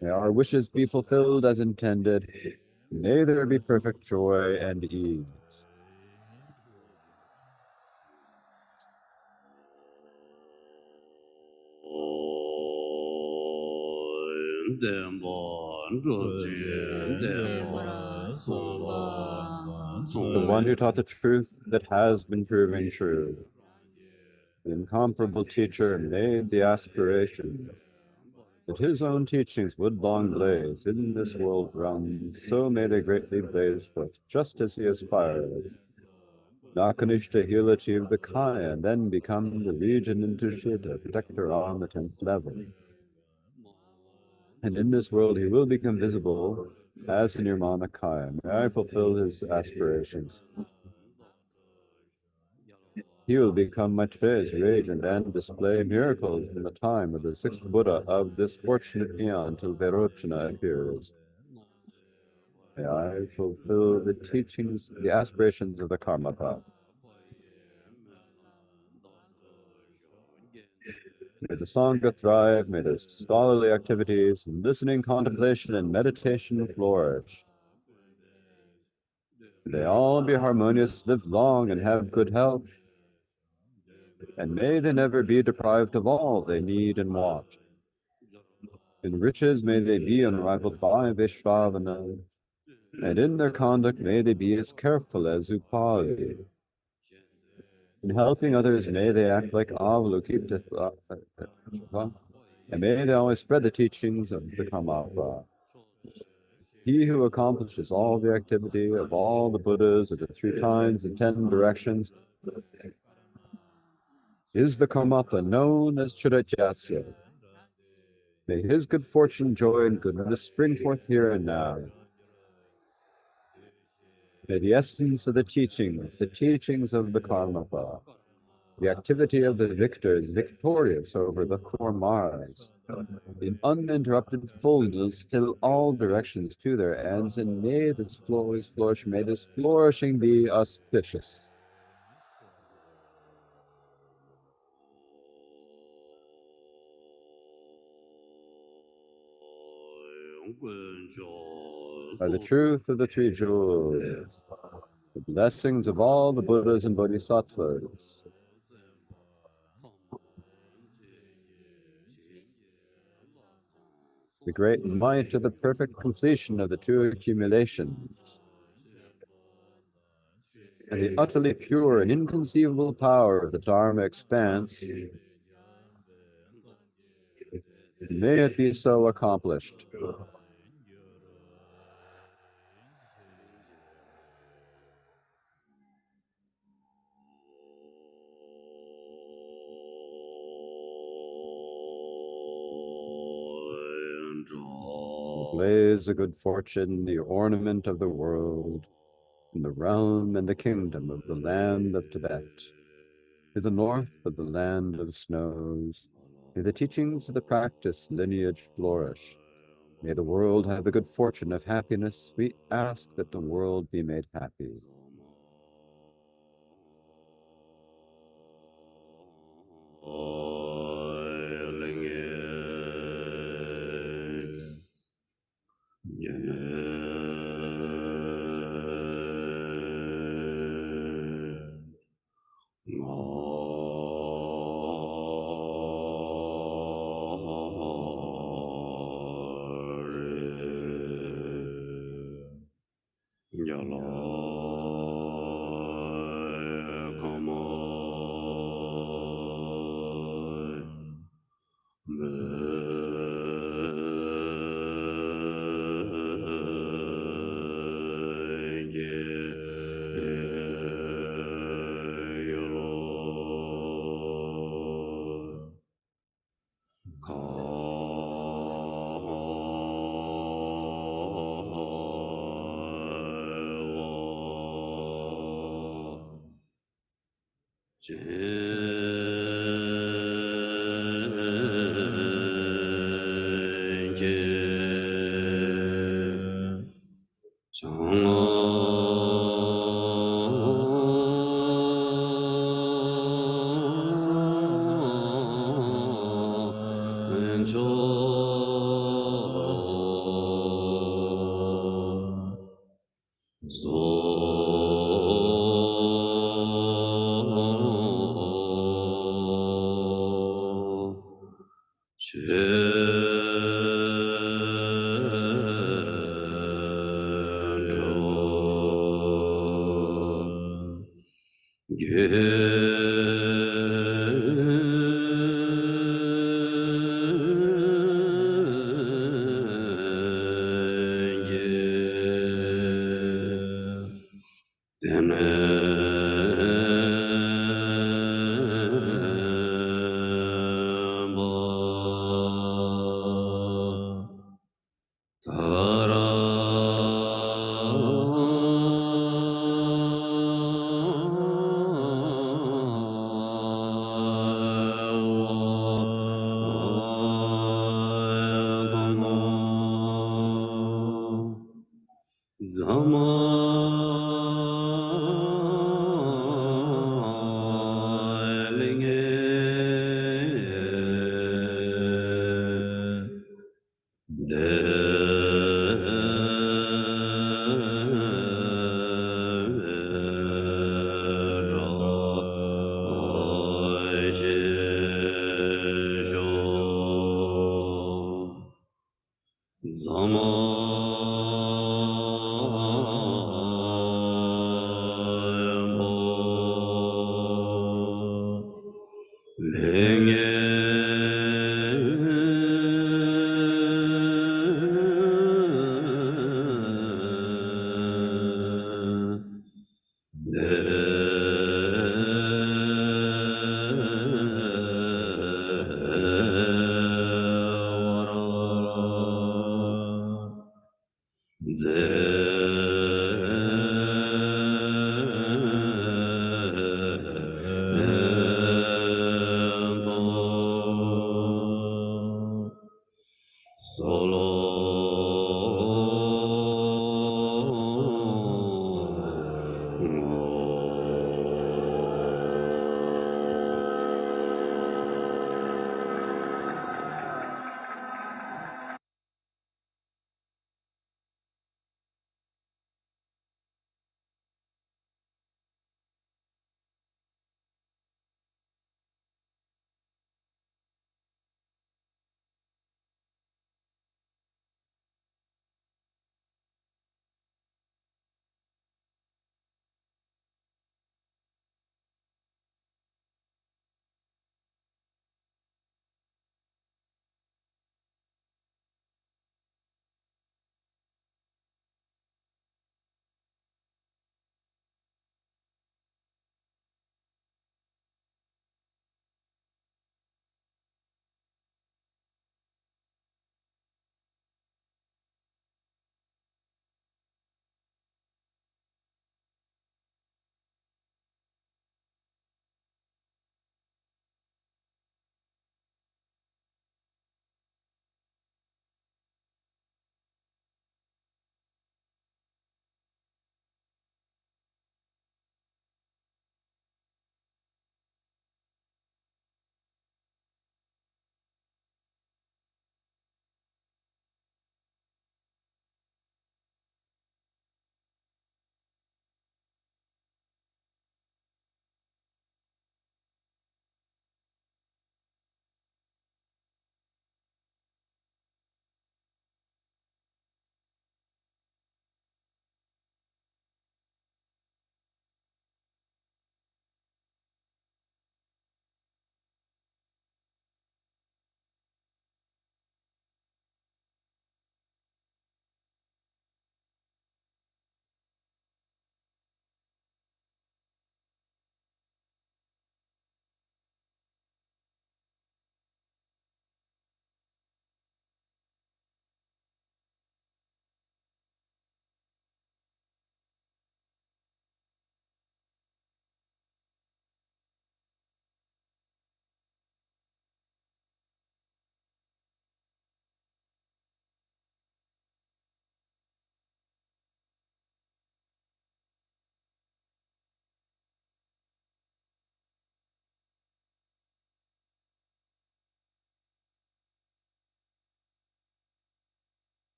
May our wishes be fulfilled as intended. May there be perfect joy and ease. The one who taught the truth that has been proven true. The incomparable teacher made the aspiration that his own teachings would long blaze in this world realm, so may they greatly blaze forth, just as he aspired. Nakanishta he'll achieve the Kaya and then become the region into Shita, protector on the 10th level. And in this world he will become visible as the Nirmana Kaya. May I fulfill his aspirations. He will become Maitreya's regent and display miracles in the time of the 6th Buddha of this fortunate eon till Vairochana appears. May I fulfill the teachings, the aspirations of the Karmapa. May the Sangha thrive, may their scholarly activities, listening, contemplation, and meditation flourish. May they all be harmonious, live long, and have good health. And may they never be deprived of all they need and want. In riches may they be unrivaled by Vishvavana. And in their conduct may they be as careful as Upali. In helping others, may they act like Avalokiteshvara, and may they always spread the teachings of the Karmapa. He who accomplishes all the activity of all the Buddhas of the 3 kinds and 10 directions is the Karmapa known as Chudajasya. May his good fortune, joy, and goodness spring forth here and now. May the essence of the teachings of the Karmapa, the activity of the victors victorious over the 4 Maras, in uninterrupted fullness fill all directions to their ends, and may this flourish, may this flourishing be auspicious. By the truth of the 3 jewels, the blessings of all the Buddhas and Bodhisattvas, the great might of the perfect completion of the 2 accumulations, and the utterly pure and inconceivable power of the Dharma expanse, may it be so accomplished. The blaze of good fortune, the ornament of the world, in the realm and the kingdom of the land of Tibet, to the north of the land of snows, may the teachings of the practice lineage flourish. May the world have the good fortune of happiness. We ask that the world be made happy. Zama Solo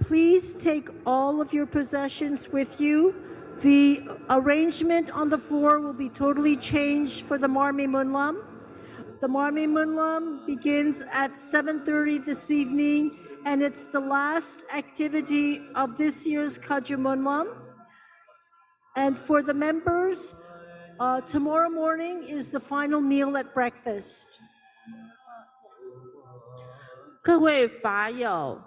please take all of your possessions with you. The arrangement on the floor will be totally changed for the Marmi Munlam. The Marmi Munlam begins at 7:30 this evening, and it's the last activity of this year's Kaju Munlam. And for the members, tomorrow morning is the final meal at breakfast. 各位法友，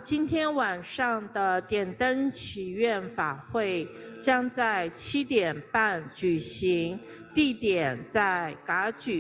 今天晚上的点灯祈愿法会将在7点半举行，地点在噶举